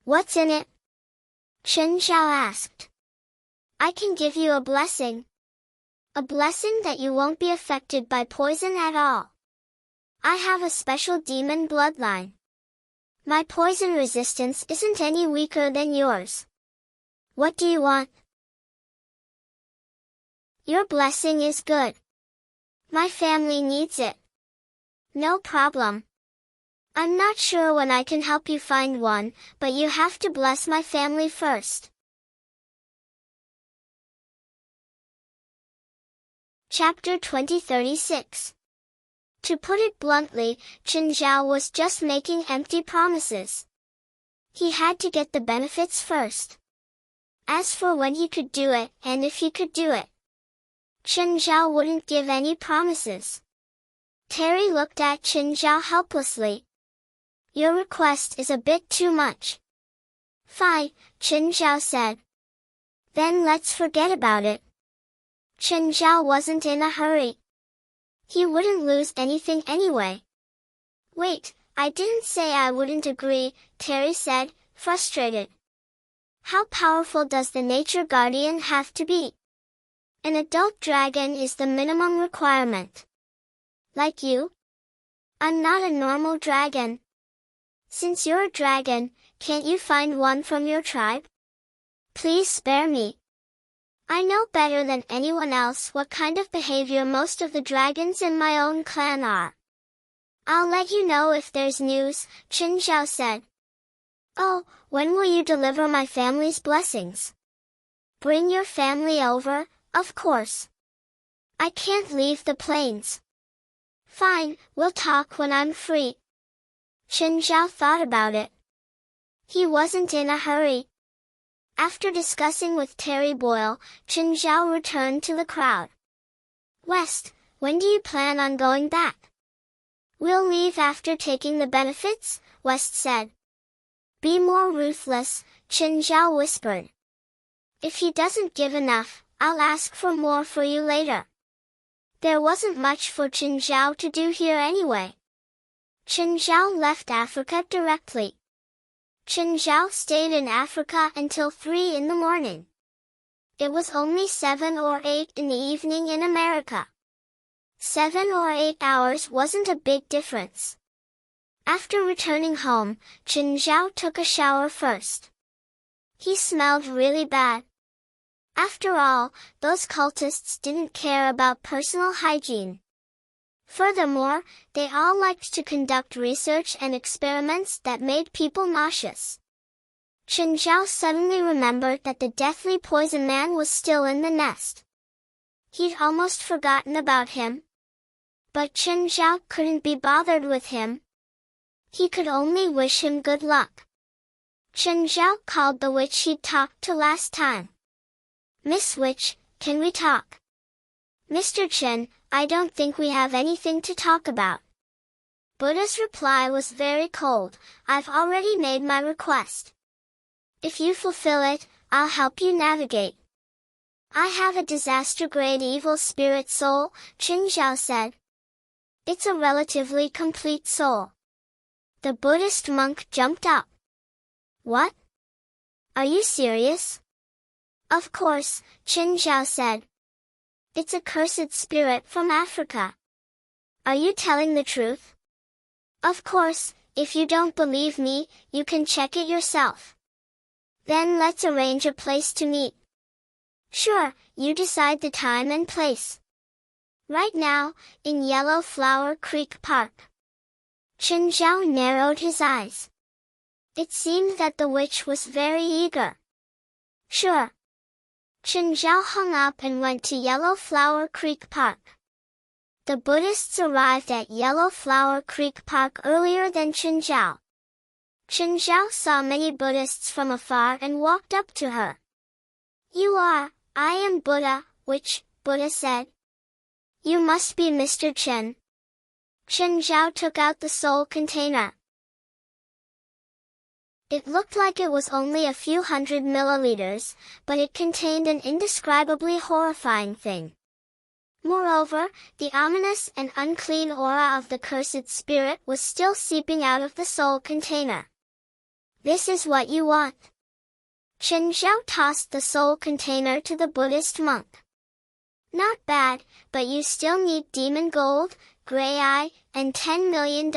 A: What's in it? Chen Zhao asked. I can give you a blessing. A blessing that you won't be affected by poison at all. I have a special demon bloodline. My poison resistance isn't any weaker than yours. What do you want? Your blessing is good. My family needs it. No problem. I'm not sure when I can help you find one, but you have to bless my family first. Chapter 2036. To put it bluntly, Chen Zhao was just making empty promises. He had to get the benefits first. As for when he could do it, and if he could do it, Chen Zhao wouldn't give any promises. Terry looked at Chen Zhao helplessly. Your request is a bit too much. Fine, Chen Zhao said. Then let's forget about it. Chen Zhao wasn't in a hurry. He wouldn't lose anything anyway. Wait, I didn't say I wouldn't agree, Terry said, frustrated. How powerful does the nature guardian have to be? An adult dragon is the minimum requirement. Like you? I'm not a normal dragon. Since you're a dragon, can't you find one from your tribe? Please spare me. I know better than anyone else what kind of behavior most of the dragons in my own clan are. I'll let you know if there's news, Qin Zhao said. Oh, when will you deliver my family's blessings? Bring your family over, of course. I can't leave the plains. Fine, we'll talk when I'm free. Qin Zhao thought about it. He wasn't in a hurry. After discussing with Terry Boyle, Qin Zhao returned to the crowd. West, when do you plan on going back? We'll leave after taking the benefits, West said. Be more ruthless, Qin Zhao whispered. If he doesn't give enough, I'll ask for more for you later. There wasn't much for Qin Zhao to do here anyway. Qin Zhao left Africa directly. Qin Zhao stayed in Africa until 3 in the morning. It was only 7 or 8 in the evening in America. 7 or 8 hours wasn't a big difference. After returning home, Qin Zhao took a shower first. He smelled really bad. After all, those cultists didn't care about personal hygiene. Furthermore, they all liked to conduct research and experiments that made people nauseous. Qin Zhao suddenly remembered that the deathly poison man was still in the nest. He'd almost forgotten about him. But Qin Zhao couldn't be bothered with him. He could only wish him good luck. Qin Zhao called the witch he'd talked to last time. Miss Witch, can we talk? Mr. Chen, I don't think we have anything to talk about. Buddha's reply was very cold. I've already made my request. If you fulfill it, I'll help you navigate. I have a disaster-grade evil spirit soul, Qin Zhao said. It's a relatively complete soul. The Buddhist monk jumped up. What? Are you serious? Of course, Qin Zhao said. It's a cursed spirit from Africa. Are you telling the truth? Of course, if you don't believe me, you can check it yourself. Then let's arrange a place to meet. Sure, you decide the time and place. Right now, in Yellow Flower Creek Park. Qin Zhao narrowed his eyes. It seemed that the witch was very eager. Sure. Qin Zhao hung up and went to Yellow Flower Creek Park. The Buddhists arrived at Yellow Flower Creek Park earlier than Qin Zhao. Qin Zhao saw many Buddhists from afar and walked up to her. I am Buddha, witch, Buddha said. You must be Mr. Chen. Qin Zhao took out the soul container. It looked like it was only a few 100 milliliters, but it contained an indescribably horrifying thing. Moreover, the ominous and unclean aura of the cursed spirit was still seeping out of the soul container. This is what you want. Qin Zhao tossed the soul container to the Buddhist monk. Not bad, but you still need demon gold, gray eye, and $10 million.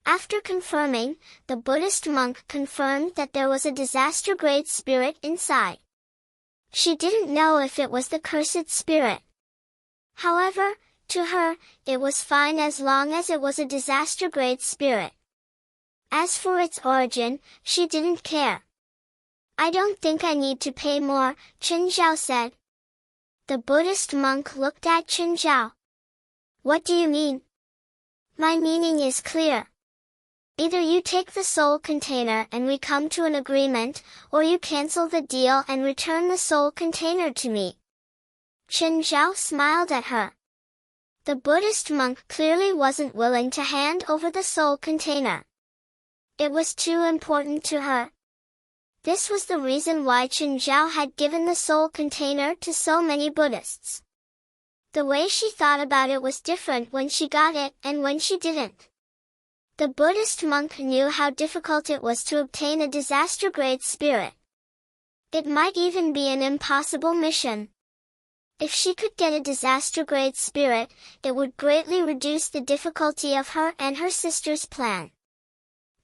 A: After confirming, the Buddhist monk confirmed that there was a disaster-grade spirit inside. She didn't know if it was the cursed spirit. However, to her, it was fine as long as it was a disaster-grade spirit. As for its origin, she didn't care. I don't think I need to pay more, Qin Zhao said. The Buddhist monk looked at Qin Zhao. What do you mean? My meaning is clear. Either you take the soul container and we come to an agreement, or you cancel the deal and return the soul container to me. Qin Zhao smiled at her. The Buddhist monk clearly wasn't willing to hand over the soul container. It was too important to her. This was the reason why Qin Zhao had given the soul container to so many Buddhists. The way she thought about it was different when she got it and when she didn't. The Buddhist monk knew how difficult it was to obtain a disaster-grade spirit. It might even be an impossible mission. If she could get a disaster-grade spirit, it would greatly reduce the difficulty of her and her sister's plan.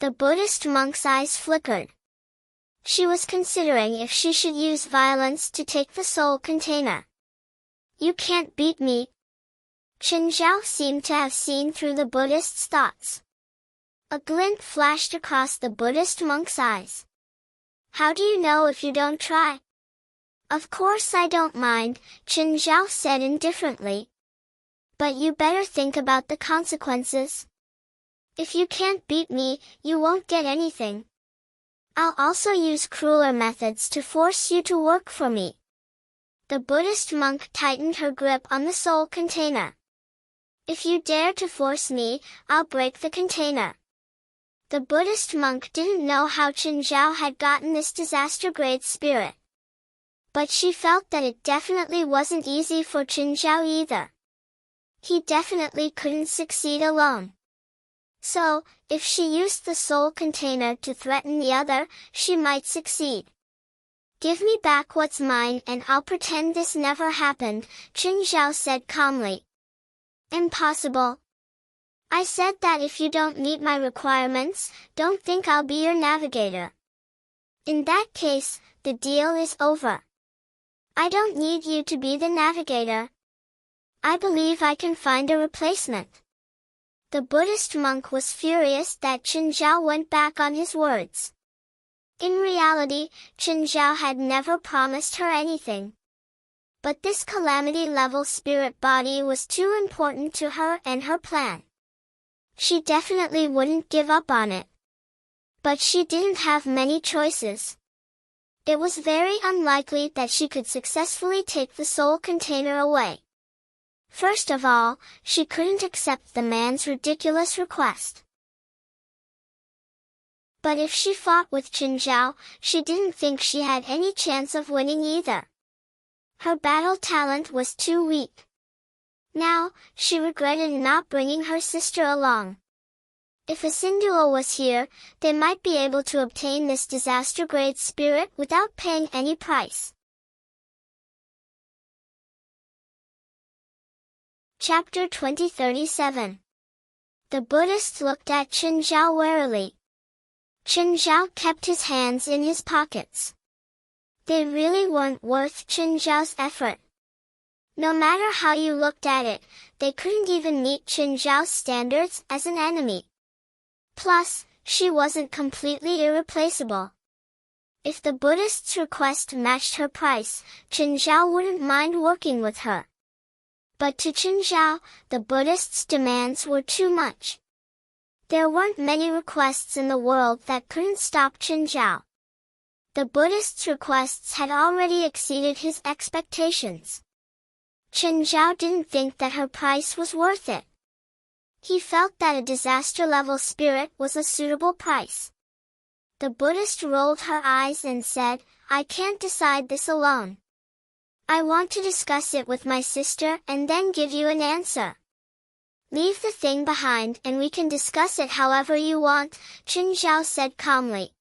A: The Buddhist monk's eyes flickered. She was considering if she should use violence to take the soul container. You can't beat me. Chen Zhao seemed to have seen through the Buddhist's thoughts. A glint flashed across the Buddhist monk's eyes. How do you know if you don't try? Of course I don't mind, Chen Zhao said indifferently. But you better think about the consequences. If you can't beat me, you won't get anything. I'll also use crueler methods to force you to work for me. The Buddhist monk tightened her grip on the soul container. If you dare to force me, I'll break the container. The Buddhist monk didn't know how Chen Zhao had gotten this disaster-grade spirit. But she felt that it definitely wasn't easy for Chen Zhao either. He definitely couldn't succeed alone. So, if she used the soul container to threaten the other, she might succeed. Give me back what's mine and I'll pretend this never happened, Chen Zhao said calmly. Impossible. I said that if you don't meet my requirements, don't think I'll be your navigator. In that case, the deal is over. I don't need you to be the navigator. I believe I can find a replacement. The Buddhist monk was furious that Chen Zhao went back on his words. In reality, Chen Zhao had never promised her anything. But this calamity-level spirit body was too important to her and her plan. She definitely wouldn't give up on it. But she didn't have many choices. It was very unlikely that she could successfully take the soul container away. First of all, she couldn't accept the man's ridiculous request. But if she fought with Chen Zhao, she didn't think she had any chance of winning either. Her battle talent was too weak. Now, she regretted not bringing her sister along. If a Sindua was here, they might be able to obtain this disaster-grade spirit without paying any price. Chapter 2037. The Buddhist looked at Chen Zhao warily. Chen Zhao kept his hands in his pockets. They really weren't worth Chen Zhao's effort. No matter how you looked at it, they couldn't even meet Chen Zhao's standards as an enemy. Plus, she wasn't completely irreplaceable. If the Buddhist's request matched her price, Chen Zhao wouldn't mind working with her. But to Chen Zhao, the Buddhist's demands were too much. There weren't many requests in the world that couldn't stop Chen Zhao. The Buddhist's requests had already exceeded his expectations. Chen Zhao didn't think that her price was worth it. He felt that a disaster-level spirit was a suitable price. The Buddhist rolled her eyes and said, I can't decide this alone. I want to discuss it with my sister and then give you an answer. Leave the thing behind and we can discuss it however you want, Chen Zhao said calmly.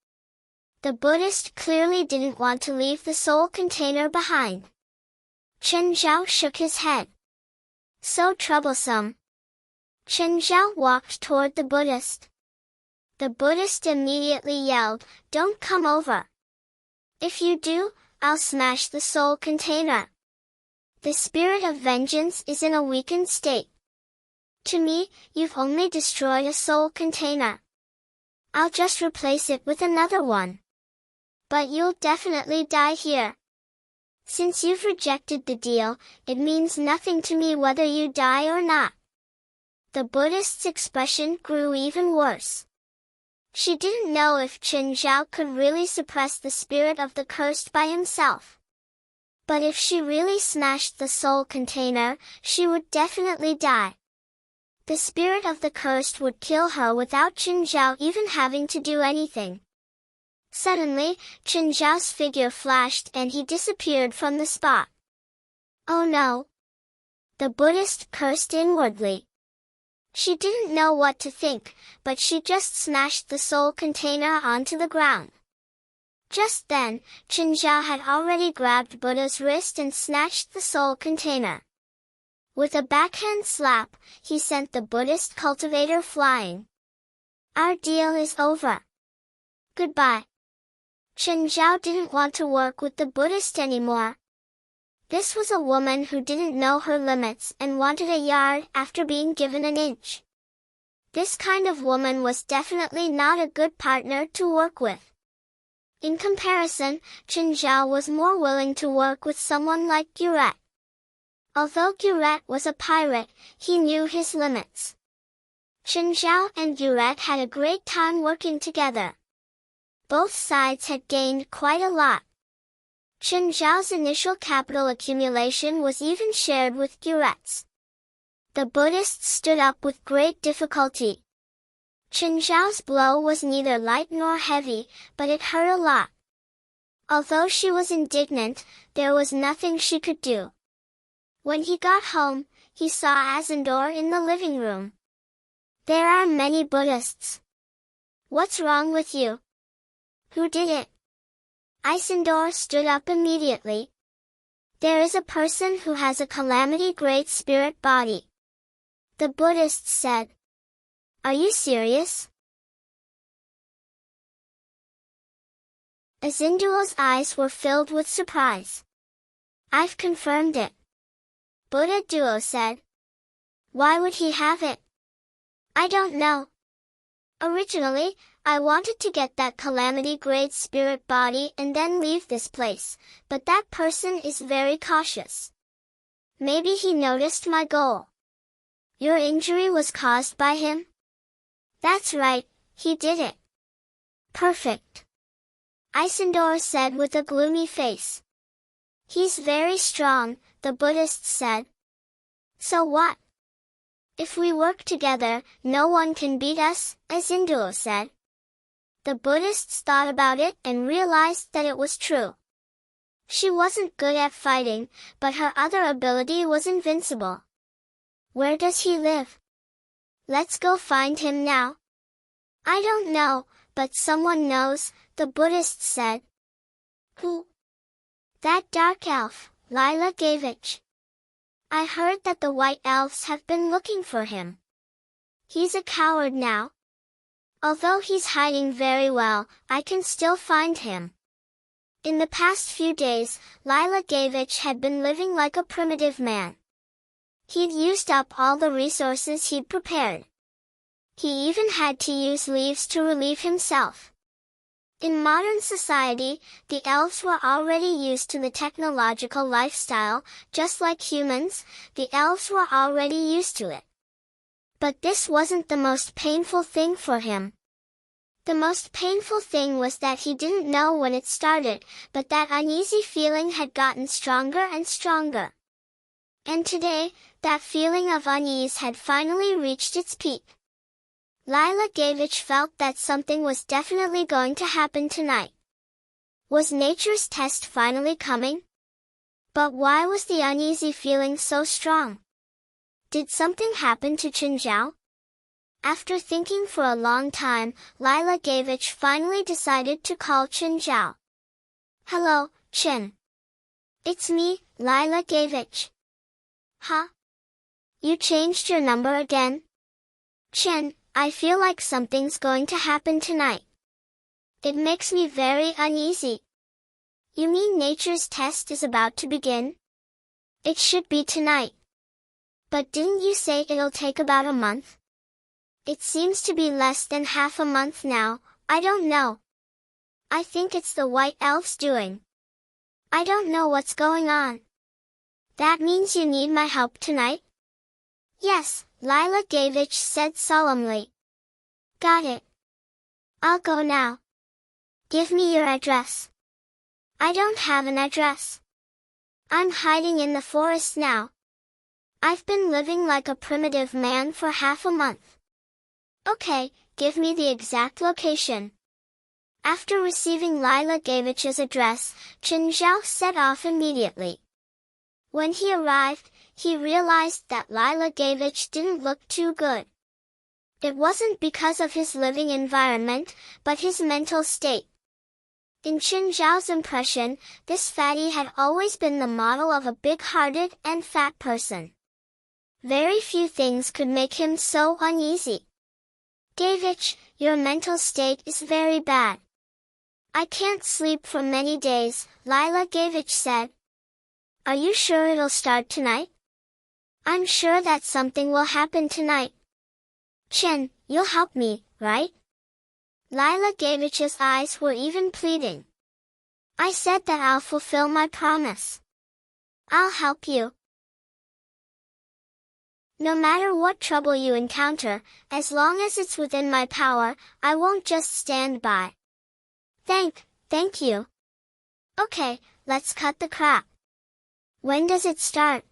A: The Buddhist clearly didn't want to leave the soul container behind. Chen Zhao shook his head. So troublesome. Chen Zhao walked toward the Buddhist. The Buddhist immediately yelled, Don't come over. If you do, I'll smash the soul container. The spirit of vengeance is in a weakened state. To me, you've only destroyed a soul container. I'll just replace it with another one. But you'll definitely die here. Since you've rejected the deal, it means nothing to me whether you die or not. The Buddhist's expression grew even worse. She didn't know if Chen Zhao could really suppress the spirit of the cursed by himself. But if she really smashed the soul container, she would definitely die. The spirit of the cursed would kill her without Chen Zhao even having to do anything. Suddenly, Chen Zhao's figure flashed and he disappeared from the spot. Oh no! The Buddhist cursed inwardly. She didn't know what to think, but she just smashed the soul container onto the ground. Just then, Chen Zhao had already grabbed Buddha's wrist and snatched the soul container. With a backhand slap, he sent the Buddhist cultivator flying. Our deal is over. Goodbye. Chen Zhao didn't want to work with the Buddhist anymore. This was a woman who didn't know her limits and wanted a yard after being given an inch. This kind of woman was definitely not a good partner to work with. In comparison, Chen Zhao was more willing to work with someone like Guret. Although Guret was a pirate, he knew his limits. Chen Zhao and Guret had a great time working together. Both sides had gained quite a lot. Chen Zhao's initial capital accumulation was even shared with Guret's. The Buddhists stood up with great difficulty. Chen Zhao's blow was neither light nor heavy, but it hurt a lot. Although she was indignant, there was nothing she could do. When he got home, he saw Azindor in the living room. There are many Buddhists. What's wrong with you? Who did it? Isindor stood up immediately. There is a person who has a calamity great spirit body. The Buddhists said. Are you serious? Isindor's eyes were filled with surprise. I've confirmed it. Buddha Duo said. Why would he have it? I don't know. Originally, I wanted to get that calamity-grade spirit body and then leave this place, but that person is very cautious. Maybe he noticed my goal. Your injury was caused by him? That's right, he did it. Perfect. Isindor said with a gloomy face. He's very strong, the Buddhists said. So what? If we work together, no one can beat us, Isindor said. The Buddhists thought about it and realized that it was true. She wasn't good at fighting, but her other ability was invincible. Where does he live? Let's go find him now. I don't know, but someone knows, the Buddhists said. Who? That dark elf, Lila Gavich. I heard that the white elves have been looking for him. He's a coward now. Although he's hiding very well, I can still find him. In the past few days, Lila Gavich had been living like a primitive man. He'd used up all the resources he'd prepared. He even had to use leaves to relieve himself. In modern society, the elves were already used to the technological lifestyle, just like humans, the elves were already used to it. But this wasn't the most painful thing for him. The most painful thing was that he didn't know when it started, but that uneasy feeling had gotten stronger and stronger. And today, that feeling of unease had finally reached its peak. Lila Gavich felt that something was definitely going to happen tonight. Was nature's test finally coming? But why was the uneasy feeling so strong? Did something happen to Chen Zhao? After thinking for a long time, Lila Gavich finally decided to call Chen Zhao. Hello, Chen. It's me, Lila Gavich. Huh? You changed your number again? Chen, I feel like something's going to happen tonight. It makes me very uneasy. You mean nature's test is about to begin? It should be tonight. But didn't you say it'll take about a month? It seems to be less than half a month now, I don't know. I think it's the white elf's doing. I don't know what's going on. That means you need my help tonight? Yes, Lila Gavich said solemnly. Got it. I'll go now. Give me your address. I don't have an address. I'm hiding in the forest now. I've been living like a primitive man for half a month. Okay, give me the exact location. After receiving Lila Gavich's address, Chen Zhao set off immediately. When he arrived, he realized that Lila Gavich didn't look too good. It wasn't because of his living environment, but his mental state. In Chen Zhao's impression, this fatty had always been the model of a big-hearted and fat person. Very few things could make him so uneasy. Gavich, your mental state is very bad. I can't sleep for many days, Lila Gavich said. Are you sure it'll start tonight? I'm sure that something will happen tonight. Chin, you'll help me, right? Lila Gavich's eyes were even pleading. I said that I'll fulfill my promise. I'll help you. No matter what trouble you encounter, as long as it's within my power, I won't just stand by. Thank you. Okay, let's cut the crap. When does it start?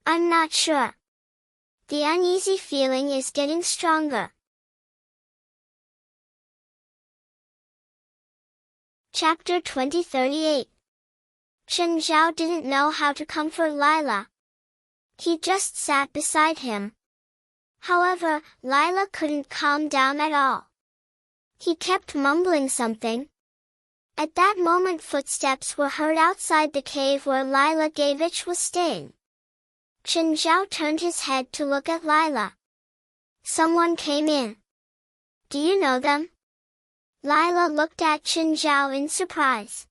A: I'm not sure. The uneasy feeling is getting stronger. Chapter 2038. Chen Zhao didn't know how to comfort Lila. He just sat beside him. However, Lila couldn't calm down at all. He kept mumbling something. At that moment footsteps were heard outside the cave where Lila Gavich was staying. Chen Zhao turned his head to look at Lila. Someone came in. Do you know them? Lila looked at Chen Zhao in surprise.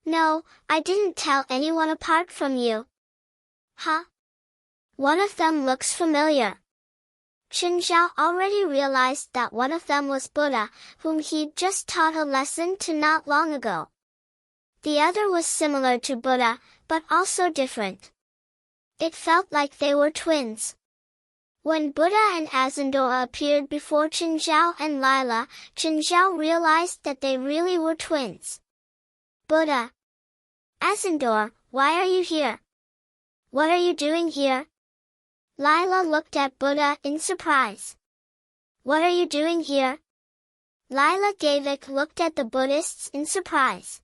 A: No, I didn't tell anyone apart from you. Huh? One of them looks familiar. Chen Zhao already realized that one of them was Buddha, whom he'd just taught a lesson to not long ago. The other was similar to Buddha, but also different. It felt like they were twins. When Buddha and Azandor appeared before Chen Zhao and Lila, Chen Zhao realized that they really were twins. Buddha. Azandor, why are you here? What are you doing here? Lila looked at Buddha in surprise. What are you doing here? Lila Gavich looked at the Buddhists in surprise.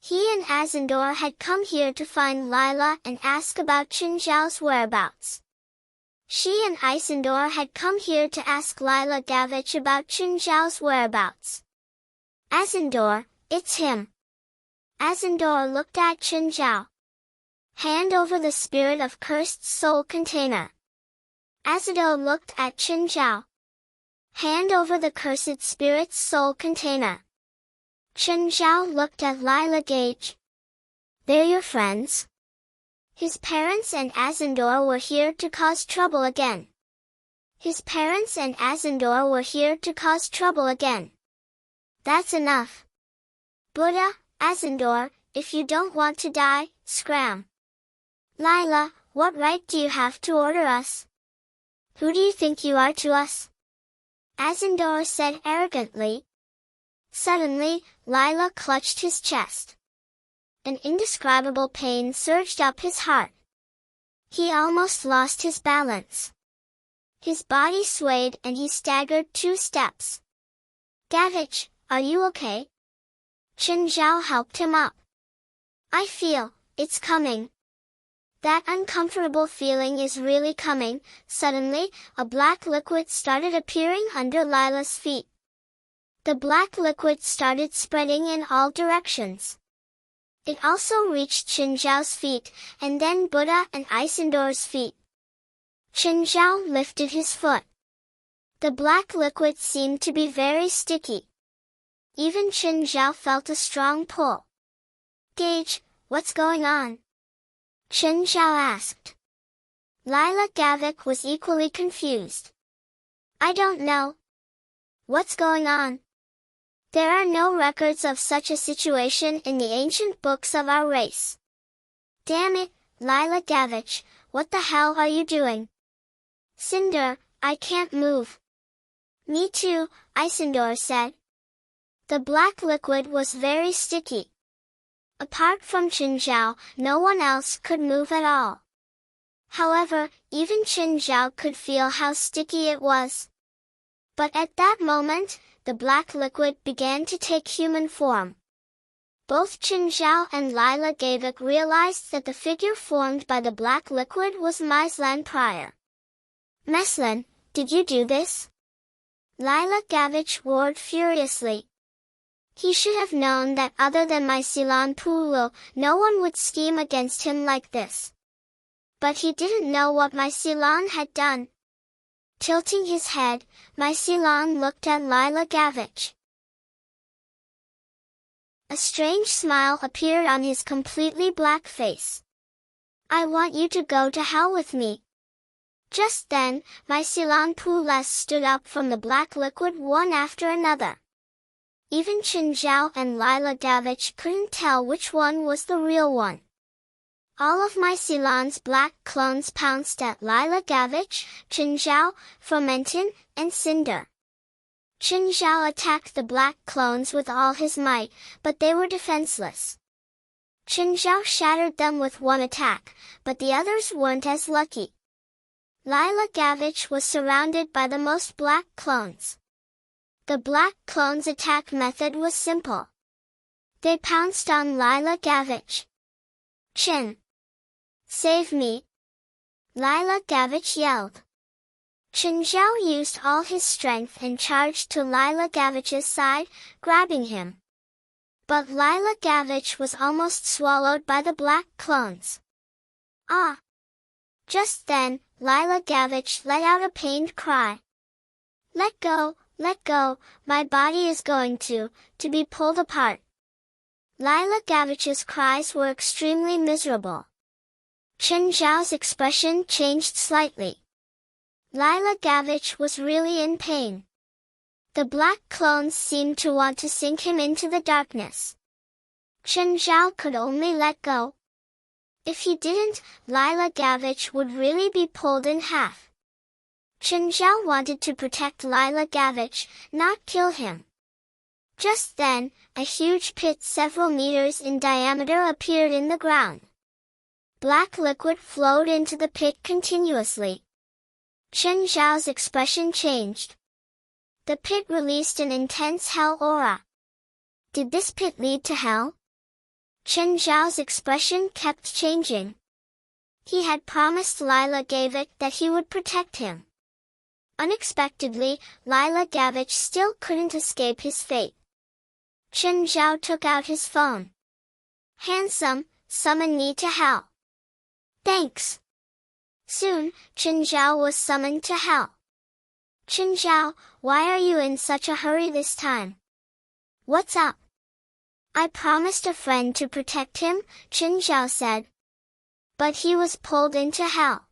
A: He and Azandor had come here to find Lila and ask about Chen Zhao's whereabouts. She and Isandor had come here to ask Lila Gavich about Chen Zhao's whereabouts. Azandor, it's him. Azandor looked at Chen Zhao. Hand over the spirit of cursed soul container. Azandor looked at Chen Zhao. Hand over the cursed spirit's soul container. Chen Zhao looked at Lila Gage. They're your friends? His parents and Azandor were here to cause trouble again. His parents and Azandor were here to cause trouble again. That's enough. Buddha, Azandor, if you don't want to die, scram. Lila, what right do you have to order us? Who do you think you are to us? Azandor said arrogantly. Suddenly, Lila clutched his chest. An indescribable pain surged up his heart. He almost lost his balance. His body swayed and he staggered 2 steps. Gavich, are you okay? Chen Zhao helped him up. I feel, it's coming. That uncomfortable feeling is really coming. Suddenly, a black liquid started appearing under Lila's feet. The black liquid started spreading in all directions. It also reached Chen Zhao's feet, and then Buddha and Isandor's feet. Chen Zhao lifted his foot. The black liquid seemed to be very sticky. Even Chen Zhao felt a strong pull. Gage, what's going on? Chen Zhao asked. Lila Gavich was equally confused. I don't know. What's going on? There are no records of such a situation in the ancient books of our race. Damn it, Lila Gavich, what the hell are you doing? Cinder, I can't move. Me too, Isandor said. The black liquid was very sticky. Apart from Chen Zhao, no one else could move at all. However, even Chen Zhao could feel how sticky it was. But at that moment, the black liquid began to take human form. Both Chen Zhao and Lila Gavich realized that the figure formed by the black liquid was Mislan Prior. Meslan, did you do this? Lila Gavich roared furiously. He should have known that other than Mycelan Pulu, no one would scheme against him like this. But he didn't know what Mycelan had done. Tilting his head, Mycelan looked at Lila Gavich. A strange smile appeared on his completely black face. I want you to go to hell with me. Just then, my Silan Poules stood up from the black liquid one after another. Even Chen Zhao and Lila Gavich couldn't tell which one was the real one. All of my Silan's black clones pounced at Lila Gavich, Chen Zhao, Fromentin, and Cinder. Chen Zhao attacked the black clones with all his might, but they were defenseless. Chen Zhao shattered them with one attack, but the others weren't as lucky. Lila Gavich was surrounded by the most black clones. The black clones' attack method was simple. They pounced on Lila Gavich. Chen! Save me! Lila Gavich yelled. Chen Zhao used all his strength and charged to Lila Gavich's side, grabbing him. But Lila Gavich was almost swallowed by the black clones. Ah! Just then, Lila Gavich let out a pained cry. Let go, my body is going to be pulled apart. Lila Gavich's cries were extremely miserable. Chen Zhao's expression changed slightly. Lila Gavich was really in pain. The black clones seemed to want to sink him into the darkness. Chen Zhao could only let go. If he didn't, Lila Gavich would really be pulled in half. Chen Zhao wanted to protect Lila Gavich, not kill him. Just then, a huge pit several meters in diameter appeared in the ground. Black liquid flowed into the pit continuously. Chen Zhao's expression changed. The pit released an intense hell aura. Did this pit lead to hell? Chen Zhao's expression kept changing. He had promised Lila Gavich that he would protect him. Unexpectedly, Lila Gavich still couldn't escape his fate. Chen Zhao took out his phone. Handsome, summon me to hell. Thanks. Soon, Chen Zhao was summoned to hell. Chen Zhao, why are you in such a hurry this time? What's up? I promised a friend to protect him, Chen Zhao said. But he was pulled into hell.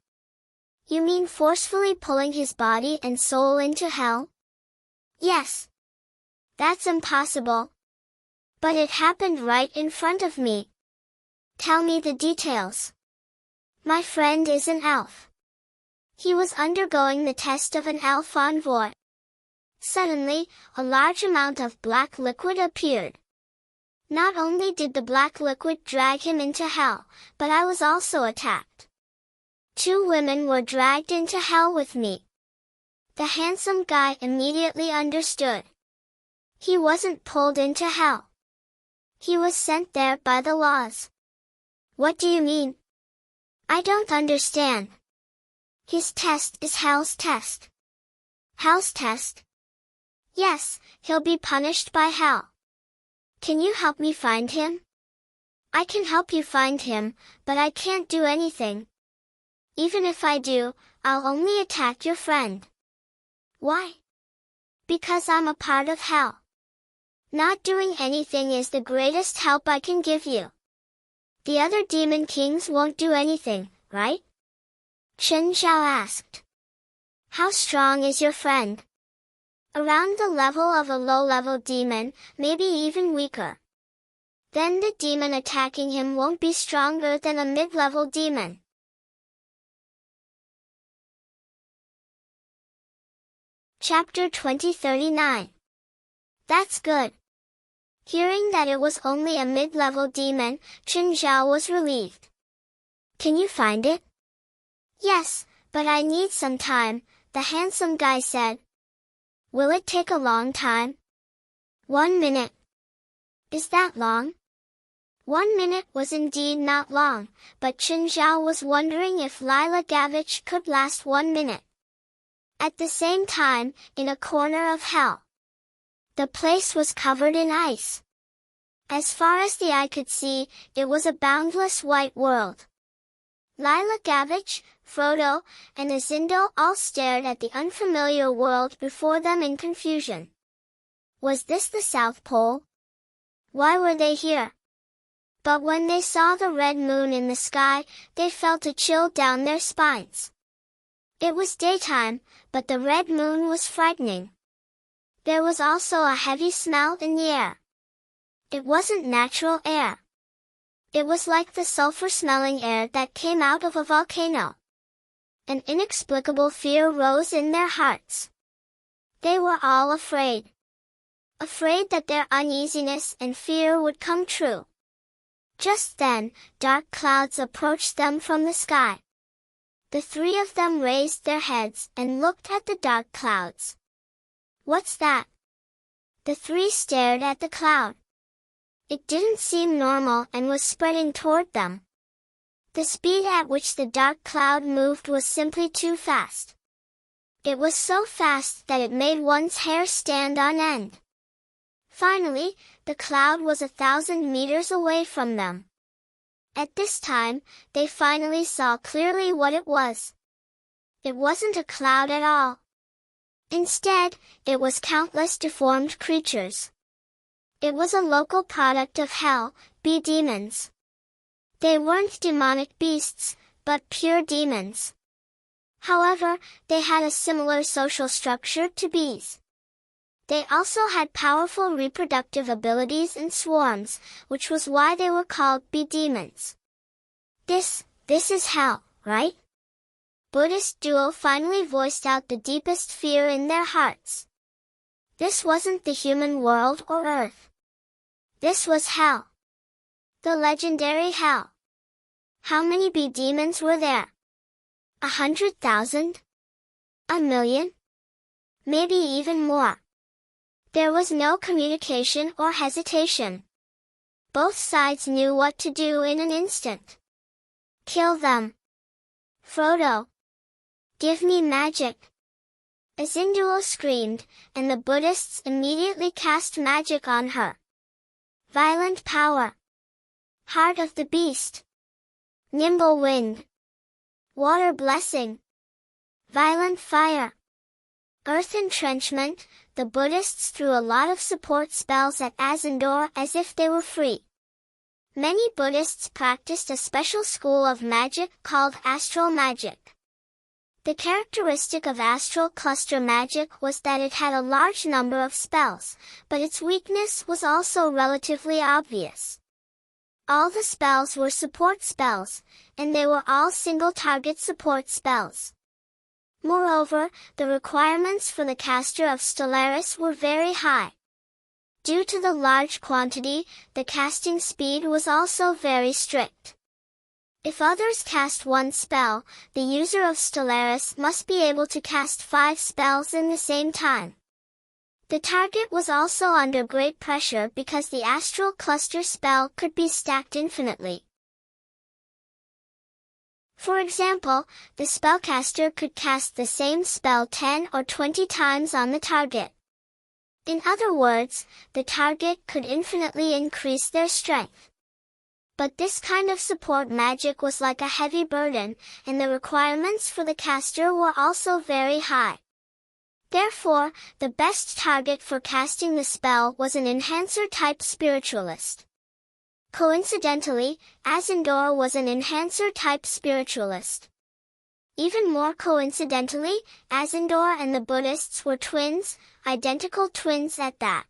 A: You mean forcefully pulling his body and soul into hell? Yes. That's impossible. But it happened right in front of me. Tell me the details. My friend is an elf. He was undergoing the test of an elf envoy. Suddenly, a large amount of black liquid appeared. Not only did the black liquid drag him into hell, but I was also attacked. 2 women were dragged into hell with me. The handsome guy immediately understood. He wasn't pulled into hell. He was sent there by the laws. What do you mean? I don't understand. His test is hell's test. Hell's test? Yes, he'll be punished by hell. Can you help me find him? I can help you find him, but I can't do anything. Even if I do, I'll only attack your friend. Why? Because I'm a part of hell. Not doing anything is the greatest help I can give you. The other demon kings won't do anything, right? Chen Zhao asked. How strong is your friend? Around the level of a low-level demon, maybe even weaker. Then the demon attacking him won't be stronger than a mid-level demon. Chapter 2039. That's good. Hearing that it was only a mid-level demon, Chen Zhao was relieved. Can you find it? Yes, but I need some time, the handsome guy said. Will it take a long time? 1 minute. Is that long? 1 minute was indeed not long, but Chen Zhao was wondering if Lila Gavich could last 1 minute. At the same time, in a corner of hell, the place was covered in ice. As far as the eye could see, it was a boundless white world. Lila Gavich, Frodo, and Azindo all stared at the unfamiliar world before them in confusion. Was this the South Pole? Why were they here? But when they saw the red moon in the sky, they felt a chill down their spines. It was daytime, but the red moon was frightening. There was also a heavy smell in the air. It wasn't natural air. It was like the sulfur-smelling air that came out of a volcano. An inexplicable fear rose in their hearts. They were all afraid. Afraid that their uneasiness and fear would come true. Just then, dark clouds approached them from the sky. The three of them raised their heads and looked at the dark clouds. What's that? The three stared at the cloud. It didn't seem normal and was spreading toward them. The speed at which the dark cloud moved was simply too fast. It was so fast that it made one's hair stand on end. Finally, the cloud was 1,000 meters away from them. At this time, they finally saw clearly what it was. It wasn't a cloud at all. Instead, it was countless deformed creatures. It was a local product of hell, bee demons. They weren't demonic beasts, but pure demons. However, they had a similar social structure to bees. They also had powerful reproductive abilities in swarms, which was why they were called bee demons. This is hell, right? Buddhist duo finally voiced out the deepest fear in their hearts. This wasn't the human world or earth. This was hell. The legendary hell. How many bee demons were there? 100,000? 1,000,000? Maybe even more. There was no communication or hesitation. Both sides knew what to do in an instant. Kill them. Frodo. Give me magic. Azinduo screamed, and the Buddhists immediately cast magic on her. Violent power. Heart of the beast. Nimble wind. Water blessing. Violent fire. Earth entrenchment. The Buddhists threw a lot of support spells at Azindor as if they were free. Many Buddhists practiced a special school of magic called astral magic. The characteristic of astral cluster magic was that it had a large number of spells, but its weakness was also relatively obvious. All the spells were support spells, and they were all single-target support spells. Moreover, the requirements for the caster of Stellaris were very high. Due to the large quantity, the casting speed was also very strict. If others cast one spell, the user of Stellaris must be able to cast 5 spells in the same time. The target was also under great pressure because the astral cluster spell could be stacked infinitely. For example, the spellcaster could cast the same spell 10 or 20 times on the target. In other words, the target could infinitely increase their strength. But this kind of support magic was like a heavy burden, and the requirements for the caster were also very high. Therefore, the best target for casting the spell was an enhancer-type spiritualist. Coincidentally, Azindor was an enhancer-type spiritualist. Even more coincidentally, Azindor and the Buddhists were twins, identical twins at that.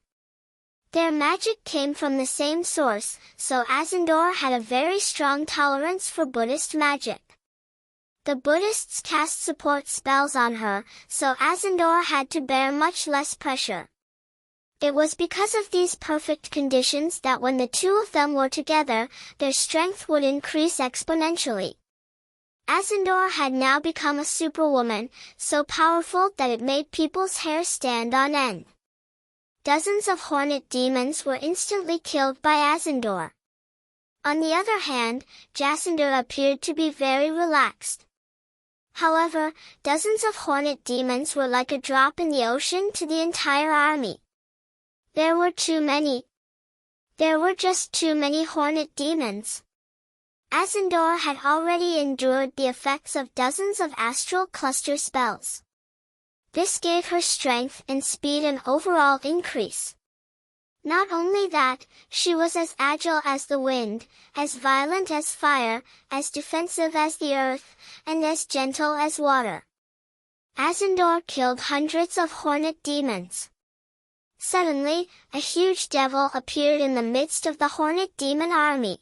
A: Their magic came from the same source, so Azindor had a very strong tolerance for Buddhist magic. The Buddhists cast support spells on her, so Azindor had to bear much less pressure. It was because of these perfect conditions that when the two of them were together, their strength would increase exponentially. Azindor had now become a superwoman, so powerful that it made people's hair stand on end. Dozens of hornet demons were instantly killed by Azindor. On the other hand, Jacinda appeared to be very relaxed. However, dozens of hornet demons were like a drop in the ocean to the entire army. There were too many. There were just too many hornet demons. Azindor had already endured the effects of dozens of astral cluster spells. This gave her strength and speed an overall increase. Not only that, she was as agile as the wind, as violent as fire, as defensive as the earth, and as gentle as water. Asindor killed hundreds of hornet demons. Suddenly, a huge devil appeared in the midst of the hornet demon army.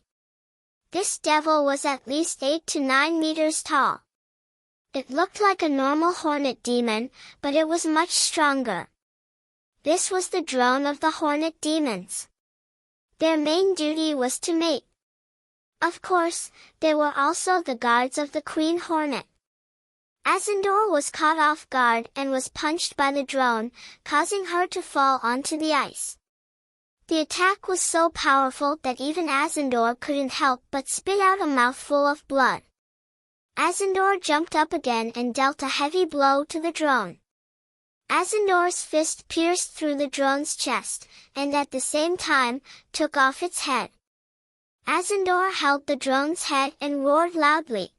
A: This devil was at least 8 to 9 meters tall. It looked like a normal hornet demon, but it was much stronger. This was the drone of the hornet demons. Their main duty was to mate. Of course, they were also the guards of the queen hornet. Asindor was caught off guard and was punched by the drone, causing her to fall onto the ice. The attack was so powerful that even Asindor couldn't help but spit out a mouthful of blood. Asindor jumped up again and dealt a heavy blow to the drone. Asindor's fist pierced through the drone's chest, and at the same time, took off its head. Asindor held the drone's head and roared loudly.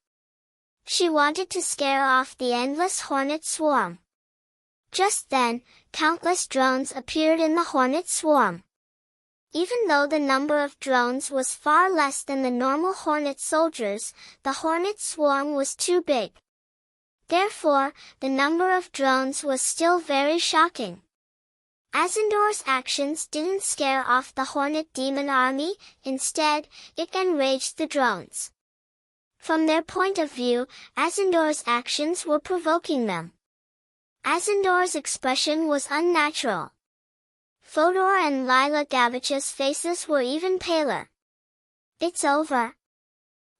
A: She wanted to scare off the endless hornet swarm. Just then, countless drones appeared in the hornet swarm. Even though the number of drones was far less than the normal hornet soldiers, the hornet swarm was too big. Therefore, the number of drones was still very shocking. Asindor's actions didn't scare off the hornet demon army, instead, it enraged the drones. From their point of view, Asindor's actions were provoking them. Asindor's expression was unnatural. Fodor and Lila Gavich's faces were even paler. It's over.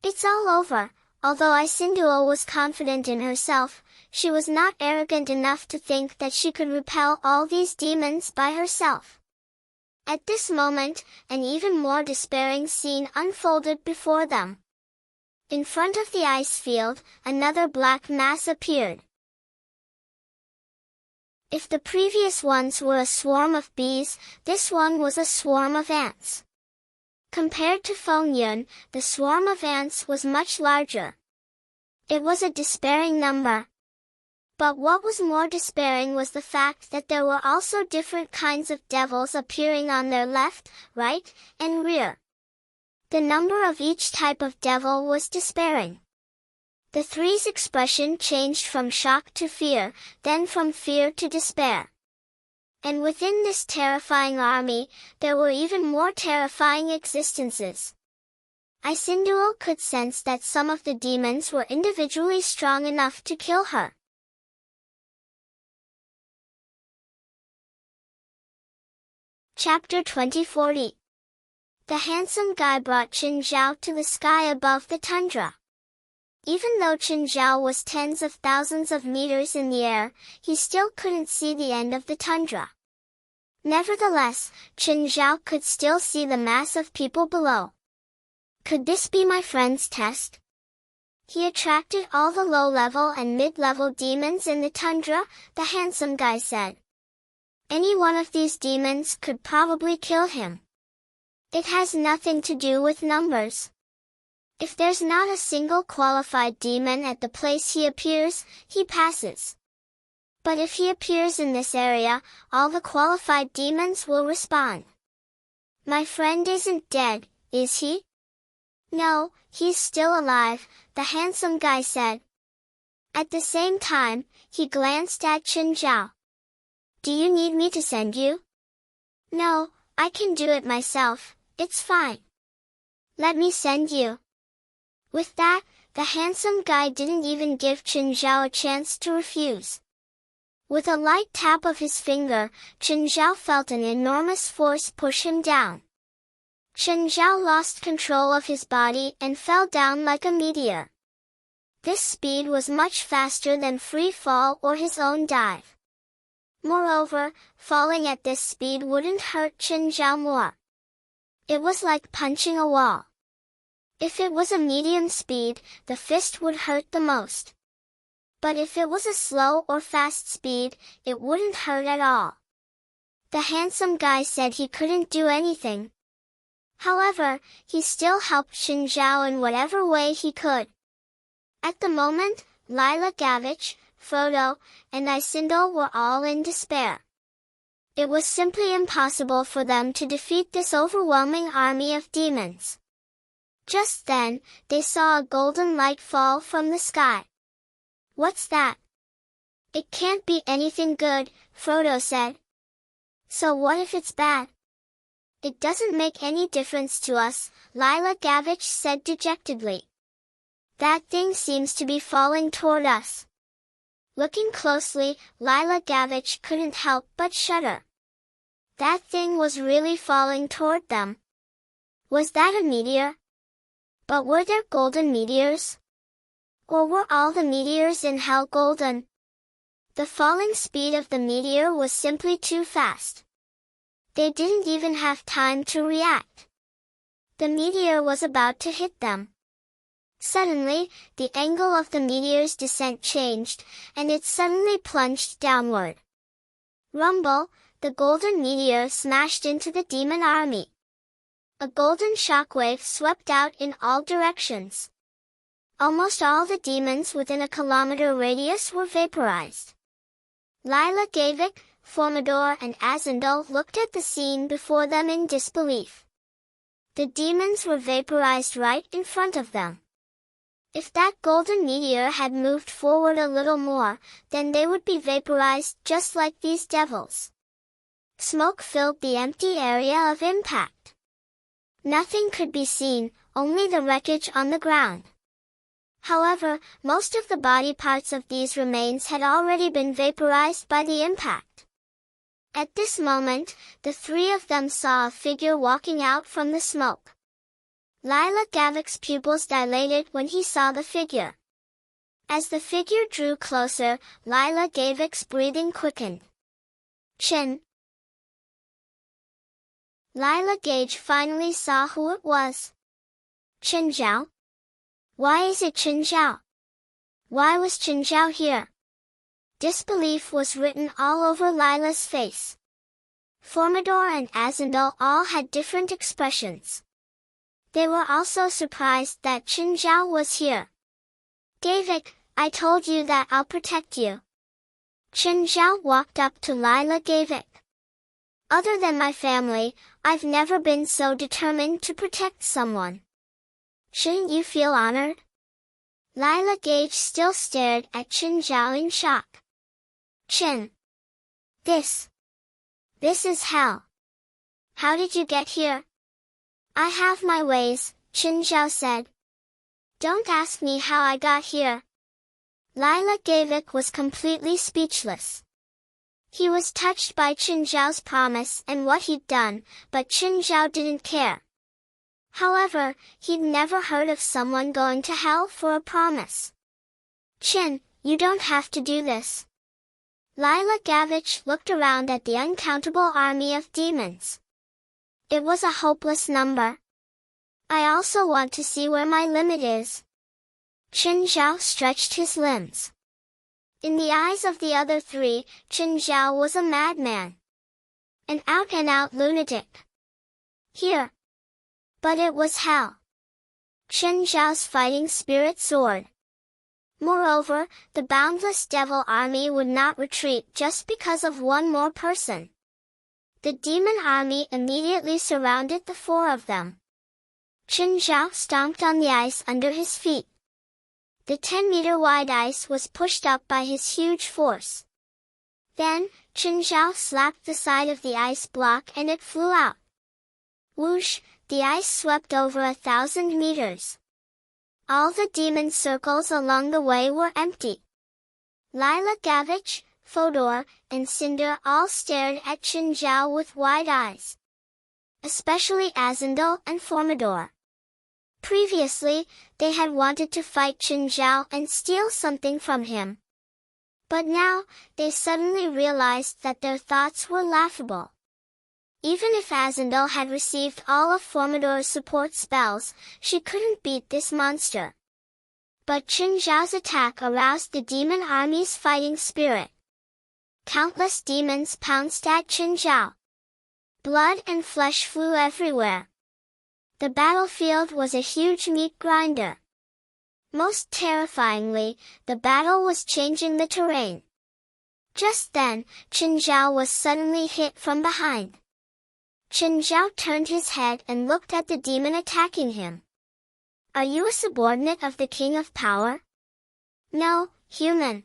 A: It's all over. Although Isindua was confident in herself, she was not arrogant enough to think that she could repel all these demons by herself. At this moment, an even more despairing scene unfolded before them. In front of the ice field, another black mass appeared. If the previous ones were a swarm of bees, this one was a swarm of ants. Compared to Fengyun, the swarm of ants was much larger. It was a despairing number. But what was more despairing was the fact that there were also different kinds of devils appearing on their left, right, and rear. The number of each type of devil was despairing. The three's expression changed from shock to fear, then from fear to despair. And within this terrifying army, there were even more terrifying existences. Isinduo could sense that some of the demons were individually strong enough to kill her. Chapter 2040. The handsome guy brought Qin Zhao to the sky above the tundra. Even though Qin Zhao was tens of thousands of meters in the air, he still couldn't see the end of the tundra. Nevertheless, Qin Zhao could still see the mass of people below. Could this be my friend's test? He attracted all the low-level and mid-level demons in the tundra, the handsome guy said. Any one of these demons could probably kill him. It has nothing to do with numbers. If there's not a single qualified demon at the place he appears, he passes. But if he appears in this area, all the qualified demons will respond. My friend isn't dead, is he? No, he's still alive, the handsome guy said. At the same time, he glanced at Qin Zhao. Do you need me to send you? No, I can do it myself, it's fine. Let me send you. With that, the handsome guy didn't even give Qin Zhao a chance to refuse. With a light tap of his finger, Qin Zhao felt an enormous force push him down. Qin Zhao lost control of his body and fell down like a meteor. This speed was much faster than free fall or his own dive. Moreover, falling at this speed wouldn't hurt Qin Zhao more. It was like punching a wall. If it was a medium speed, the fist would hurt the most. But if it was a slow or fast speed, it wouldn't hurt at all. The handsome guy said he couldn't do anything. However, he still helped Qin Zhao in whatever way he could. At the moment, Lila Gavich, Frodo, and Isindo were all in despair. It was simply impossible for them to defeat this overwhelming army of demons. Just then, they saw a golden light fall from the sky. "What's that?" "It can't be anything good," Frodo said. "So what if it's bad?" "It doesn't make any difference to us," Lila Gavich said dejectedly. "That thing seems to be falling toward us." Looking closely, Lila Gavich couldn't help but shudder. That thing was really falling toward them. Was that a meteor? But were there golden meteors? Or were all the meteors in hell golden? The falling speed of the meteor was simply too fast. They didn't even have time to react. The meteor was about to hit them. Suddenly, the angle of the meteor's descent changed, and it suddenly plunged downward. Rumble, the golden meteor smashed into the demon army. A golden shockwave swept out in all directions. Almost all the demons within a kilometer radius were vaporized. Lila Gavik, Formidor and Azandal looked at the scene before them in disbelief. The demons were vaporized right in front of them. If that golden meteor had moved forward a little more, then they would be vaporized just like these devils. Smoke filled the empty area of impact. Nothing could be seen, only the wreckage on the ground. However, most of the body parts of these remains had already been vaporized by the impact. At this moment, the three of them saw a figure walking out from the smoke. Lila Gavik's pupils dilated when he saw the figure. As the figure drew closer, Lila Gavik's breathing quickened. "Chin." Lila Gage finally saw who it was. Chen Zhao? Why is it Chen Zhao? Why was Chen Zhao here? Disbelief was written all over Lila's face. Formidor and Azandal all had different expressions. They were also surprised that Chen Zhao was here. "Gavik, I told you that I'll protect you." Chen Zhao walked up to Lila Gavik. "Other than my family, I've never been so determined to protect someone. Shouldn't you feel honored?" Lila Gage still stared at Chen Zhao in shock. "Chen. This is hell. How did you get here?" "I have my ways," Chen Zhao said. "Don't ask me how I got here." Lila Gavik was completely speechless. He was touched by Chen Zhao's promise and what he'd done, but Chen Zhao didn't care. However, he'd never heard of someone going to hell for a promise. "Chen, you don't have to do this." Lila Gavich looked around at the uncountable army of demons. It was a hopeless number. "I also want to see where my limit is." Chen Zhao stretched his limbs. In the eyes of the other three, Chen Zhao was a madman. An out-and-out lunatic. Here. But it was hell. Chen Zhao's fighting spirit soared. Moreover, the boundless devil army would not retreat just because of one more person. The demon army immediately surrounded the four of them. Chen Zhao stomped on the ice under his feet. The 10-meter-wide ice was pushed up by his huge force. Then, Chen Zhao slapped the side of the ice block and it flew out. Whoosh, the ice swept over 1,000 meters. All the demon circles along the way were empty. Lila Gavich, Fodor, and Cinder all stared at Chen Zhao with wide eyes. Especially Azandal and Formidor. Previously, they had wanted to fight Chen Zhao and steal something from him. But now, they suddenly realized that their thoughts were laughable. Even if Azandal had received all of Formidor's support spells, she couldn't beat this monster. But Chen Zhao's attack aroused the demon army's fighting spirit. Countless demons pounced at Chen Zhao. Blood and flesh flew everywhere. The battlefield was a huge meat grinder. Most terrifyingly, the battle was changing the terrain. Just then, Chen Zhao was suddenly hit from behind. Chen Zhao turned his head and looked at the demon attacking him. Are you a subordinate of the King of Power? No, human.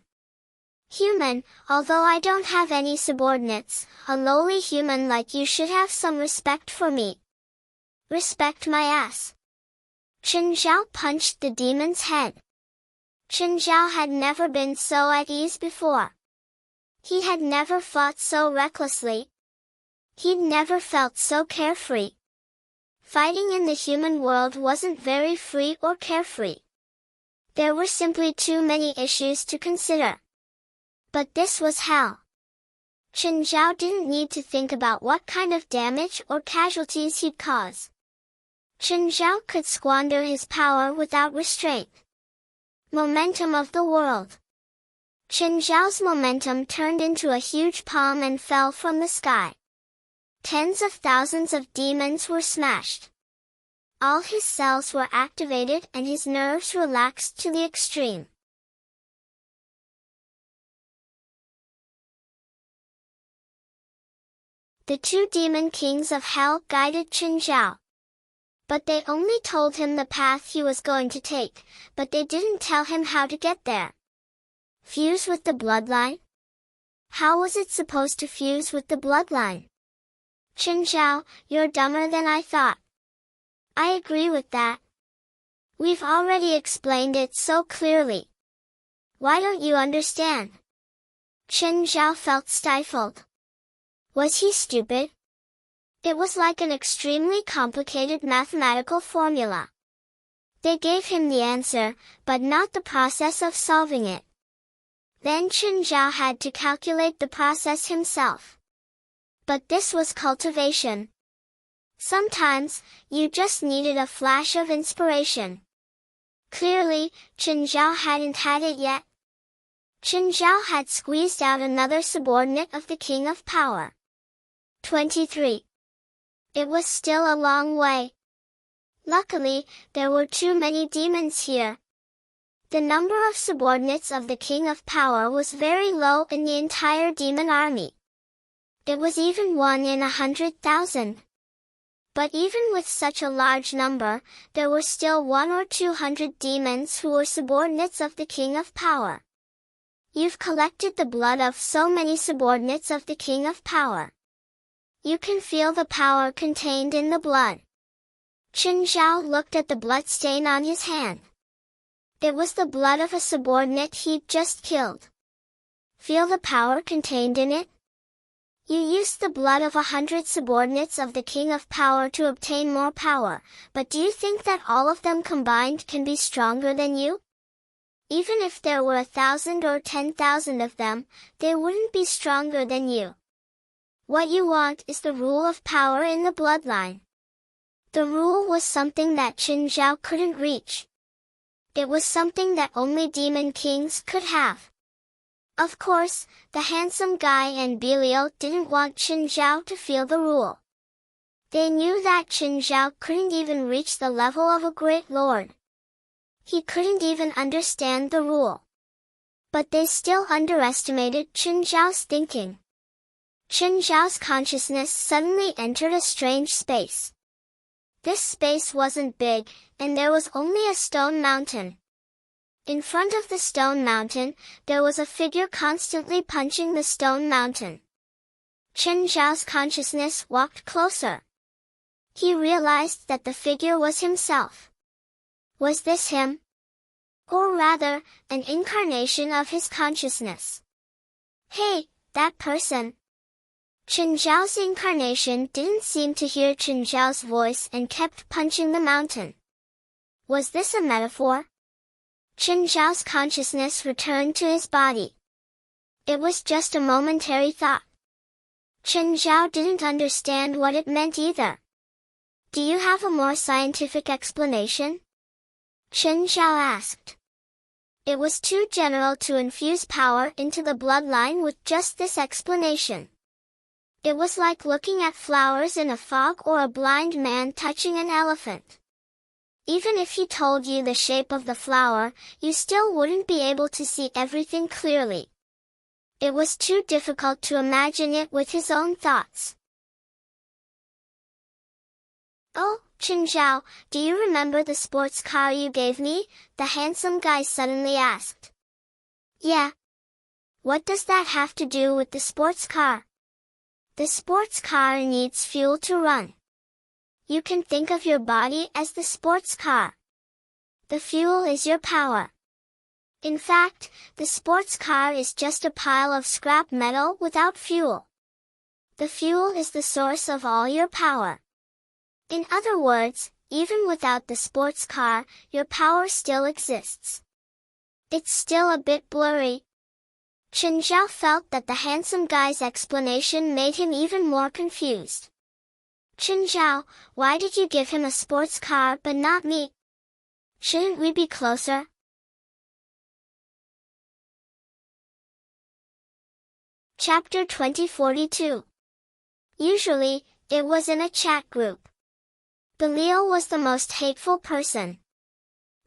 A: Human, although I don't have any subordinates, a lowly human like you should have some respect for me. Respect my ass. Chen Zhao punched the demon's head. Chen Zhao had never been so at ease before. He had never fought so recklessly. He'd never felt so carefree. Fighting in the human world wasn't very free or carefree. There were simply too many issues to consider. But this was hell. Chen Zhao didn't need to think about what kind of damage or casualties he'd cause. Chen Zhao could squander his power without restraint. Momentum of the world. Chen Zhao's momentum turned into a huge palm and fell from the sky. Tens of thousands of demons were smashed. All his cells were activated and his nerves relaxed to the extreme. The two demon kings of hell guided Chen Zhao. But they only told him the path he was going to take, but they didn't tell him how to get there. Fuse with the bloodline? How was it supposed to fuse with the bloodline? Chen Zhao, you're dumber than I thought. I agree with that. We've already explained it so clearly. Why don't you understand? Chen Zhao felt stifled. Was he stupid? It was like an extremely complicated mathematical formula. They gave him the answer, but not the process of solving it. Then Chen Zhao had to calculate the process himself. But this was cultivation. Sometimes, you just needed a flash of inspiration. Clearly, Chen Zhao hadn't had it yet. Chen Zhao had squeezed out another subordinate of the King of Power. 23. It was still a long way. Luckily, there were too many demons here. The number of subordinates of the King of Power was very low in the entire demon army. It was even 1 in 100,000. But even with such a large number, there were still 100 or 200 demons who were subordinates of the King of Power. You've collected the blood of so many subordinates of the King of Power. You can feel the power contained in the blood. Chen Zhao looked at the blood stain on his hand. It was the blood of a subordinate he'd just killed. Feel the power contained in it? You used the blood of 100 subordinates of the King of Power to obtain more power, but do you think that all of them combined can be stronger than you? Even if there were 1,000 or 10,000 of them, they wouldn't be stronger than you. What you want is the rule of power in the bloodline. The rule was something that Chen Zhao couldn't reach. It was something that only demon kings could have. Of course, the handsome guy and Belial didn't want Chen Zhao to feel the rule. They knew that Chen Zhao couldn't even reach the level of a great lord. He couldn't even understand the rule. But they still underestimated Chen Zhao's thinking. Chen Zhao's consciousness suddenly entered a strange space. This space wasn't big, and there was only a stone mountain. In front of the stone mountain, there was a figure constantly punching the stone mountain. Chen Zhao's consciousness walked closer. He realized that the figure was himself. Was this him? Or rather, an incarnation of his consciousness. Hey, that person! Chen Zhao's incarnation didn't seem to hear Chen Zhao's voice and kept punching the mountain. Was this a metaphor? Chen Zhao's consciousness returned to his body. It was just a momentary thought. Chen Zhao didn't understand what it meant either. Do you have a more scientific explanation? Chen Zhao asked. It was too general to infuse power into the bloodline with just this explanation. It was like looking at flowers in a fog or a blind man touching an elephant. Even if he told you the shape of the flower, you still wouldn't be able to see everything clearly. It was too difficult to imagine it with his own thoughts. "Oh, Qinzhao, do you remember the sports car you gave me?" the handsome guy suddenly asked. "Yeah. What does that have to do with the sports car?" "The sports car needs fuel to run. You can think of your body as the sports car. The fuel is your power. In fact, the sports car is just a pile of scrap metal without fuel. The fuel is the source of all your power. In other words, even without the sports car, your power still exists." "It's still a bit blurry." Qinzhao felt that the handsome guy's explanation made him even more confused. "Qinzhao, why did you give him a sports car but not me? Shouldn't we be closer?" Chapter 2042. Usually, it was in a chat group. Belial was the most hateful person.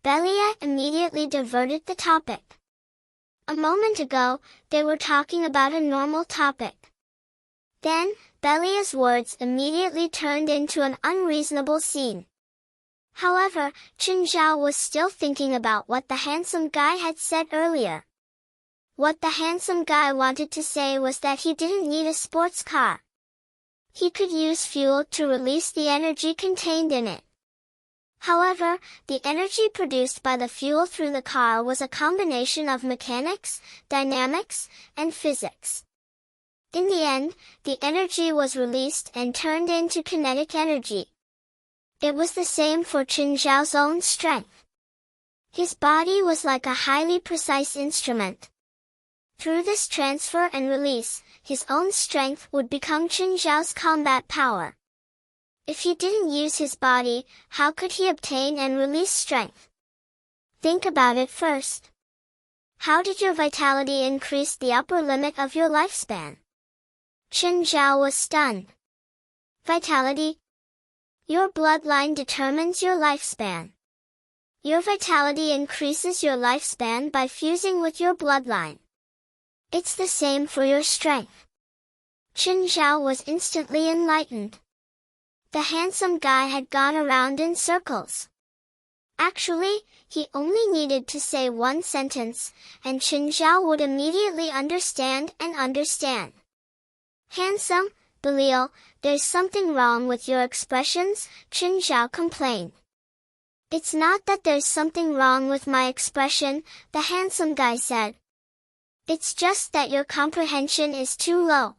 A: Belia immediately diverted the topic. A moment ago, they were talking about a normal topic. Then, Belia's words immediately turned into an unreasonable scene. However, Qinzhao was still thinking about what the handsome guy had said earlier. What the handsome guy wanted to say was that he didn't need a sports car. He could use fuel to release the energy contained in it. However, the energy produced by the fuel through the car was a combination of mechanics, dynamics, and physics. In the end, the energy was released and turned into kinetic energy. It was the same for Qinzhao's own strength. His body was like a highly precise instrument. Through this transfer and release, his own strength would become Qinzhao's combat power. If he didn't use his body, how could he obtain and release strength? Think about it first. How did your vitality increase the upper limit of your lifespan? Qinzhao was stunned. Vitality? Your bloodline determines your lifespan. Your vitality increases your lifespan by fusing with your bloodline. It's the same for your strength. Qinzhao was instantly enlightened. The handsome guy had gone around in circles. Actually, he only needed to say one sentence, and Qinzhao would immediately understand and understand. "Handsome, Belial, there's something wrong with your expressions," Qinzhao complained. "It's not that there's something wrong with my expression," the handsome guy said. "It's just that your comprehension is too low."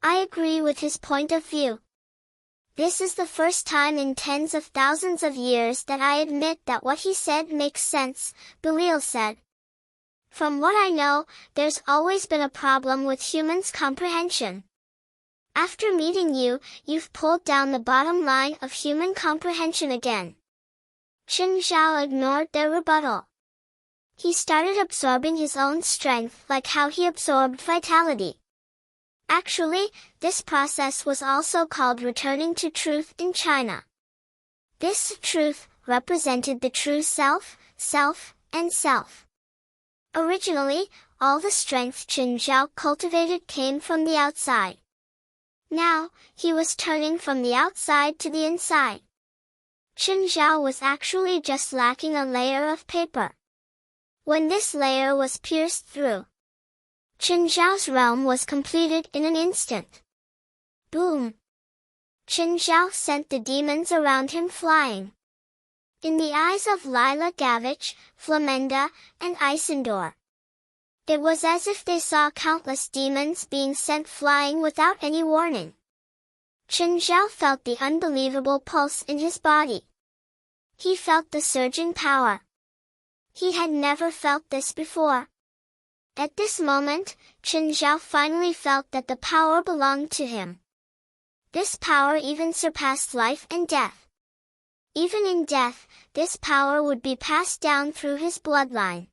A: I agree with his point of view. This is the first time in tens of thousands of years that I admit that what he said makes sense, Belial said. From what I know, there's always been a problem with humans' comprehension. After meeting you, you've pulled down the bottom line of human comprehension again. Qinzhao ignored their rebuttal. He started absorbing his own strength like how he absorbed vitality. Actually, this process was also called returning to truth in China. This truth represented the true self, and self. Originally, all the strength Qinzhao cultivated came from the outside. Now, he was turning from the outside to the inside. Qinzhao was actually just lacking a layer of paper. When this layer was pierced through, Qinzhao's realm was completed in an instant. Boom! Qinzhao sent the demons around him flying. In the eyes of Lila Gavich, Flamenda, and Isendor, it was as if they saw countless demons being sent flying without any warning. Qinzhao felt the unbelievable pulse in his body. He felt the surging power. He had never felt this before. At this moment, Qinzhao finally felt that the power belonged to him. This power even surpassed life and death. Even in death, this power would be passed down through his bloodline.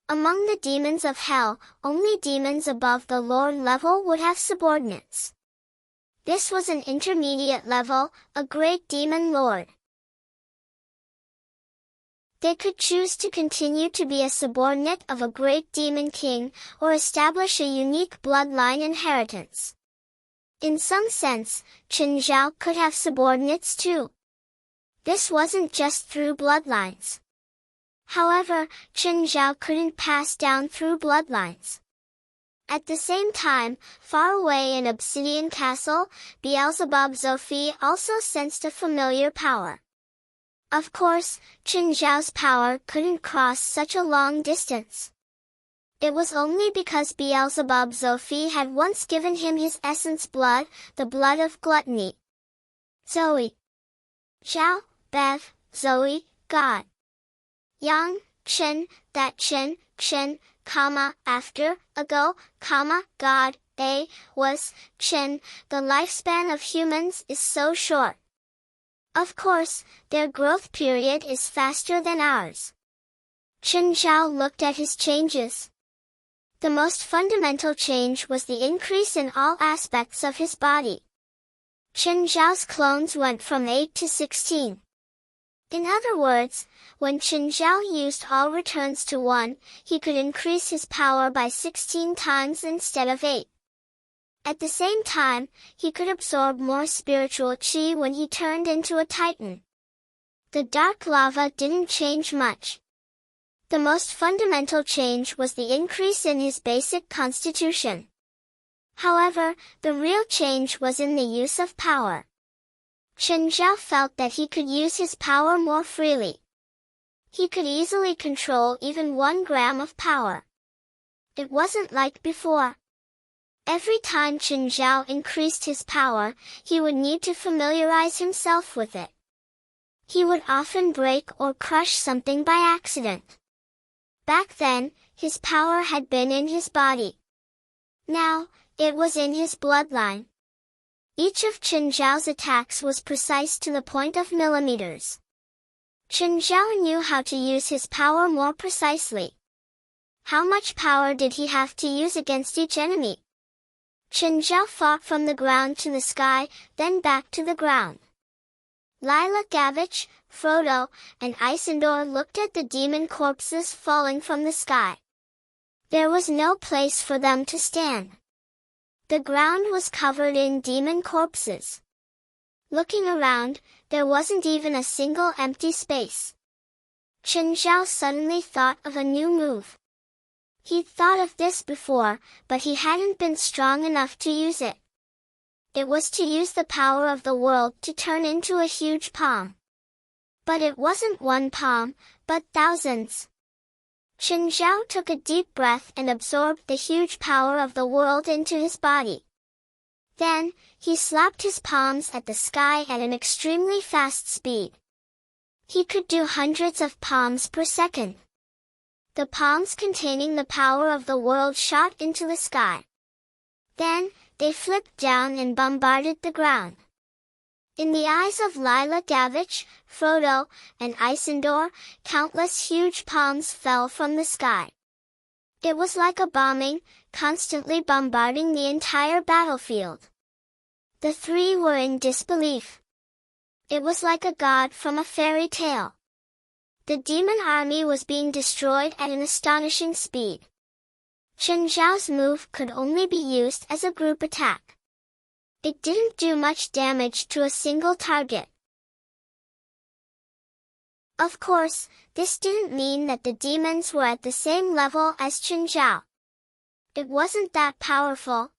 A: Among the demons of hell, only demons above the Lord level would have subordinates. This was an intermediate level, a great demon lord. They could choose to continue to be a subordinate of a great demon king, or establish a unique bloodline inheritance. In some sense, Chen Zhao could have subordinates too. This wasn't just through bloodlines. However, Chen Zhao couldn't pass down through bloodlines. At the same time, far away in Obsidian Castle, Beelzebub Zophi also sensed a familiar power. Of course, Chen Zhao's power couldn't cross such a long distance. It was only because Beelzebub Zophi had once given him his essence blood, the blood of gluttony. Zoe. Zhao, Bev, Zoe, God. Yang, Chen, that Chen, Chen, comma, after, ago, comma, God, a, was, Chen. The lifespan of humans is so short. Of course, their growth period is faster than ours. Chen Zhao looked at his changes. The most fundamental change was the increase in all aspects of his body. Chen Zhao's clones went from 8 to 16. In other words, when Chen Zhao used all returns to 1, he could increase his power by 16 times instead of 8. At the same time, he could absorb more spiritual chi when he turned into a titan. The dark lava didn't change much. The most fundamental change was the increase in his basic constitution. However, the real change was in the use of power. Chen Zhao felt that he could use his power more freely. He could easily control even 1 gram of power. It wasn't like before. Every time Chen Zhao increased his power, he would need to familiarize himself with it. He would often break or crush something by accident. Back then, his power had been in his body. Now, it was in his bloodline. Each of Chen Zhao's attacks was precise to the point of millimeters. Chen Zhao knew how to use his power more precisely. How much power did he have to use against each enemy? Chen Zhao fought from the ground to the sky, then back to the ground. Lila Gavich, Frodo, and Isildur looked at the demon corpses falling from the sky. There was no place for them to stand. The ground was covered in demon corpses. Looking around, there wasn't even a single empty space. Chen Zhao suddenly thought of a new move. He'd thought of this before, but he hadn't been strong enough to use it. It was to use the power of the world to turn into a huge palm. But it wasn't 1 palm, but thousands. Chen Zhao took a deep breath and absorbed the huge power of the world into his body. Then, he slapped his palms at the sky at an extremely fast speed. He could do hundreds of palms per second. The palms containing the power of the world shot into the sky. Then, they flipped down and bombarded the ground. In the eyes of Lila Gavich, Frodo, and Isildur, countless huge palms fell from the sky. It was like a bombing, constantly bombarding the entire battlefield. The 3 were in disbelief. It was like a god from a fairy tale. The demon army was being destroyed at an astonishing speed. Chen Zhao's move could only be used as a group attack. It didn't do much damage to a single target. Of course, this didn't mean that the demons were at the same level as Chen Zhao. It wasn't that powerful.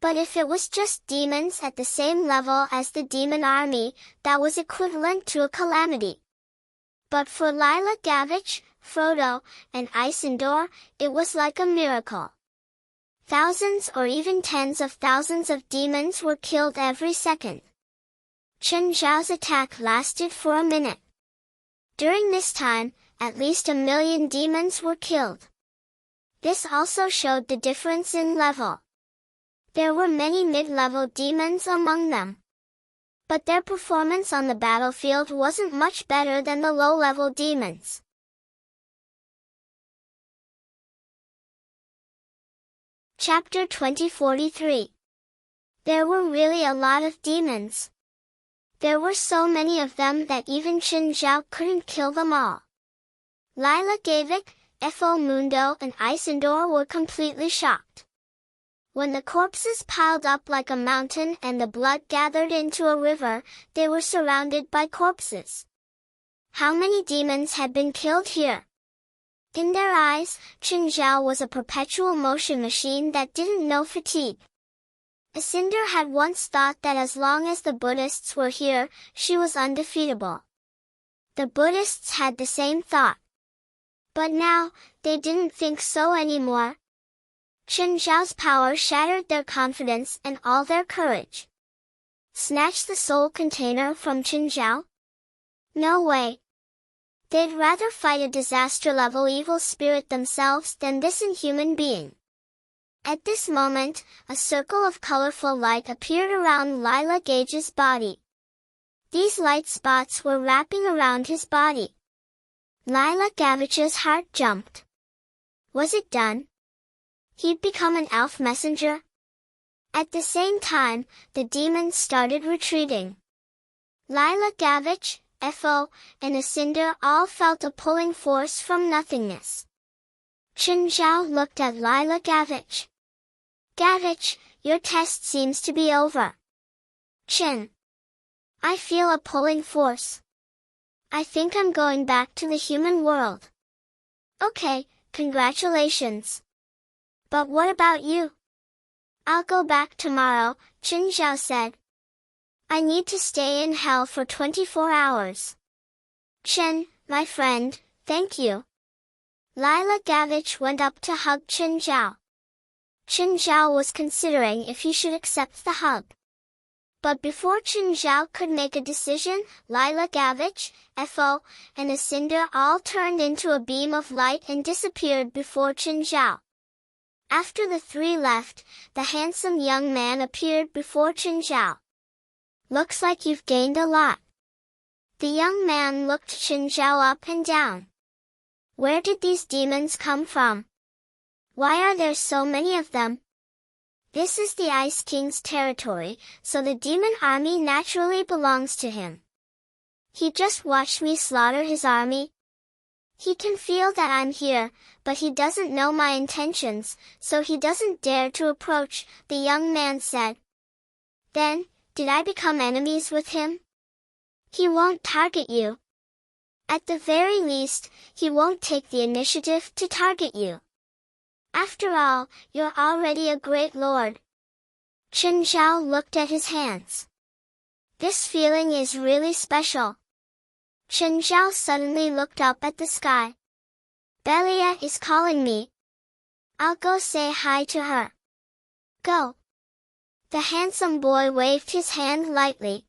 A: But if it was just demons at the same level as the demon army, that was equivalent to a calamity. But for Lila Gavich, Frodo, and Isildur, it was like a miracle. Thousands or even tens of thousands of demons were killed every second. Chen Zhao's attack lasted for a minute. During this time, at least 1 million demons were killed. This also showed the difference in level. There were many mid-level demons among them. But their performance on the battlefield wasn't much better than the low-level demons. Chapter 2043. There were really a lot of demons. There were so many of them that even Chen Zhao couldn't kill them all. Lila Gavik, Fo Mundo and Isandor were completely shocked. When the corpses piled up like a mountain and the blood gathered into a river, they were surrounded by corpses. How many demons had been killed here? In their eyes, Qinzhao was a perpetual motion machine that didn't know fatigue. Cinder had once thought that as long as the Buddhists were here, she was undefeatable. The Buddhists had the same thought. But now, they didn't think so anymore. Qinzhao's power shattered their confidence and all their courage. Snatch the soul container from Qinzhao? No way. They'd rather fight a disaster-level evil spirit themselves than this inhuman being. At this moment, a circle of colorful light appeared around Lila Gage's body. These light spots were wrapping around his body. Lila Gavich's heart jumped. Was it done? He'd become an elf messenger? At the same time, the demons started retreating. Lila Gavich, Fo, and Asinder all felt a pulling force from nothingness. Qinzhao looked at Lila Gavich. Gavich, your test seems to be over. Qin. I feel a pulling force. I think I'm going back to the human world. Okay, congratulations. But what about you? I'll go back tomorrow, Qinzhao said. I need to stay in hell for 24 hours. Qin, my friend, thank you. Lila Gavich went up to hug Qinzhao. Qinzhao was considering if he should accept the hug. But before Qinzhao could make a decision, Lila Gavich, Fo, and Asinder all turned into a beam of light and disappeared before Qinzhao. After the three left, the handsome young man appeared before Qinzhao. Looks like you've gained a lot. The young man looked Qinzhao up and down. Where did these demons come from? Why are there so many of them? This is the Ice King's territory, so the demon army naturally belongs to him. He just watched me slaughter his army. He can feel that I'm here, but he doesn't know my intentions, so he doesn't dare to approach, the young man said. Then, did I become enemies with him? He won't target you. At the very least, he won't take the initiative to target you. After all, you're already a great lord. Qinzhao looked at his hands. This feeling is really special. Qinzhao suddenly looked up at the sky. Belia is calling me. I'll go say hi to her. Go. The handsome boy waved his hand lightly.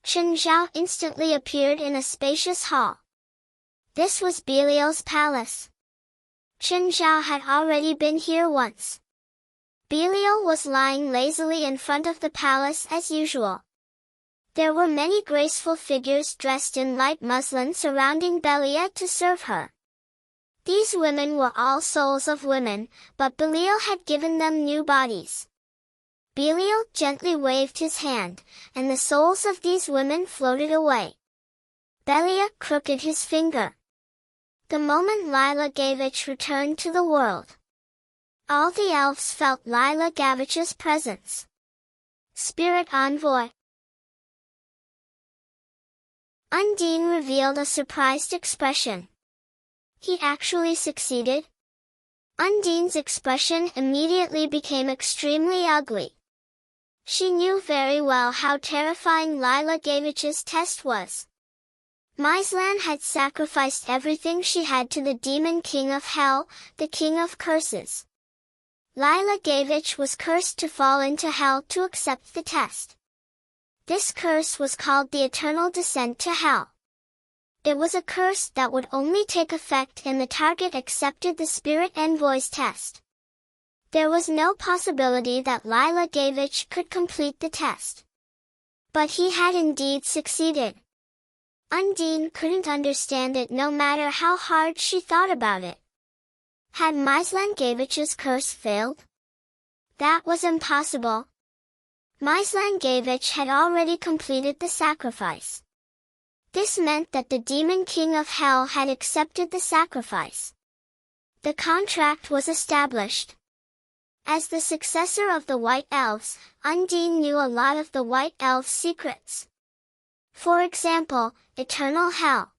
A: Qinzhao instantly appeared in a spacious hall. This was Belial's palace. Qinzhao had already been here once. Belial was lying lazily in front of the palace as usual. There were many graceful figures dressed in light muslin surrounding Belia to serve her. These women were all souls of women, but Belial had given them new bodies. Belial gently waved his hand, and the souls of these women floated away. Belia crooked his finger. The moment Lila Gavich returned to the world, all the elves felt Lila Gavich's presence. Spirit Envoy. Undine revealed a surprised expression. He actually succeeded? Undine's expression immediately became extremely ugly. She knew very well how terrifying Lila Gavich's test was. Maislan had sacrificed everything she had to the demon king of hell, the king of curses. Lila Gavich was cursed to fall into hell to accept the test. This curse was called the eternal descent to hell. It was a curse that would only take effect if the target accepted the Spirit Envoy's test. There was no possibility that Lila Gavich could complete the test. But he had indeed succeeded. Undine couldn't understand it no matter how hard she thought about it. Had Maislan Gavich's curse failed? That was impossible. Maislan Gavich had already completed the sacrifice. This meant that the demon king of hell had accepted the sacrifice. The contract was established. As the successor of the White Elves, Undine knew a lot of the White Elves' secrets. For example, eternal hell.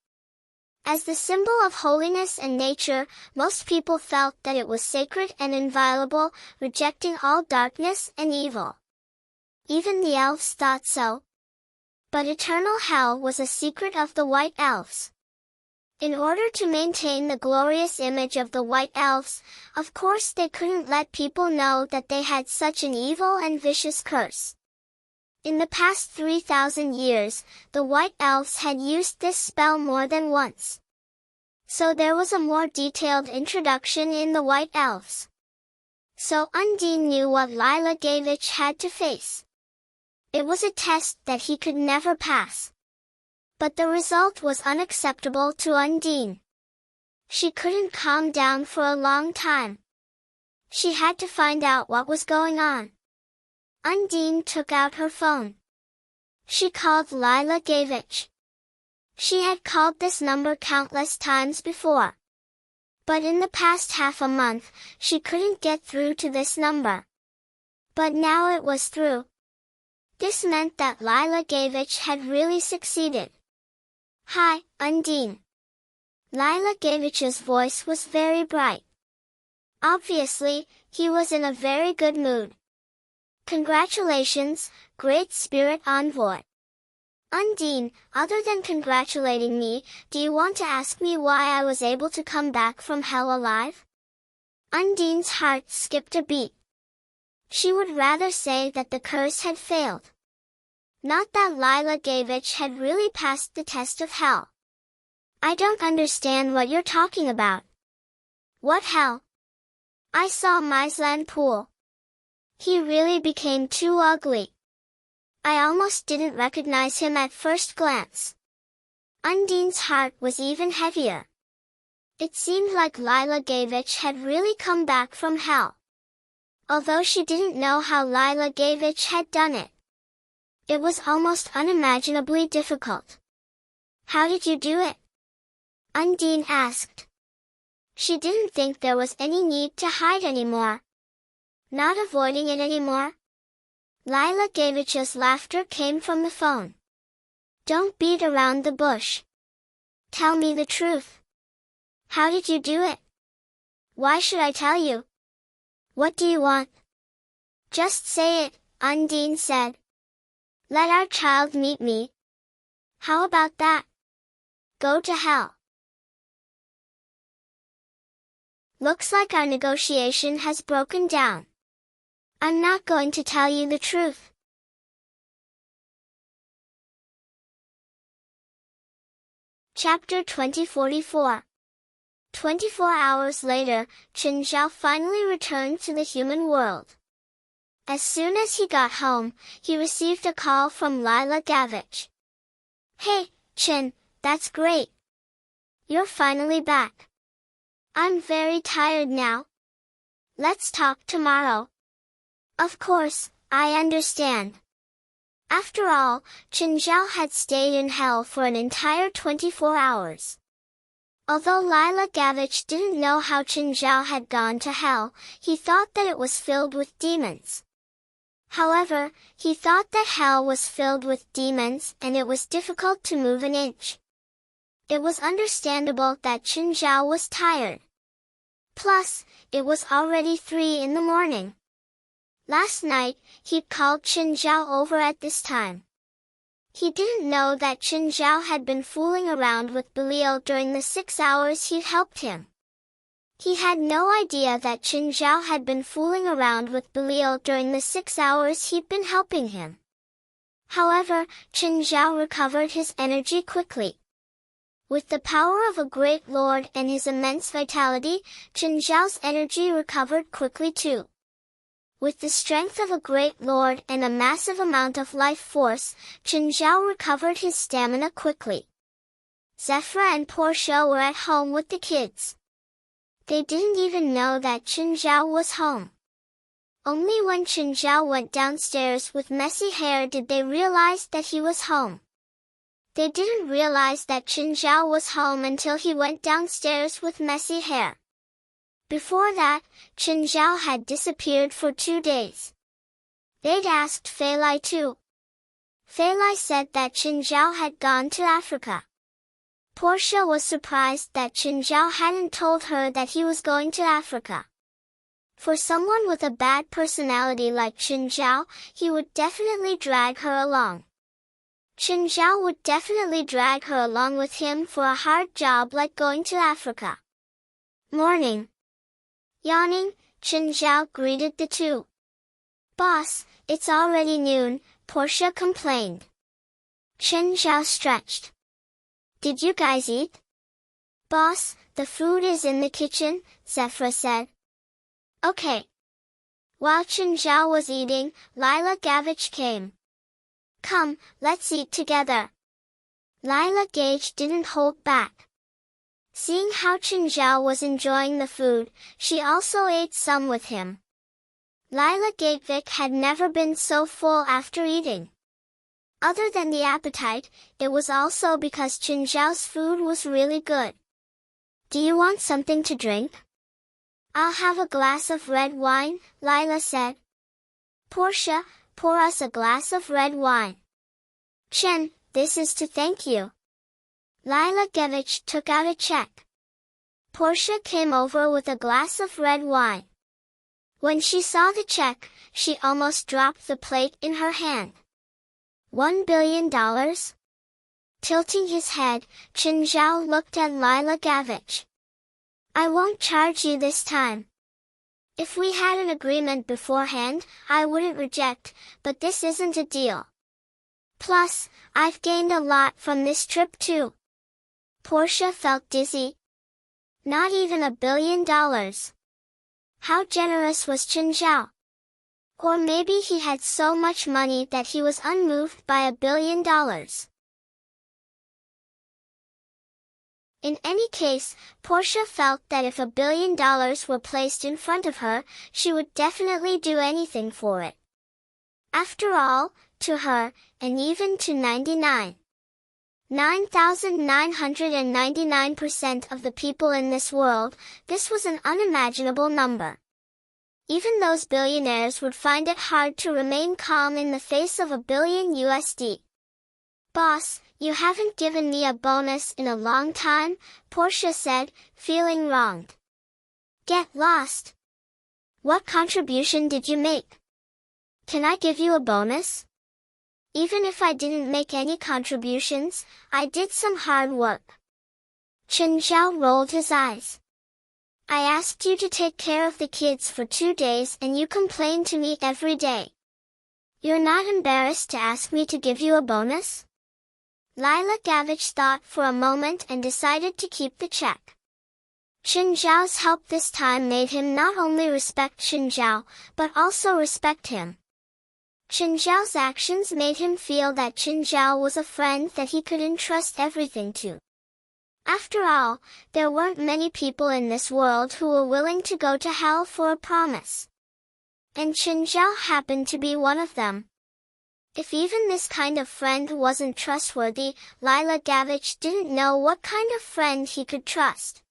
A: As the symbol of holiness and nature, most people felt that it was sacred and inviolable, rejecting all darkness and evil. Even the elves thought so. But eternal hell was a secret of the White Elves. In order to maintain the glorious image of the White Elves, of course they couldn't let people know that they had such an evil and vicious curse. In the past 3,000 years, the White Elves had used this spell more than once. So there was a more detailed introduction in the White Elves. So Undine knew what Lila Gavich had to face. It was a test that he could never pass. But the result was unacceptable to Undine. She couldn't calm down for a long time. She had to find out what was going on. Undine took out her phone. She called Lila Gavich. She had called this number countless times before. But in the past half a month, she couldn't get through to this number. But now it was through. This meant that Lila Gavich had really succeeded. "Hi, Undine." Lila Gavich's voice was very bright. Obviously, he was in a very good mood. "Congratulations, great spirit envoy." "Undine, other than congratulating me, do you want to ask me why I was able to come back from hell alive?" Undine's heart skipped a beat. She would rather say that the curse had failed. Not that Lila Gavich had really passed the test of hell. "I don't understand what you're talking about." "What hell?" "I saw Myslan Pool. He really became too ugly. I almost didn't recognize him at first glance." Undine's heart was even heavier. It seemed like Lila Gavich had really come back from hell. Although she didn't know how Lila Gavich had done it. It was almost unimaginably difficult. "How did you do it?" Undine asked. She didn't think there was any need to hide anymore. Not avoiding it anymore. Lila Gavich's laughter came from the phone. "Don't beat around the bush. Tell me the truth. How did you do it?" "Why should I tell you? What do you want?" "Just say it," Undine said. "Let our child meet me. How about that? Go to hell." "Looks like our negotiation has broken down. I'm not going to tell you the truth." Chapter 2044. 24 hours later, Chen Zhao finally returned to the human world. As soon as he got home, he received a call from Lila Gavich. "Hey, Chen, that's great. You're finally back. I'm very tired now. Let's talk tomorrow." "Of course, I understand." After all, Chen Zhao had stayed in hell for an entire 24 hours. Although Lila Gavich didn't know how Chen Zhao had gone to hell, he thought that it was filled with demons. However, he thought that hell was filled with demons and it was difficult to move an inch. It was understandable that Chen Zhao was tired. Plus, it was already 3 in the morning. Last night, he'd called Chen Zhao over at this time. He didn't know that Chen Zhao had been fooling around with Belial during the 6 hours he'd helped him. He had no idea that Chen Zhao had been fooling around with Belial during the 6 hours he'd been helping him. However, Chen Zhao recovered his energy quickly. With the power of a great lord and his immense vitality, Chen Zhao's energy recovered quickly too. With the strength of a great lord and a massive amount of life force, Chen Zhao recovered his stamina quickly. Zephyra and Portia were at home with the kids. They didn't even know that Chen Zhao was home. Only when Chen Zhao went downstairs with messy hair did they realize that he was home. They didn't realize that Chen Zhao was home until he went downstairs with messy hair. Before that, Chen Zhao had disappeared for 2 days. They'd asked Fei Lai too. Fei Lai said that Chen Zhao had gone to Africa. Portia was surprised that Chen Zhao hadn't told her that he was going to Africa. For someone with a bad personality like Chen Zhao, he would definitely drag her along. Chen Zhao would definitely drag her along with him for a hard job like going to Africa. Morning. Yawning, Chen Zhao greeted the two. Boss, it's already noon, Portia complained. Chen Zhao stretched. Did you guys eat? Boss, the food is in the kitchen, Zephra said. Okay. While Chen Zhao was eating, Lila Gavich came. Come, let's eat together. Lila Gage didn't hold back. Seeing how Chen Zhao was enjoying the food, she also ate some with him. Lila Gavich had never been so full after eating. Other than the appetite, it was also because Chen Zhao's food was really good. Do you want something to drink? I'll have a glass of red wine, Lila said. Portia, pour us a glass of red wine. Chen, this is to thank you. Lila Gavich took out a check. Portia came over with a glass of red wine. When she saw the check, she almost dropped the plate in her hand. $1 billion? Tilting his head, Chen Zhao looked at Lila Gavich. I won't charge you this time. If we had an agreement beforehand, I wouldn't reject, but this isn't a deal. Plus, I've gained a lot from this trip too. Portia felt dizzy. Not even $1 billion. How generous was Chen Zhao? Or maybe he had so much money that he was unmoved by $1 billion. In any case, Portia felt that if $1 billion were placed in front of her, she would definitely do anything for it. After all, to her, and even to 9,999% of the people in this world, this was an unimaginable number. Even those billionaires would find it hard to remain calm in the face of $1 billion USD. Boss, you haven't given me a bonus in a long time, Portia said, feeling wronged. Get lost. What contribution did you make? Can I give you a bonus? Even if I didn't make any contributions, I did some hard work. Chen Zhao rolled his eyes. I asked you to take care of the kids for 2 days and you complained to me every day. You're not embarrassed to ask me to give you a bonus? Lila Gavich thought for a moment and decided to keep the check. Chen Zhao's help this time made him not only respect Chen Zhao, but also respect him. Chen Zhao's actions made him feel that Chen Zhao was a friend that he could entrust everything to. After all, there weren't many people in this world who were willing to go to hell for a promise. And Chen Zhao happened to be one of them. If even this kind of friend wasn't trustworthy, Lila Gavich didn't know what kind of friend he could trust.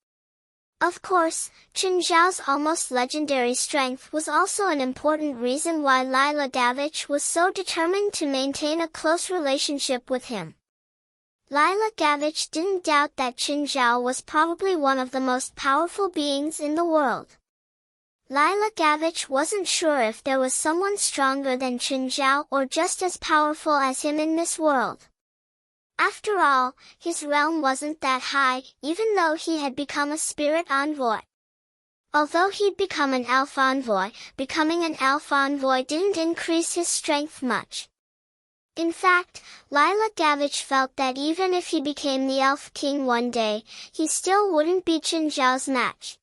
A: Of course, Chen Zhao's almost legendary strength was also an important reason why Lila Gavich was so determined to maintain a close relationship with him. Lila Gavich didn't doubt that Chen Zhao was probably one of the most powerful beings in the world. Lila Gavich wasn't sure if there was someone stronger than Chen Zhao or just as powerful as him in this world. After all, his realm wasn't that high, even though he had become a spirit envoy. Although he'd become an elf envoy, becoming an elf envoy didn't increase his strength much. In fact, Lila Gavich felt that even if he became the Elf King one day, he still wouldn't be Chen Zhao's match.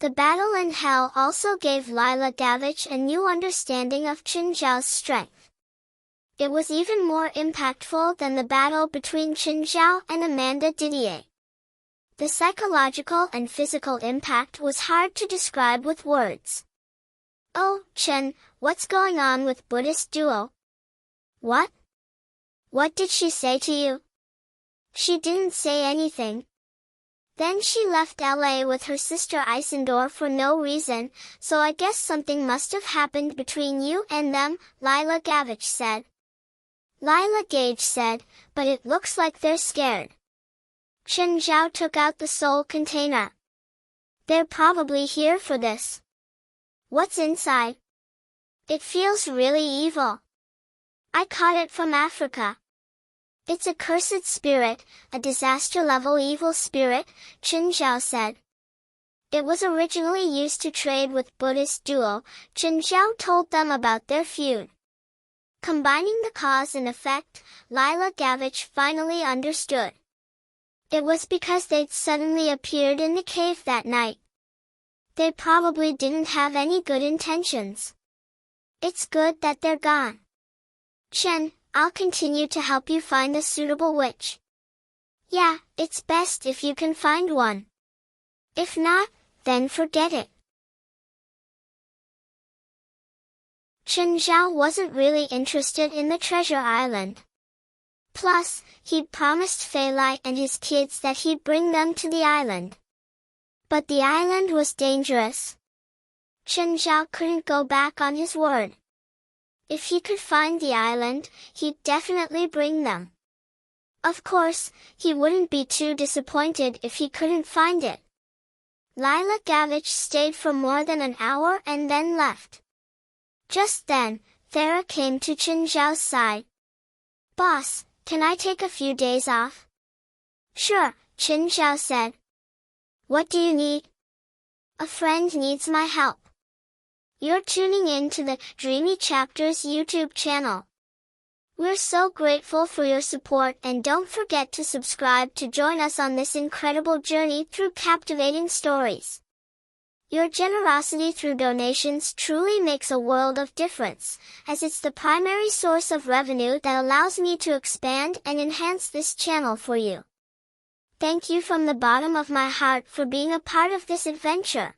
A: The battle in Hell also gave Lila Gavich a new understanding of Chen Zhao's strength. It was even more impactful than the battle between Chen Zhao and Amanda Didier. The psychological and physical impact was hard to describe with words. Oh, Chen, what's going on with Buddhist duo? What? What did she say to you? She didn't say anything. Then she left LA with her sister Isidore for no reason, so I guess something must have happened between you and them, Lila Gavich said. Lila Gage said, but it looks like they're scared. Chen Zhao took out the soul container. They're probably here for this. What's inside? It feels really evil. I caught it from Africa. It's a cursed spirit, a disaster-level evil spirit, Chen Zhao said. It was originally used to trade with Buddhist duo. Chen Zhao told them about their feud. Combining the cause and effect, Lila Gavich finally understood. It was because they'd suddenly appeared in the cave that night. They probably didn't have any good intentions. It's good that they're gone. Chen, I'll continue to help you find a suitable witch. Yeah, it's best if you can find one. If not, then forget it. Chen Zhao wasn't really interested in the treasure island. Plus, he'd promised Fei Lai and his kids that he'd bring them to the island. But the island was dangerous. Chen Zhao couldn't go back on his word. If he could find the island, he'd definitely bring them. Of course, he wouldn't be too disappointed if he couldn't find it. Lila Gavich stayed for more than an hour and then left. Just then, Thera came to Chen Zhao's side. Boss, can I take a few days off? Sure, Chen Zhao said. What do you need? A friend needs my help. You're tuning in to the Dreamy Chapters YouTube channel. We're so grateful for your support and don't forget to subscribe to join us on this incredible journey through captivating stories. Your generosity through donations truly makes a world of difference, as it's the primary source of revenue that allows me to expand and enhance this channel for you. Thank you from the bottom of my heart for being a part of this adventure.